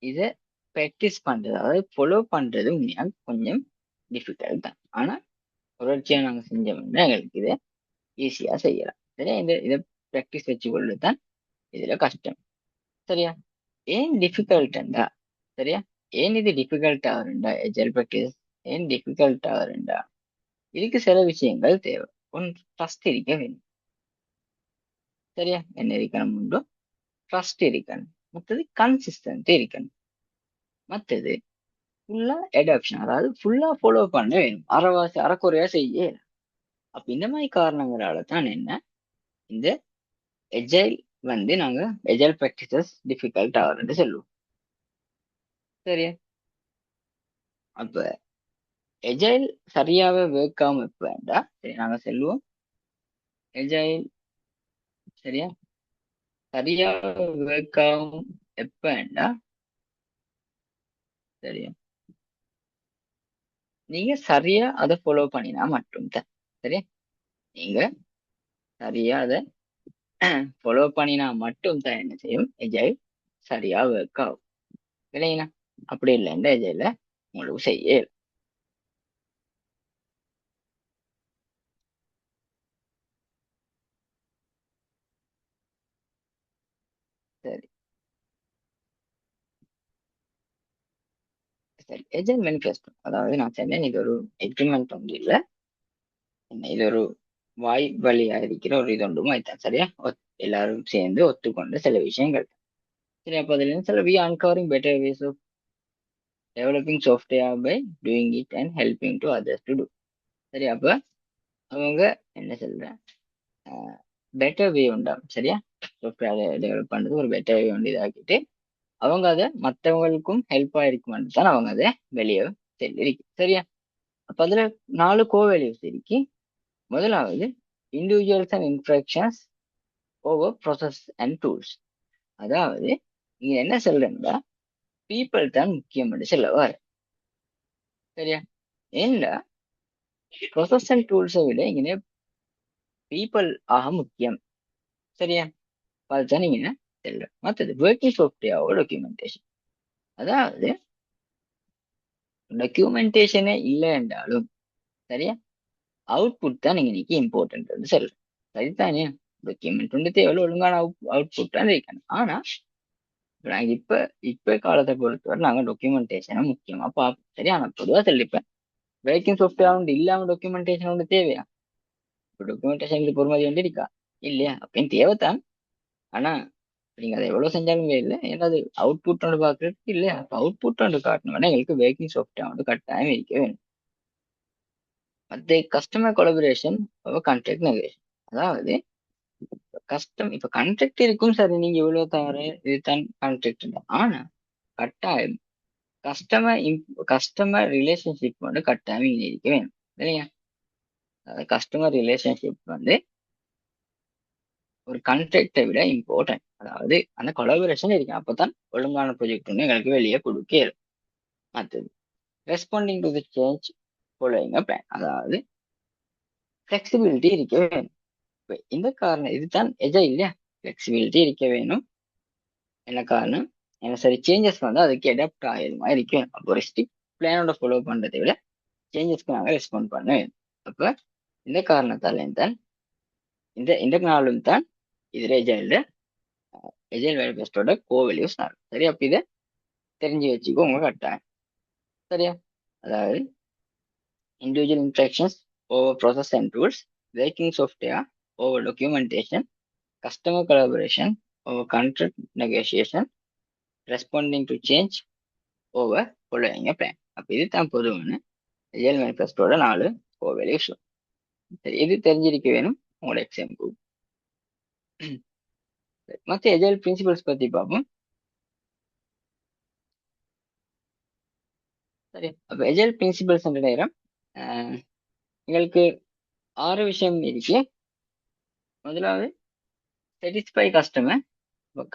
இதை ப்ராக்டிஸ் பண்றது, அதாவது ஃபாலோ பண்றது உண்மையா கொஞ்சம் டிஃபிகல்ட் தான். ஆனா தொடர்ச்சியா நாங்க செஞ்சோம்னா எங்களுக்கு இதை ஈஸியா செய்யலாம். சரியா? இதை ப்ராக்டிஸ் வச்சு கொள்வது தான் இதுல கஷ்டம். சரியா? ஏன் டிஃபிகல்ட்டா, சரியா, ஏன் இது டிஃபிகல்ட் ஆகுறா, எஜைல் ப்ராக்டிஸ் ஏன் டிஃபிகல்ட் ஆகுறா, இதுக்கு சில விஷயங்கள் தேவை. ஒன்று, ட்ரஸ்ட் இருக்க வேணும். சரியா? என்ன இருக்கணும், உண்டு ட்ரஸ்ட் இருக்கணும். மற்றது கன்சிஸ்டன்ட் இருக்கணும். மற்றது ஃபுல்லா அடாப்ஷன், அதாவது ஃபுல்லா ஃபாலோ பண்ண வேணும். அறவாசி அறக்குறையா செய்ய. அப்ப இந்த மாதிரி காரணங்களால தான் என்ன, இந்த எஜைல் வந்து நாங்க எஜைல் ப்ராக்டிசஸ் டிஃபிகல்ட் ஆகுதுன்னு சொல்லுவோம். சரியா? அப்ப எஜைல் சரியாவே ஒர்க் ஆகும் எப்ப வேண்டா சரி நாங்க செல்வோம் எஜைல் சரியா சரியா ஒர்க் ஆகும் எப்ப வேண்டா சரியா நீங்க சரியா அதை ஃபாலோ பண்ணினா மட்டும்தான் சரியா நீங்க சரியா அதை ஃபாலோ பண்ணினா மட்டும்தான் என்ன செய்யும் எஜைல் சரியா ஒர்க் ஆகும் இல்லைங்களா அப்படி இல்லைன்னா எஜைல உங்களுக்கு செய்ய இயலும். சரி சரி எஜைல் மேனிஃபெஸ்டோ அதாவது நான் சொன்னேன் இது ஒரு எக்ரிமெண்ட் ஒன்று இல்லை இது ஒரு வாய் வழியா இருக்கிற ஒரு இது ஒன்றும் ஆயிட்டான் சரியா எல்லாரும் சேர்ந்து ஒத்துக்கொண்டு சில விஷயங்கள் சரி அப்போ அதுல இருந்து சில we uncovering better ways of developing software by doing it and helping to others to do சரி அப்ப அவங்க என்ன சொல்றேன் பெட்டர் வே உண்டாகும் சரியா சாஃப்ட்வேர் டெவலப் பண்றது ஒரு பெட்டர் வே உண்டு இதாக்கிட்டு அவங்க அதை மற்றவங்களுக்கும் ஹெல்ப்பா இருக்குமென்னு தான் அவங்க அதை வெளியே சொல்லியிருக்கு சரியா அப்ப அதுல 4 கோ வேல்யூஸ் இருக்கு முதலாவது individuals and instructions over process and tools அதாவது நீங்க என்ன சொல்றீங்களா பீப்புள் தான் முக்கியம் என்று சொல்லவார் சரியா ஏன்டா ப்ராசஸ் அண்ட் டூல்ஸை விட இங்கே பீப்புள் ஆக முக்கியம் சரியா அதுதான் நீங்க சொல்ற மற்றது ஒர்க்கிங் சாஃப்ட்வேரோட டாக்குமெண்டேஷன் அதாவது டாக்குமெண்டேஷனே இல்லை என்றாலும் சரியா அவுட்புட் தான் நீங்க இன்னைக்கு இம்பார்ட்டன்ட் சொல்றேன் சரிதானே டாக்குமெண்ட் வந்து தேவையில்ல ஒழுங்கான அவுட்புட் தான் இருக்கணும் ஆனா நாங்க இப்ப காலத்தை பொறுத்தவரை நாங்க டாக்குமெண்டேஷனை முக்கியமா பார்ப்போம் சரியா நான் பொதுவா சொல்லிப்பேன் வேக்கிங் சாஃப்ட்வேர் உண்டு இல்லாம டாக்குமெண்டேஷன் உண்டு தேவையா இப்போ டாக்குமெண்டேஷன் பொறுமதி வந்து இருக்கா இல்லையா அப்படின்னு தேவைத்தான் ஆனா நீங்க அதை எவ்வளவு செஞ்சாலுமே இல்லை ஏன்னா அது அவுட்புட் ஒன்று பாக்குறதுக்கு இல்லையா அப்ப அவுட்புட் ஒன்று காட்டணும்னா எங்களுக்கு வேக்கிங் சாஃப்ட்வேர் வந்து கட்டாயம் இருக்க வேணும் மற்ற கஸ்டமர் கொலபரேஷன் கான்ட்ராக்ட் நெகோசியேஷன் அதாவது இப்ப கான்ட்ராக்ட் இருக்கும் சரி நீங்க இவ்வளவு தவிர இதுதான் கான்ட்ராக்ட் ஆனா கட்டாயம் கஸ்டமர் கஸ்டமர் ரிலேஷன்ஷிப் வந்து கட்டாயம் இங்க இருக்க வேணும் இல்லையா கஸ்டமர் ரிலேஷன்ஷிப் வந்து ஒரு கான்ட்ராக்டை விட இம்பார்ட்டன்ட் அதாவது அந்த கொலாபரேஷன் இருக்கு அப்பதான் ஒழுங்கான ப்ராஜெக்ட் ஒன்று எங்களுக்கு வெளியே கொடுக்க இயலும் மற்றது responding to the change following plan அதாவது ஃபிளெக்சிபிலிட்டி இருக்க வேணும் இந்த காரணம் இதுதான் எஜா இல்லையா ஃபிளெக்சிபிலிட்டி இருக்க வேணும் என்ன காரணம் என்ன சரி சேஞ்சஸ் வந்து அதுக்கு அடாப்ட் ஆகிடுமா இருக்க வேணும் அப்போ ஒரு ஸ்டிக் பிளானோட ஃபாலோ பண்றதை விட சேஞ்சஸ்க்கு நாங்கள் ரெஸ்பாண்ட் பண்ண வேணும் அப்ப இந்த காரணத்தால் தான் இந்த நாளும் தான் இது எஜைல் மேனிஃபெஸ்டோட கோ வேல்யூஸ் நாள் சரி அப்ப இதை தெரிஞ்சு வச்சுக்கோங்க கட்டாயம் சரியா அதாவது individual instructions over process and tools waking software over documentation customer collaboration over contract negotiation, responding to change over following a plan. அப்ப இது தான் பொதுவான ரியல் மேனிஃபெஸ்டோட 4 கோர் வேல்யூஸ் சரி இது தெரிஞ்சிருக்க வேணும் உங்களோட எக்ஸாம்பிள் மற்ற எஜைல் பிரின்சிபல்ஸ் பத்தி பார்ப்போம் சரி அப்ப எஜைல் பிரின்சிபல்ஸ் என்ற நேரம் எங்களுக்கு 6 விஷயம் இருக்கு முதலாவது satisfy கஸ்டமர்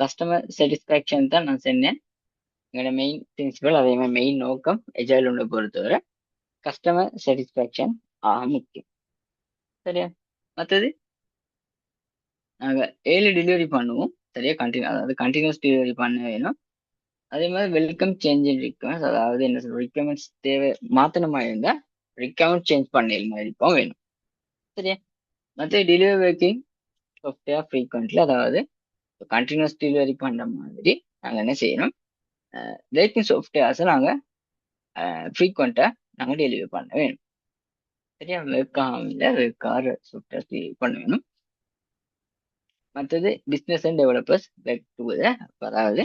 கஸ்டமர் சாட்டிஸ்ஃபேக்ஷன் தான் நான் சொன்னேன் எங்களோட மெயின் பிரின்சிபல் அதே மாதிரி மெயின் நோக்கம் எஜைல் ஒன்றை பொறுத்தவரை கஸ்டமர் சாட்டிஸ்ஃபேக்ஷன் ஆக முக்கியம் சரியா மற்றது நாங்கள் 7 டெலிவரி பண்ணுவோம் சரியா அதாவது கண்டினியூஸ் டெலிவரி பண்ண வேணும் அதே மாதிரி வெல்கம் சேஞ்ச் ரிக்வயர்மெண்ட்ஸ் அதாவது என்ன சொல்ற ரிக்வயர்மெண்ட்ஸ் தேவை மாற்றணுமா இருந்தால் ரிக்வயர்மெண்ட் சேஞ்ச் பண்ண மாதிரி இருப்போம் வேணும் சரியா மற்ற டெலிவரி ஒர்க்கிங் சாஃப்ட்வேர் ஃப்ரீக்வெண்ட்லி அதாவது கண்டினியூஸ் டெலிவரி பண்ணுற மாதிரி நாங்கள் என்ன செய்யணும் வேக்கிங் சாஃப்ட்வேர்ஸை நாங்கள் ஃப்ரீக்வெண்ட்டாக நாங்கள் டெலிவரி பண்ண வேணும் சரியா வெப்காமில் வெப்கார் சாஃப்ட்வேர் பண்ண வேணும் மற்றது business and developers back together அதாவது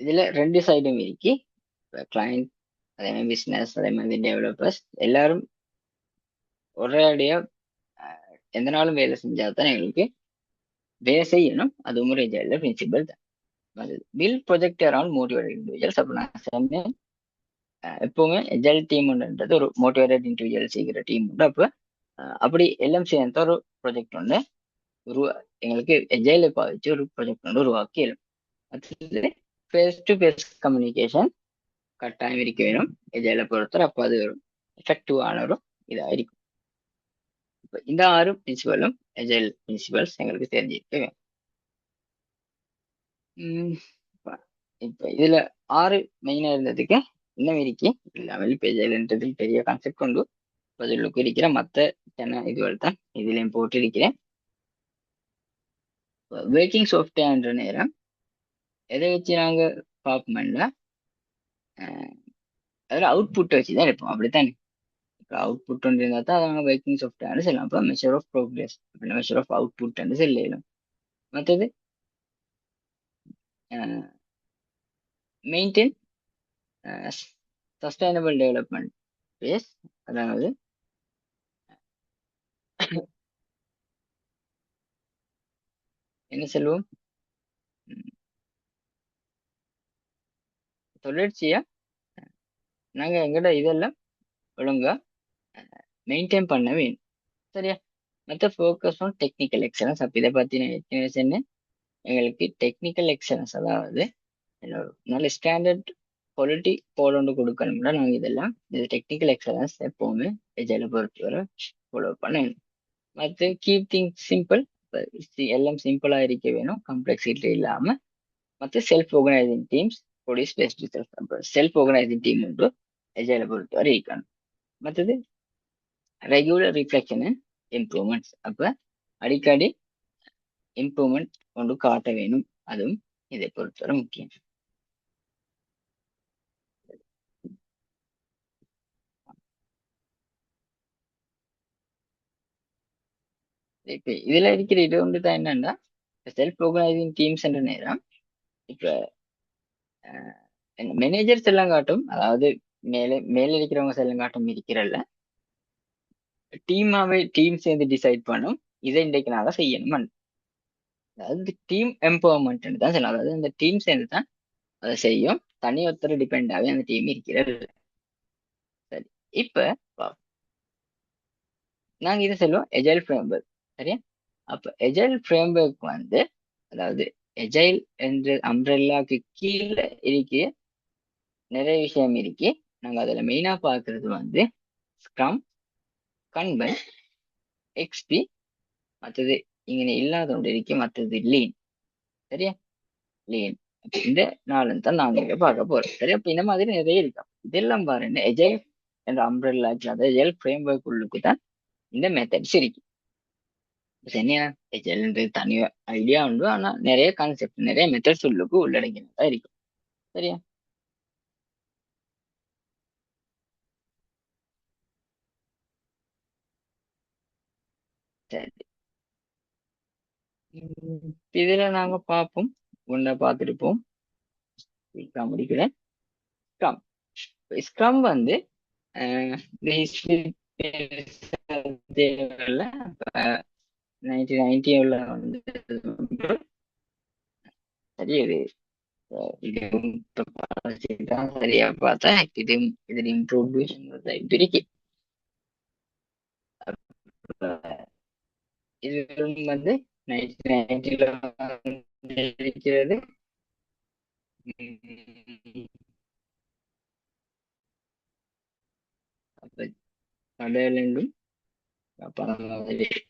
இதுல 2 சைடும் இருக்கு கிளைண்ட் அதே மாதிரி பிஸ்னஸ் அதே மாதிரி டெவலப்பர்ஸ் எல்லாரும் ஒரே அடியா எந்த நாளும் வேலை செஞ்சாதான் எங்களுக்கு வேலை செய்யணும் அது ஒரு எஜைல் பிரின்சிபல் தான் will project around motivated individuals. அப்போ நான் சொன்னேன் எப்பவுமே எஜைல் டீம்ன்றது ஒரு மோட்டிவேட்டட் இண்டிவிஜுவல் செய்கிற டீம் உண்டு. அப்போ அப்படி எல்லாம் சேர்ந்த ஒரு ப்ரொஜெக்ட் ஒன்று எங்களுக்கு எஜைலை பாதிச்சு ஒரு ப்ரொஜெக்ட் ஒன்று உருவாக்கி அது ஃபேஸ் டு ஃபேஸ் கம்யூனிகேஷன் கட்டாயம் இருக்க வேணும் எஜைலை பொறுத்தவரை. அப்போ அது ஒரு எஃபெக்டிவான ஒரு இதாக இருக்கும். இப்போ இந்த 6 பிரின்சிபலும் எஜைல் பிரின்சிபல்ஸ் எங்களுக்கு தெரிஞ்சிருக்க வேணும். இப்போ இதுல 6 மெயினா இருந்ததுக்கு இன்னும் இருக்கி இல்லாமல் இப்போ எஜைல்ன்றது பெரிய கான்செப்ட் கொண்டு பதிலுக்கு இருக்கிற மற்ற இதுகள் தான் இதுலயும் போட்டு இருக்கிறேன். வேக்கிங் சாஃப்ட்வேர்ன்ற நேரம் எதை வச்சு நாங்க பார்ப்போம்னா அதில் அவுட்புட்டை வச்சு தான் இருப்போம். அப்படித்தானே? இப்போ அவுட்புட் ஒன்று இருந்தால் தான் அவங்க வேக்கிங் சாஃப்ட்வேர்னு சொல்லலாம். அப்போ மெஷர் ஆஃப் ப்ரோக்ரஸ் அப்படின்னா மெஷர் ஆஃப் அவுட்புட்னு சொல்லலாம். மற்றது மெயின்டைன் சஸ்டைனபிள் டெவலப்மெண்ட் பேஸ், அதாவது என்ன சொல்லுவோம், தொடர்ச்சியா நாங்க எங்கட இதெல்லாம் ஒழுங்கா மெயின்டைன் பண்ண வேணும். சரியா? மற்ற ஃபோக்கஸ் ஆன் டெக்னிக்கல் எக்ஸலன்ஸ். அப்போ இதை பற்றி நான் சொன்னேன் எங்களுக்கு டெக்னிக்கல் எக்ஸலன்ஸ், அதாவது நல்ல ஸ்டாண்டர்ட் குவாலிட்டி போலோண்டு கொடுக்கணும்னா நாங்கள் இதெல்லாம் இது டெக்னிக்கல் எக்ஸலன்ஸ் எப்போவுமே எஜைல பொறுத்தவரை ஃபாலோ பண்ணணும். மற்ற கீப் திங்க் சிம்பிள், எல்லாம் சிம்பிளாக இருக்க வேணும், காம்ப்ளெக்சிட்டி இல்லாமல். மற்ற self organising teams produce best results. Self organising team ஒன்று எஜைல பொறுத்தவரை இருக்கணும். மற்றது ரெகுலர் ரிஃப்ளெக்ஷன் அண்ட் இம்ப்ரூவ்மெண்ட்ஸ். அப்போ அடிக்கடி இம்ப்ரூவ்மெண்ட் கொண்டு காட்ட வேணும், அதுவும் இதை பொறுத்தவரை முக்கியம். இப்ப இதுல இருக்கிற இது ஒன்று தான் என்னன்னா செல்ஃப் ஆர்கனைசிங் டீம்ஸ் என்ற நேரம் இப்ப மேனேஜர்ஸ் எல்லாம் காட்டும், அதாவது மேல இருக்கிறவங்க எல்லாம் காட்டும் இருக்கிறல்ல, டீம் சேர்ந்து டிசைட் பண்ணும் இதை இன்றைக்கு நாங்க செய்யணும். அதாவது டீம் எம்பவர்மெண்ட் தான் சொல்லலாம். அதாவது அந்த டீம் சேர்ந்து தான் அதை செய்யும், தனி ஒருத்தர் டிபெண்ட் ஆகி அந்த டீம் இருக்கிறது. சரி, இப்ப நாங்க இதை சொல்லுவோம் எஜைல் ஃப்ரேம்வொர்க். சரியா? அப்ப எஜைல் ஃப்ரேம்வொர்க் அதாவது எஜைல் என்ற அம்ப்ரெல்லாக்கு கீழே இருக்க நிறைய விஷயம் இருக்கு. நாங்க அதுல மெயினா பாக்குறது ஸ்க்ரம், கன்பன், எக்ஸ்பி, மற்றது இங்க இல்லாத ஒன்று இருக்கு, மற்றது லீன். சரியா? லீன். இந்த 4 தான் நாங்க இங்க பார்க்க போறோம். சரியா? அப்ப இந்த மாதிரி நிறைய இருக்கு. இதெல்லாம் பாருங்க எஜைல் என்ற அம்ப்ரெல்லா, அதாவது எஜைல் ஃப்ரேம்வொர்க் உள்ளுக்கு தான் இந்த மெத்தட்ஸ் இருக்கு. சரியா? எஜைல்ன்றது தனி ஐடியா உண்டு, ஆனா நிறைய கான்செப்ட் நிறைய மெத்தட்ஸ் உள்ளுக்கு உள்ளடங்கினதா இருக்கும். சரியா? சரி, இதுல நாங்க பார்ப்போம், ஒன்றை பார்த்துருப்போம். முடிக்கிறேன். ஸ்க்ரம். ஸ்க்ரம் இந்த ஹிஸ்டரி தேவையில்ல. 1990 சரி, இது சரியா பார்த்தா இது இதுல இம்ப்ரூவ்மெண்ட் இருக்கு. இது 1990 இருக்கிறது. அப்ப கடலும்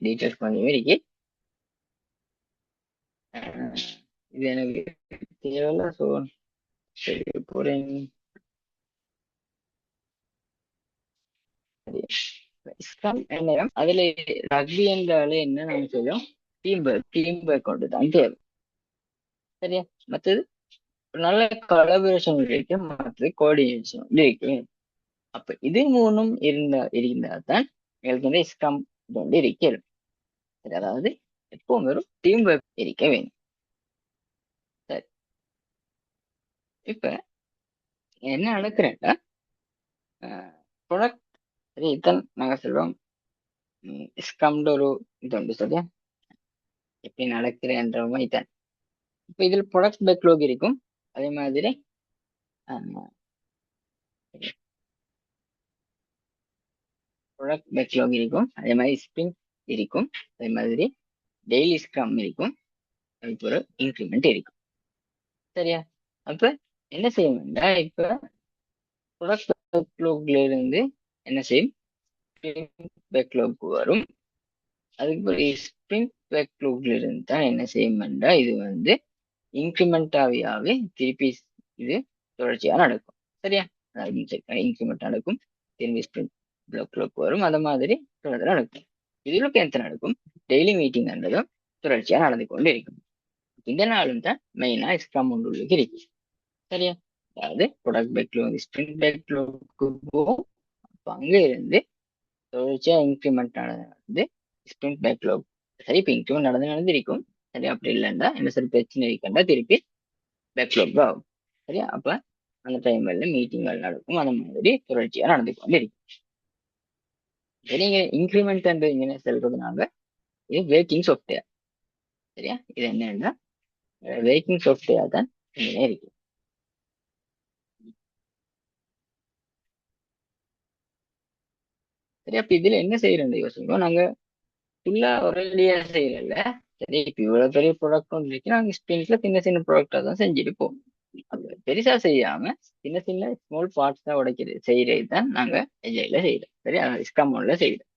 டீச்சர்ஸ் கொஞ்சம் இருக்கு. இது எனக்கு தேவையில்ல, ஸோ சரி போறேன். அதுல ரக்பி என்றாலே என்ன நாங்க சொல்லுவோம், டீம் ஒர்க் கொண்டு தான் தேவை. சரியா? மற்றது நல்ல கொலாபரேஷன் இருக்கு, மற்றது கோஆர்டினேஷன் இருக்கு. அப்ப இது மூணும் இருந்தா தான் எங்களுக்கு ஸ்க்ரம் இருக்கிறது. சரி, அதாவது எப்பவும் வெறும் டீம் ஒர்க் இருக்க வேணும். சரி, இப்ப என்ன நடக்கிறேன்னா ப்ரொடக்ட், சரி இதான் நாங்க சொல்லுவோம் ஸ்க்ரம்ல ஒரு இது உண்டு. சரியா? எப்படி நடக்கிறேன்ற மாதிரி தான் இப்போ இதில் ப்ராடக்ட் பேக்லாக் இருக்கும். அதே மாதிரி ப்ராடக்ட் பேக்லாக் இருக்கும். அதே மாதிரி ஸ்ப்ரிண்ட் இருக்கும். அதே மாதிரி டெய்லி ஸ்க்ரம் இருக்கும். அதுக்கு ஒரு இன்க்ரிமெண்ட் இருக்கும். சரியா? அப்ப என்ன செய்ய வேண்டாம், இப்ப ப்ராடக்ட் பேக்லாக்ல இருந்து என்ன செய்யும், பேக்லாக் வரும். அதுக்கு ஸ்ப்ரிண்ட் பேக்லாக்ல இருந்து தான் என்ன செய்யும் வேண்டாம், இது வந்து இன்க்ரிமெண்ட் ஆவியாவே திருப்பி இது தொடர்ச்சியா நடக்கும். சரியா? இன்க்ரிமெண்ட் நடக்கும், திரும்பி ஸ்ப்ரிண்ட் பேக்லாக் வரும். அந்த மாதிரி தொடர்ந்து நடக்கும். இதுக்கு ఎంత நடக்கும், டெய்லி மீட்டிங்ன்றதும் தொடர்ச்சியா நடந்து கொண்டு இருக்கும். இந்த நாளும் தான் மெயினா ஸ்க்ரம் உள்ளுக்கு இருக்கு. சரியா? அதாவது ப்ராடக்ட் பேக்லாக் ஸ்ப்ரிண்ட் பேக்லாக்கு போகும். அப்ப அங்க இருந்து தொடர்ச்சியா இன்க்ரிமெண்ட் நடந்து ஸ்ப்ரிண்ட் பேக்லாக். சரி, இப்ப இன்க்ரிமெண்ட் நடந்திருக்கும். சரி, அப்படி இல்லைன்னா என்ன சரி பிரச்சனை இருக்கா திருப்பி பேக்லாக் தான் ஆகும். சரியா? அப்ப அந்த டைம்ல மீட்டிங்கள் நடக்கும். அந்த மாதிரி தொடர்ச்சியா நடந்து கொண்டு இருக்கும். சரிங்க, இன்க்ரிமெண்ட் என்ன சொல்றதுனால இது வேக்கிங் சாஃப்ட்வேர். சரியா? இது என்னன்னா வேக்கிங் சாஃப்ட்வேர் தான் இங்கே இருக்கு. சரி, அப்ப இதுல என்ன செய்யறோம் யோசிக்கும், நாங்க ஃபுல்லா ஒரேடியா செய்யறல. சரி, இப்ப இவ்வளவு பெரிய ப்ராடக்ட் இருக்கு, நாங்க ஸ்பின்ஸ்ல சின்ன சின்ன ப்ராடக்டா தான் செஞ்சுட்டு போவோம். அது பெருசா செய்யாம சின்ன சின்ன ஸ்மால் பார்ட்ஸ் தான் உடைக்கிறது செய்யறது தான் நாங்க எஜைல செய்யறோம். சரி, ஸ்க்ரம்ல செய்யறோம்.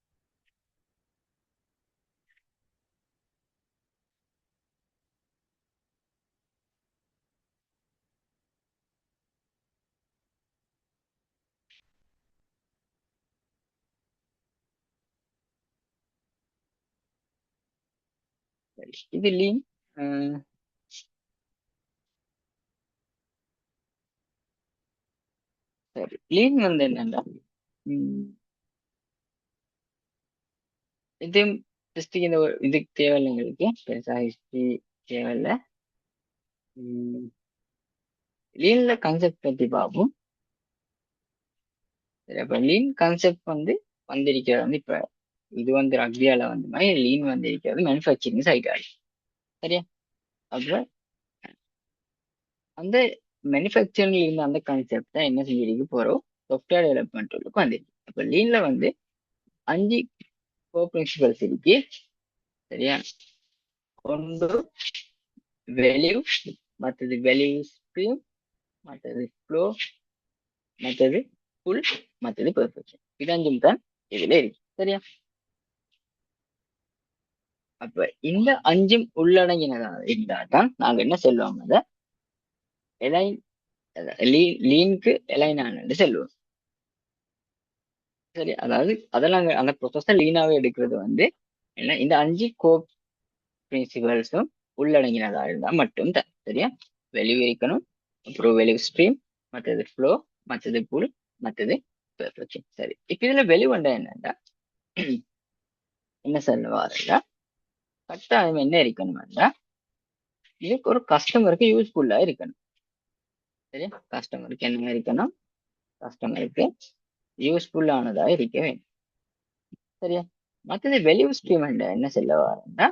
சரி, இது லீன். சரி, லீன் வந்து என்னன்னா இது ஜஸ்ட் இந்த இதுக்கு தேவையில்லை, எங்களுக்கு பெருசா ஹிஸ்டரி தேவையில்லை. லீன்ல கான்செப்ட் பத்தி பார்ப்போம். சரி, அப்ப லீன் கான்செப்ட் வந்து வந்திருக்கிறது வந்து இப்ப இது வந்து ரக்பியால வந்து மாதிரி லீன் வந்திருக்கிறது மேனுஃபேக்சரிங் சைடால. சரியா? அப்புறம் அந்த மேனுஃபேக்சரிங்ல இருந்த அந்த கான்செப்ட் தான் என்ன செஞ்சிருக்கு போறோம் சாஃப்ட்வேர் டெவலப்மெண்ட்டுக்கு வந்துருக்கு. அப்ப லீன்ல வந்து 5 கோ பிரின்சிபல்ஸ் இருக்கு. சரியா? ஒன்று வேல்யூ, மற்றது வேல்யூ ஸ்ட்ரீம், மற்றது ஃப்ளோ, மற்றது புல், மற்றது பெர்ஃபெக்ஷன். இது அஞ்சும் தான் இதுல இருக்கு. சரியா? அப்ப இந்த அஞ்சும் உள்ளடங்கினதா இருந்தா தான் நாங்க என்ன சொல்லுவோம், அதை எலைன், லீனுக்கு எலைன் ஆனது சொல்லுவோம். சரி, அதாவது அதெல்லாம் அந்த ப்ரொசஸ் லீனாவே எடுக்கிறது வந்து என்ன, இந்த 5 கோ பிரின்சிபல்ஸும் உள்ளடங்கினதா இருந்தா மட்டும் தான். சரியா? வெளியூ இருக்கணும், அப்புறம் வெளியூ ஸ்ட்ரீம், மற்றது ஃப்ளோ, மற்றது புல், மற்றது பெர்ஃபெக்ஷன். சரி, இப்ப இதுல வெளிவண்டா என்னன்னா என்ன சொல்லுவாருன்னா கட்டாயம் என்ன இருக்கணும்னா இதுக்கு ஒரு கஸ்டமருக்கு யூஸ்ஃபுல்லா இருக்கணும். சரியா? கஸ்டமருக்கு என்ன இருக்கணும், கஸ்டமருக்கு யூஸ்ஃபுல்லானதா இருக்க வேண்டும். சரியா? மற்றது வெளியூ ஸ்ட்ரீம் என்ன சொல்ல வாருன்னா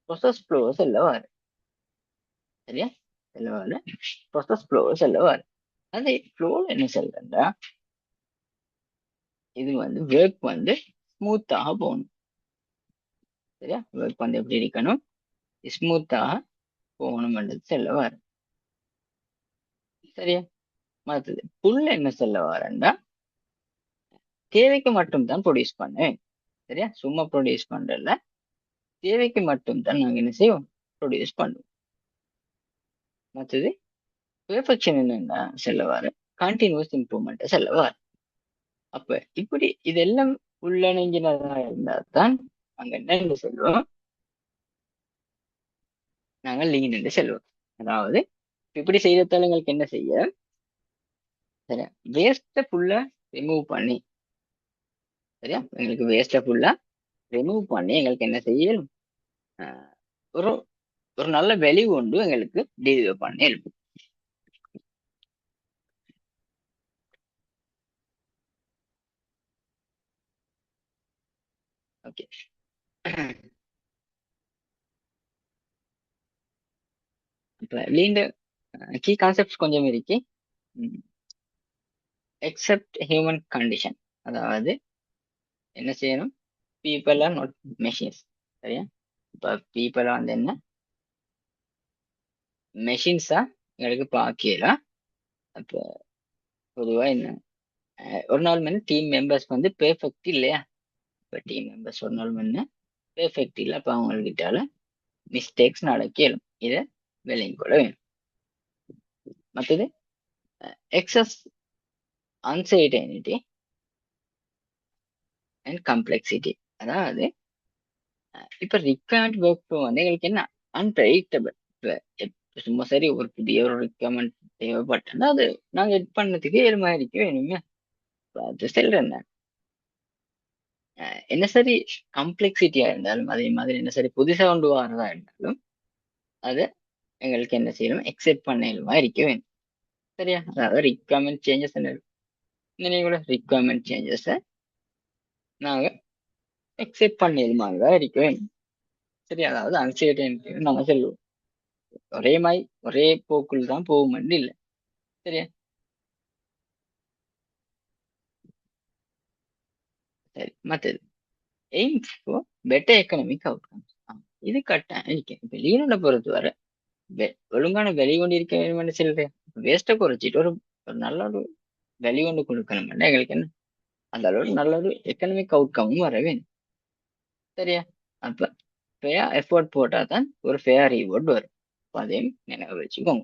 ப்ரொசஸ் ஃப்ளோ சொல்ல வாரு. சரியா? சொல்ல வாரு ப்ரொசஸ் ஃப்ளோ சொல்ல வாரு. அந்த ஃப்ளோல என்ன சொல்றேன்னா இது வந்து ஒர்க் வந்து ஸ்மூத்தாக போகணும். சரியா? ஒர்க் வந்து எப்படி இருக்கணும், ஸ்மூத்தாக போகணும்ன்றது சொல்ல வாரு. சரியா? மற்றது புல் என்ன சொல்ல வாருன்னா தேவைக்கு மட்டும் தான் ப்ரொடியூஸ் பண்ணேன். சரியா? சும்மா ப்ரொடியூஸ் பண்றல, தேவைக்கு மட்டும் தான் நாங்க என்ன செய்வோம், ப்ரொடியூஸ் பண்ணுவோம். மற்றது பெர்ஃபெக்ஷன் என்னன்னா செல்லவாரு கண்டினியூஸ் இம்ப்ரூவ்மெண்ட் செல்லவார். அப்ப இப்படி இதெல்லாம் உள்ளடங்கினதா இருந்தா தான் நாங்க என்ன சொல்லுவோம், நாங்க லீன் என்று செல்வோம். அதாவது இப்படி செய்யறதால எங்களுக்கு என்ன செய்ய, சரியா, வேஸ்ட ஃபுல்லா ரிமூவ் பண்ணி, சரியா, எங்களுக்கு வேஸ்ட ஃபுல்லா ரிமூவ் பண்ணி எங்களுக்கு என்ன செய்யணும், ஒரு ஒரு நல்ல வெளிவு உண்டு எங்களுக்கு டெலிவர் பண்ணி இருக்கும். ஓகே. இப்ப லீன் கீ கான்செப்ட்ஸ் கொஞ்சம் இருக்கு. எக்ஸப்ட் ஹியூமன் கண்டிஷன், அதாவது என்ன செய்யணும், பீப்புள் ஆர் நாட் மெஷின்ஸ். சரியா? இப்போ பீப்புள் வந்து என்ன மெஷின்ஸா எங்களுக்கு பார்க்கலாம். அப்போ பொதுவாக என்ன ஒரு நாள் முன்ன டீம் மெம்பர்ஸ் வந்து பெர்ஃபெக்ட் இல்லையா? இப்போ டீம் மெம்பர்ஸ் ஒரு நாள் முன்ன பெர்ஃபெக்ட் இல்லை, அப்போ அவங்கக்கிட்டால மிஸ்டேக்ஸ் நடக்கலும். இதை விலையும் கூட வேணும். மற்றது எக்ஸஸ் அன்சர்டனிட்டி அண்ட் கம்ப்ளெக்சிட்டி, அதாவது இப்போ ரிக்வயர்மெண்ட் ஒர்க் ஃப்ளோ வந்து எங்களுக்கு என்ன அன்பிரடிக்டபிள். இப்போ சும்மா சரி ஒரு புதிய ஒரு ரிக்வயர்மெண்ட் தேவைப்பட்டா அது நாங்கள் எட் பண்ணதுக்கு ஏழு மாதிரி வேணுங்க. அது சொல்றேன் நான். என்ன சரி கம்ப்ளெக்சிட்டியா இருந்தாலும் அதே மாதிரி என்ன சரி புதுசா கொண்டு வரதா இருந்தாலும் அதை எங்களுக்கு என்ன செய்யணும், எக்ஸெப்ட் பண்ணலுமா இருக்க வேணும். சரியா? அதாவது ரிக்வயர்மெண்ட் சேஞ்சஸ் கூட ரிக்வயர்மெண்ட் சேஞ்சஸை நாங்கள் எக்ஸெப்ட் பண்ணலுமா இருக்க வேணும். சரி, அதாவது அன்சர்டனிட்டி நாங்க சொல்லுவோம் ஒரே மாதிரி ஒரே போக்குள் தான் போகும் இல்லை. சரியா? சரி, மற்றது aim for better economic outcomes. இது கட்டாயம் இருக்கேன். இப்போ லீனோட பொறுத்து வர ஒழுங்கான வெளிக்கொண்டு இருக்க வேணும்னு சொல்றேன். வேஸ்ட்டை குறைச்சிட்டு ஒரு நல்ல ஒரு வெளிக்கொண்டு கொடுக்கணும்னா எங்களுக்கு என்ன அந்த அளவுக்கு நல்ல ஒரு எக்கனாமிக் அவுட்கமும் வர வேணும். சரியா? அப்ப ஃபேர் எஃபோர்ட் போட்டா தான் ஒரு ஃபேர் ரிவார்ட் வரும். அதையும் நினைவு வச்சுக்கோங்க.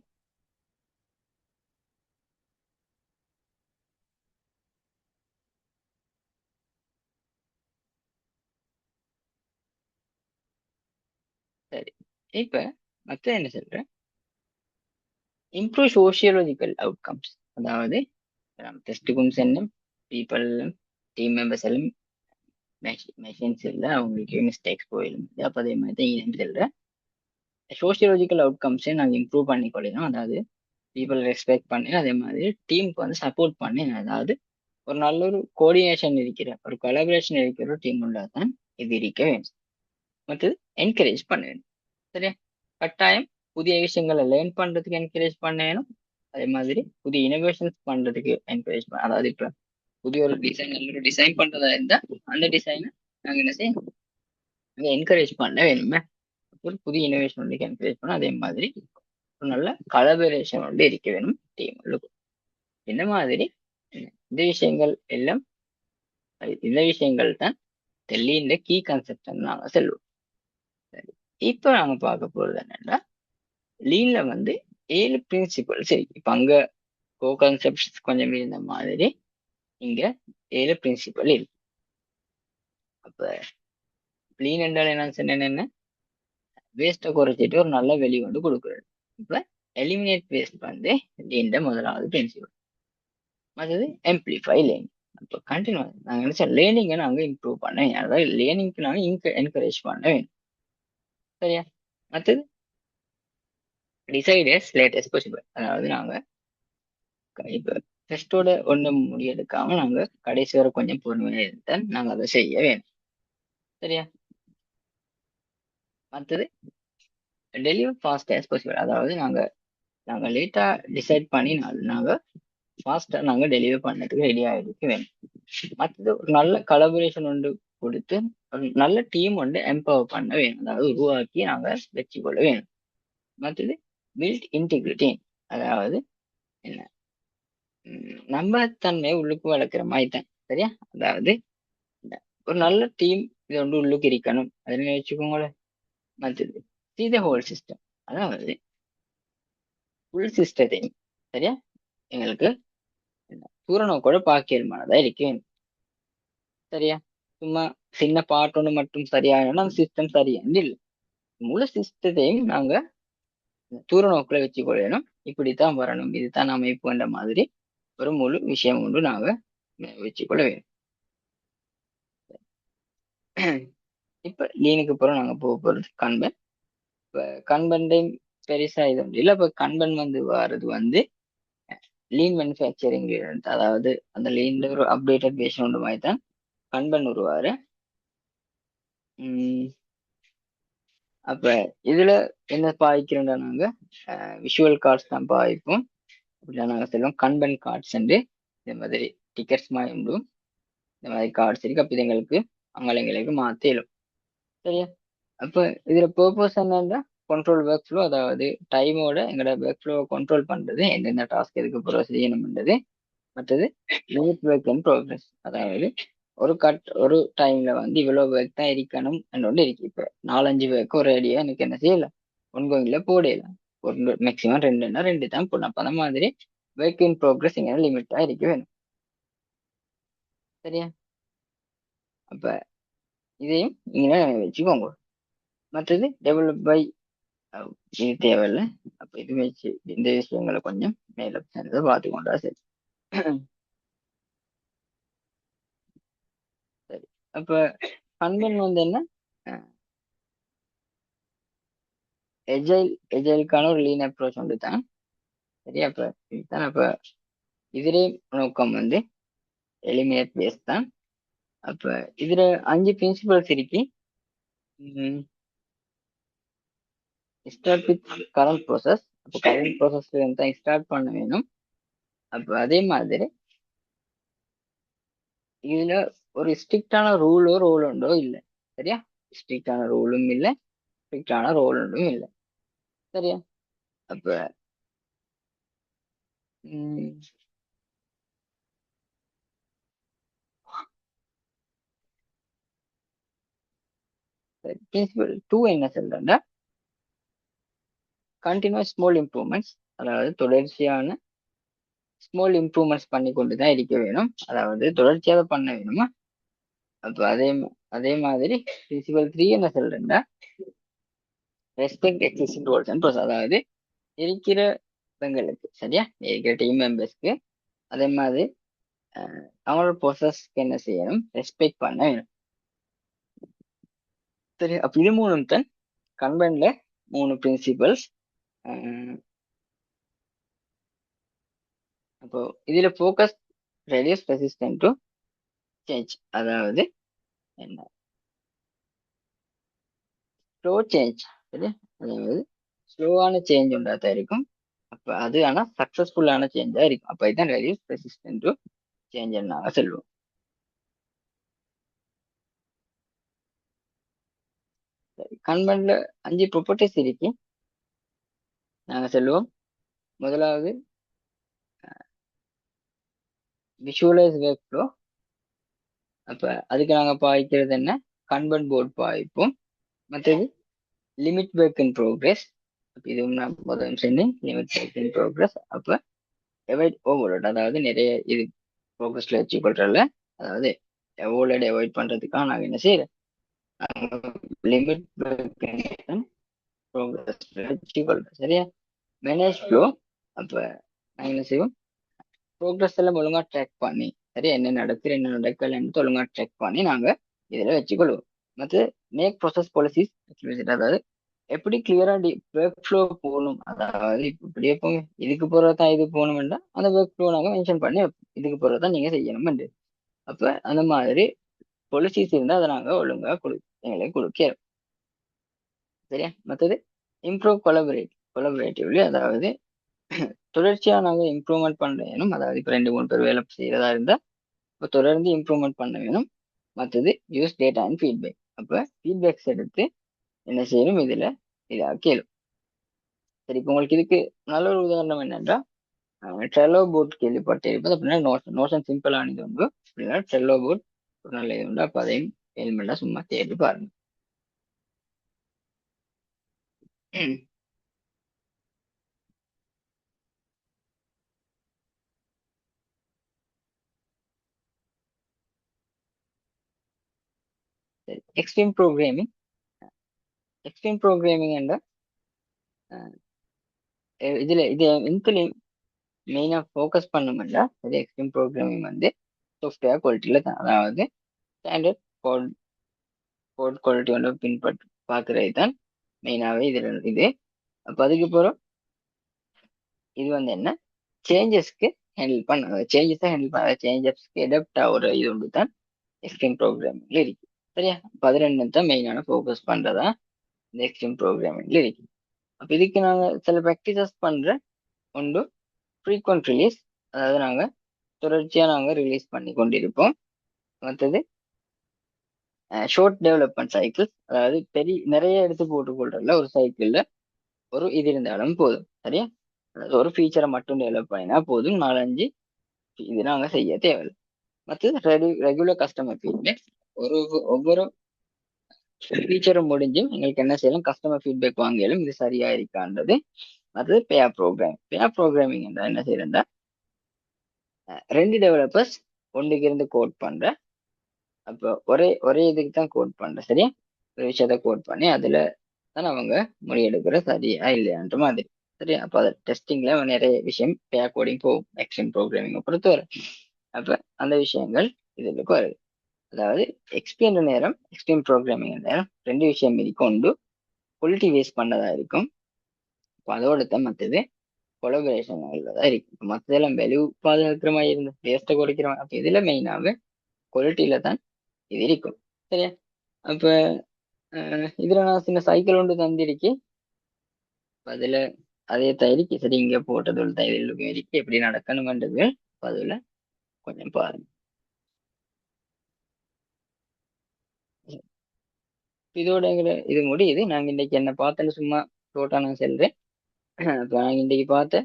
சரி, இப்ப மத்த என்ன சொல்றேன், இம்ப்ரூவ் சோசியலாஜிக்கல் அவுட்கம்ஸ். அதாவது டெஸ்ட்டுக்கும் சென்னும் பீப்புள் டீம் மெம்பர்ஸ் எல்லாம் மெஷின்ஸ் இல்லை, அவங்களுக்கு மிஸ்டேக்ஸ் போயிடும். அப்போ அதே மாதிரி தான் இதுன்னு சொல்கிறேன். சோசியலாஜிக்கல் அவுட்கம்ஸையும் நாங்கள் இம்ப்ரூவ் பண்ணி கொள்ளணும். அதாவது பீப்புள் ரெஸ்பெக்ட் பண்ணி அதே மாதிரி டீமுக்கு வந்து சப்போர்ட் பண்ணி, அதாவது ஒரு நல்ல ஒரு கோஆர்டினேஷன் இருக்கிற ஒரு கொலாபரேஷன் இருக்கிற ஒரு டீம் உள்ள தான் இது இருக்க வேண்டும். மற்றது என்கரேஜ் பண்ண வேணும். சரியா? கட்டாயம் புதிய விஷயங்களை லேர்ன் பண்றதுக்கு என்கரேஜ் பண்ண வேணும். அதே மாதிரி புதிய இனோவேஷன்ஸ் பண்றதுக்கு என்கரேஜ் பண்ண, அதாவது இப்போ புதிய ஒரு டிசைன் நல்ல ஒரு டிசைன் பண்றதா இருந்தா அந்த டிசைனை நாங்கள் என்ன செய்யணும், நாங்கள் என்கரேஜ் பண்ண வேணுமே. ஒரு புதிய இனோவேஷன் வந்து என்கரேஜ் பண்ண, அதே மாதிரி ஒரு நல்ல கலபரேஷன் வந்து இருக்க வேணும் டீம். இந்த மாதிரி இந்த விஷயங்கள் எல்லாம் இந்த விஷயங்கள் தான் டெல்லியின் கீ கான்செப்ட் நாங்க சொல்லுவோம். சரி, இப்போ நாங்க பார்க்க போறது என்னன்னா, லீன்ல வந்து 7 பிரின்சிபல்ஸ் இருக்கு. இப்ப அங்க கோ கான்செப்ட்ஸ் கொஞ்சம் இருந்த மாதிரி இங்க 7 பிரின்சிபல் இருக்கு. அப்ப லீன் என்றால் என்ன சொன்னேன், என்ன வேஸ்ட்டை குறைச்சிட்டு ஒரு நல்ல வெளி வந்து கொடுக்குறது. இப்ப எலிமினேட் வேஸ்ட் வந்து லீன்ட முதலாவது பிரின்சிபல். மற்றது எம்ப்ளிஃபை லேர்னிங். இப்போ கண்டினியூ நாங்கள் நினைச்ச லேர்னிங்கை நாங்கள் இம்ப்ரூவ் பண்ண வேணும். அதாவது லேர்னிங்க்கு நாங்கள் என்கரேஜ் பண்ண வேணும். சரியா? மற்றது டிசைட் எஸ் லேட்டஸ்ட் பாசிபிள். அதாவது நாங்கள் இப்போ ஃபெஸ்ட்டோட ஒன்றும் முடியெடுக்காம நாங்கள் கடைசி வரை கொஞ்சம் பொறுமையாக இருந்தால் நாங்கள் அதை செய்ய வேணும். சரியா? மற்றது டெலிவர் ஃபாஸ்ட் ஆஸ் பாசிபிள். அதாவது நாங்கள் லேட்டாக டிசைட் பண்ணி நாங்கள் ஃபாஸ்ட்டாக நாங்கள் டெலிவர் பண்ணதுக்கு ரெடி ஆகிடுக்கு வேணும். மற்றது ஒரு நல்ல கலபரேஷன் ஒன்று கொடுத்து ஒரு நல்ல டீம் வந்து எம்பவர் பண்ண வேணும், அதாவது உருவாக்கி நாங்கள் வச்சுக்கொள்ள வேணும். மற்றது பில்ட் இன்டிகிரிட்டி, அதாவது என்ன நம்பத்தன்மையை உள்ளுக்கு வளர்க்குற மாதிரி தான். சரியா? அதாவது ஒரு நல்ல டீம் இது வந்து உள்ளுக்கு இருக்கணும், அதுன்னு வச்சுக்கோங்களேன். மற்றது see the whole system, அதாவது ஃபுல் சிஸ்டத்தையும் சரியா எங்களுக்கு பூரண பாக்கியமானதா இருக்கு. சரியா? சும்மா சின்ன பாட்டு ஒன்று மட்டும் சரியாகணும் அந்த சிஸ்டம் சரியானது இல்லை. முழு சிஸ்டத்தையும் நாங்க தூர நோக்கில் வச்சு கொள்ளணும். இப்படித்தான் வரணும், இதுதான் அமைப்புன்ற மாதிரி ஒரு முழு விஷயம் ஒன்று நாங்க வச்சுக்கொள்ள வேணும். இப்ப லீனுக்கு அப்புறம் நாங்க போக போறது கண்பன். இப்ப கண்பன்டையும் பெருசா இது உண்டு இல்லை. இப்ப கண்பன் வந்து வர்றது வந்து லீன் மேனுஃபேக்சரிங், அதாவது அந்த லீன்ல ஒரு அப்டேட்டட் பேஷன் ஒன்று மாதிரி தான் கண்பன் உருவாரு. அப்ப இதுல என்ன பாய்க்கிறோம்டா நாங்க விஷுவல் கார்ட்ஸ் தான் பாய்ப்போம். அப்படின்னா நாங்க சொல்லுவோம் கன்பன் கார்ட்ஸ் இந்த மாதிரி டிக்கெட்ஸ் மாதிரி உண்டு. இந்த மாதிரி கார்ட்ஸ் இருக்கு. அப்ப இது எங்களுக்கு அங்கங்களுக்கு மாத்தேலும். சரியா? அப்ப இதுல பர்பஸ் என்னன்னா கண்ட்ரோல் ஒர்க் ஃப்ளோ, அதாவது டைமோட எங்களோட ஒர்க் ஃப்ளோவை கண்ட்ரோல் பண்றது, எந்தெந்த டாஸ்க் எதுக்கு ப்ரோ செய்யணும்ன்றது. மற்றது லிமிட் ஒர்க் இன் ப்ரோக்ரஸ், அதாவது ஒரு டைம்ல வந்து இவ்வளவு ஒர்க் தான் இருக்கணும் ஒன்று இருக்கு. இப்ப 4-5 ஒர்க் ஒரு ஐடியா எனக்கு என்ன செய்யல ஒன்கோயிங்ல போடலாம். ஒரு மேக்சிமம் 2ன்னா 2 தான் போடணும். அப்ப அந்த மாதிரி ஒர்க் இன் ப்ரோக்ரஸ் இங்க லிமிட்டா இருக்க வேணும். சரியா? அப்ப இதையும் இங்க வச்சுக்கோங்க. மற்றது டெவலப் பை இது தேவையில்லை. அப்ப இது வச்சு இந்த விஷயங்களை கொஞ்சம் மேல பார்த்து கொண்டா சரி. சரி, அப்ப கன்வென் வந்து என்ன, எஜைலுக்கான ஒரு லீன் அப்ரோச் ஒன்று தான். சரியா? அப்ப இதுதான். அப்ப இதுலே நோக்கம் வந்து எலிமினேட் பேஸ் தான். அப்ப இதுல 5 பிரின்சிபல்ஸ் இருக்கு. Start with current process. அப்போ கரண்ட் ப்ராசஸ்ல இருந்து தான் ஸ்டார்ட் பண்ண வேணும். அப்ப அதே மாதிரி இதுல ஒரு ஸ்ட்ரிக்டான ரோல் உண்டோ இல்லை. சரியா? ஸ்ட்ரிக்டான ரூலும் இல்லை, ஸ்ட்ரிக்டான ரோல் ஒன்றும் இல்லை. சரியா? அப்ப பிரின்சிபல் 2 என்ன சொல்றேன்னா கண்டினியூஸ் ஸ்மால் இம்ப்ரூவ்மெண்ட்ஸ், அதாவது தொடர்ச்சியான ஸ்மால் இம்ப்ரூவ்மெண்ட்ஸ் பண்ணி கொண்டு தான் இருக்க வேணும். அதாவது தொடர்ச்சியாக பண்ண வேணுமா. அப்ப அதே மாதிரி பிரின்சிபல் 3 என்ன சொல்றேன்னா respect existing roles and process, அதாவது இருக்கிற பெண்களுக்கு, சரியா, இருக்கிற டீம் மெம்பர்ஸ்க்கு அதே மாதிரி அவங்களோட ப்ரோசஸ்க்கு என்ன செய்யணும், ரெஸ்பெக்ட் பண்ண வேணும். சரி, அப்ப இது மூணும் தான் கன்பன்ல 3 பிரின்சிபல்ஸ். அப்போ இதுல focus reduce resistant to change, அதாவது என்ன ஸ்லோ சேஞ்ச். சரி, அதாவது ஸ்லோவான சேஞ்ச் உண்டாதான் இருக்கும். அப்ப அது ஆனா சக்சஸ்ஃபுல்லான சேஞ்சா இருக்கும். அப்ப இதுதான் ரெடியூஸ் ரெசிஸ்டன்ட் டு சேஞ்ச் நாங்க சொல்லுவோம். சரி, கன்பன்ல 5 ப்ராப்பர்ட்டிஸ் இருக்கு. நாங்க சொல்லுவோம் முதலாவது விஷுவலைஸ் ஒர்க் ஃப்ளோ. அப்ப அதுக்கு நாங்க பாய்க்கிறது என்ன, கன்பன் போர்ட் பாய்ப்போம். மற்றது லிமிட் ஒர்க் இன் ப்ரோக்ரஸ். இதுவும் நான் முதல் சொன்னேன், லிமிட் ஒர்க் இன் ப்ரோக்ரஸ். அப்ப அவாய்ட் ஓவர்லோட், அதாவது நிறைய இது ப்ரோக்ரஸ்ல வச்சுக்கொள்றல, அதாவது ஓவர்லோட் அவாய்ட் பண்றதுக்காக நாங்க என்ன செய்யறோம், லிமிட் ஒர்க் இன் ப்ரோக்ரஸ்ல வச்சுக்கொள்றோம். சரியா? Manage flow. அப்ப நாங்க என்ன செய்வோம், ப்ரோக்ரஸ் எல்லாம் ஒழுங்கா ட்ராக் பண்ணி, சரியா, என்ன நடக்குது என்ன நடக்கலன்னு ஒழுங்கா ட்ராக் பண்ணி நாங்க இதுல வச்சுக்கொள்வோம். மற்ற மேக் ப்ராசஸ் பாலிசிஸ், அதாவது எப்படி கிளியரா ஒர்க் ஃப்ளோ போகணும், அதாவது இப்படியே போங்க இதுக்கு போறதான் இது போகணும்னா அந்த ஒர்க் ஃப்ளோ நாங்க மென்ஷன் பண்ணி இதுக்கு போறதான் நீங்க செய்யணும். அப்ப அந்த மாதிரி பாலிசிஸ் இருந்தா அதை நாங்க ஒழுங்கா எங்களுக்கு கொடுக்கிறோம். சரியா? மற்றது இம்ப்ரூவ் கொலபரேட்டிவ்லி, அதாவது தொடர்ச்சியா நாங்க இம்ப்ரூவ்மெண்ட் பண்ண வேணும். அதாவது இப்ப 2-3 பேர் வேலை செய்யறதா இருந்தா இப்ப தொடர்ந்து இம்ப்ரூவ்மெண்ட் பண்ண வேணும். மற்றது யூஸ் டேட்டா அண்ட் ஃபீட்பேக். அப்ப ஃபீட்பேக்ஸ் எடுத்து என்ன செய்யணும், இதுல கேளும். சரி, இப்போ உங்களுக்கு இதுக்கு நல்ல ஒரு உதாரணம் என்னன்னா ட்ரெல்லோ போர்ட் கேள்விப்பட்டிருப்பது. அப்படின்னா நோஷன் சிம்பிளானது உண்டு. அப்படின்னா ட்ரெல்லோ போர்ட் ஒரு நல்ல இது உண்டு. அப்ப அதையும் எலிமெண்டா சும்மா தேடி பாருங்க. சரி, எக்ஸ்ட்ரீம் ப்ரோக்ராமிங் என்ற இதுல மெயினா ஃபோக்கஸ் பண்ணோம்னா இது எக்ஸ்ட்ரீம் ப்ரோக்ராமிங் வந்து சாஃப்ட்வேர் குவாலிட்டியில தான், அதாவது ஸ்டாண்டர்ட் கோட் குவாலிட்டி வந்து பின்பற்று பார்க்கறது தான் மெயினாகவே இதுல இது. அப்போ அதுக்கு அப்புறம் இது வந்து என்ன, சேஞ்சஸ்க்கு ஹேண்டில் பண்ண சேஞ்சஸ்க்கு அடாப்ட் ஆகிற இது ஒன்று தான் எக்ஸ்ட்ரீம் ப்ரோக்ராமிங்ல இருக்கு. சரியா? 12 தான் மெயினான ஃபோக்கஸ் பண்றதா இந்த எக்ஸ்ட்ரீம் ப்ரோக்ராமிங்ல இருக்கு. அப்ப இதுக்கு நாங்க சில ப்ராக்டிசஸ் பண்ற ஒன்று ஃப்ரீக்வெண்ட் ரிலீஸ், அதாவது நாங்க தொடர்ச்சியா நாங்க ரிலீஸ் பண்ணி கொண்டிருப்போம். மற்றது ஷார்ட் டெவலப்மெண்ட் சைக்கிள்ஸ், அதாவது நிறைய எடுத்து போட்டுக்கொள்றதுல ஒரு சைக்கிள்ல ஒரு இது இருந்தாலும் போதும். சரியா? அதாவது ஒரு ஃபீச்சரை மட்டும் டெவலப் பண்ணினா போதும், 4-5 இது நாங்க செய்ய தேவையில்லை. மற்றது ரெகுலர் கஸ்டமர் ஃபீட்பேக், ஒவ்வொரு ஃபீச்சரும் முடிஞ்சும் எங்களுக்கு என்ன செய்யலாம், கஸ்டமர் ஃபீட்பேக் வாங்கியாலும் இது சரியா இருக்கான்றது. அது பேர் ப்ரோக்ராமிங் என்றா என்ன செய்யறா, 2 டெவலப்பர்ஸ் ஒன்றுக்கு இருந்து கோட் பண்ற, அப்போ ஒரே ஒரே இதுக்கு தான் கோட் பண்ற. சரியா? ஒரு விஷயத்த கோட் பண்ணி அதுல தான் அவங்க முடிவெடுக்கிற சரியா இல்லையான்ற மாதிரி. சரியா? அப்போ அது டெஸ்டிங்ல நிறைய விஷயம் பேர் கோடிங் போகும் எக்ஸ்ட்ரீம் ப்ரோக்ராமிங்கை பொறுத்தவரை. அப்ப அந்த விஷயங்கள் இதுக்கு வருது. அதாவது எக்ஸ்பிஎன் நேரம், எக்ஸ்ட்ரீம் ப்ரோக்ராமிங் நேரம் 2 விஷயம் இருக்கு. ஒன்று குவாலிட்டி வேஸ்ட் பண்ணதா இருக்கும். இப்போ அதோட தான் மற்றது கொலபரேஷன் தான் இருக்கு. இப்போ மற்றதெல்லாம் வேல்யூ பாதுகாக்கிற மாதிரி இருந்து வேஸ்ட்டை குறைக்கிற மாதிரி. அப்போ இதுல மெயினாக குவாலிட்டியில தான் இது இருக்கும். சரியா? அப்ப இதுல நான் சின்ன சைக்கிள் ஒன்று தந்திருக்கு. அதுல அதே தயிரிக்கு சரி, இங்க போட்டது தயிருக்கு இருக்கு எப்படி நடக்கணும்ன்றது அதுல கொஞ்சம் பாருங்க. இதோட இது முடியுது. நாங்க இன்னைக்கு என்ன பார்த்தேன்னு சும்மா டோட்டா நான் சொல்றேன். அப்ப நாங்க இன்னைக்கு பார்த்த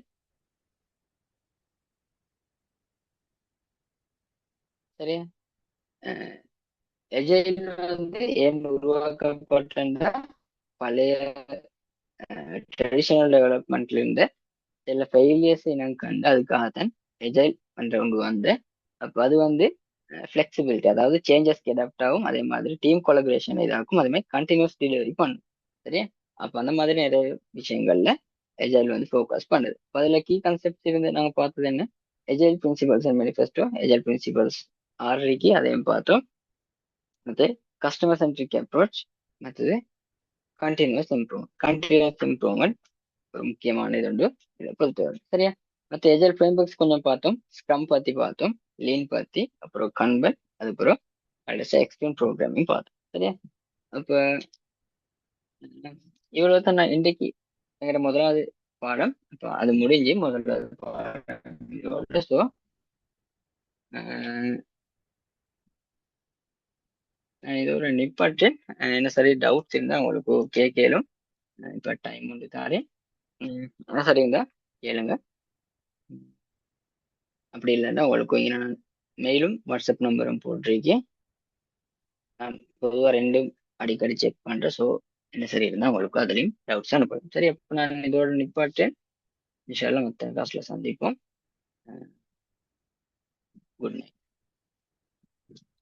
சரியா, எஜைல் வந்து ஏன் உருவாக்கப்பட்ட பழைய ட்ரெடிஷனல் டெவலப்மெண்ட்ல இருந்து சில ஃபெயிலியர்ஸ் இனம் கண்டு அதுக்காகத்தான் எஜைல் பண்ற கொண்டு வந்து. அப்போ அது வந்து ஃபிளெக்சிபிலிட்டி, அதாவது சேஞ்சஸ்க்கு அடாப்ட் ஆகும், அதே மாதிரி டீம் கொலபரேஷன் இதாகும், அதே மாதிரி கண்டினியூஸ் டெலிவரி பண்ணும். சரியா? அப்போ அந்த மாதிரி நிறைய விஷயங்கள்ல எஜைல் வந்து ஃபோக்கஸ் பண்ணுது. அப்ப அதுல கீ கான்செப்ட் இருந்து நாங்க பார்த்தது என்ன, agile principles and manifesto, agile principles 6 இருக்கு, அதையும் பார்த்தோம். மற்ற கஸ்டமர் சென்ட்ரிக் அப்ரோச், மற்றது கண்டினியூஸ் இம்ப்ரூவ்மெண்ட் ஒரு முக்கியமான இது உண்டு இதை பொறுத்தவரை. சரியா? மற்ற எஜைல் ஃப்ரேம்வொர்க்ஸ் கொஞ்சம் பார்த்தோம், ஸ்க்ரம் பத்தி பார்த்தோம், லீன் பத்தி, அப்புறம் கன்வென்ட், அதுக்கப்புறம் கடைசியா எக்ஸ்ட்ரீம் ப்ரோக்ராமிங் பார்த்தோம். சரியா? அப்ப இவ்வளவு தான் நான் இன்றைக்கு எங்கிற முதலாவது பாடம். அப்போ அது முடிஞ்சு முதலாவது பாடம். ஸோ இதோட நிப்பாட்டு. என்ன சரி டவுட்ஸ் இருந்தா உங்களுக்கு கேட்கலும். இப்ப டைம் வந்து தாரேன். என்ன சரி இருந்தா கேளுங்க. அப்படி இல்லைன்னா உங்களுக்கு இங்க நான் மெயிலும் வாட்ஸ்அப் நம்பரும் போட்டிருக்கேன். நான் பொதுவாக ரெண்டும் அடிக்கடி செக் பண்றேன். ஸோ என்ன சரி இருந்தா உங்களுக்கு அதுலயும் டவுட்ஸ் அனுப்புறேன். சரி, அப்போ நான் இதோட நிப்பாட்டேன். இன்ஷால்லா மற்ற கிளாஸ்ல சந்திப்போம். Good night.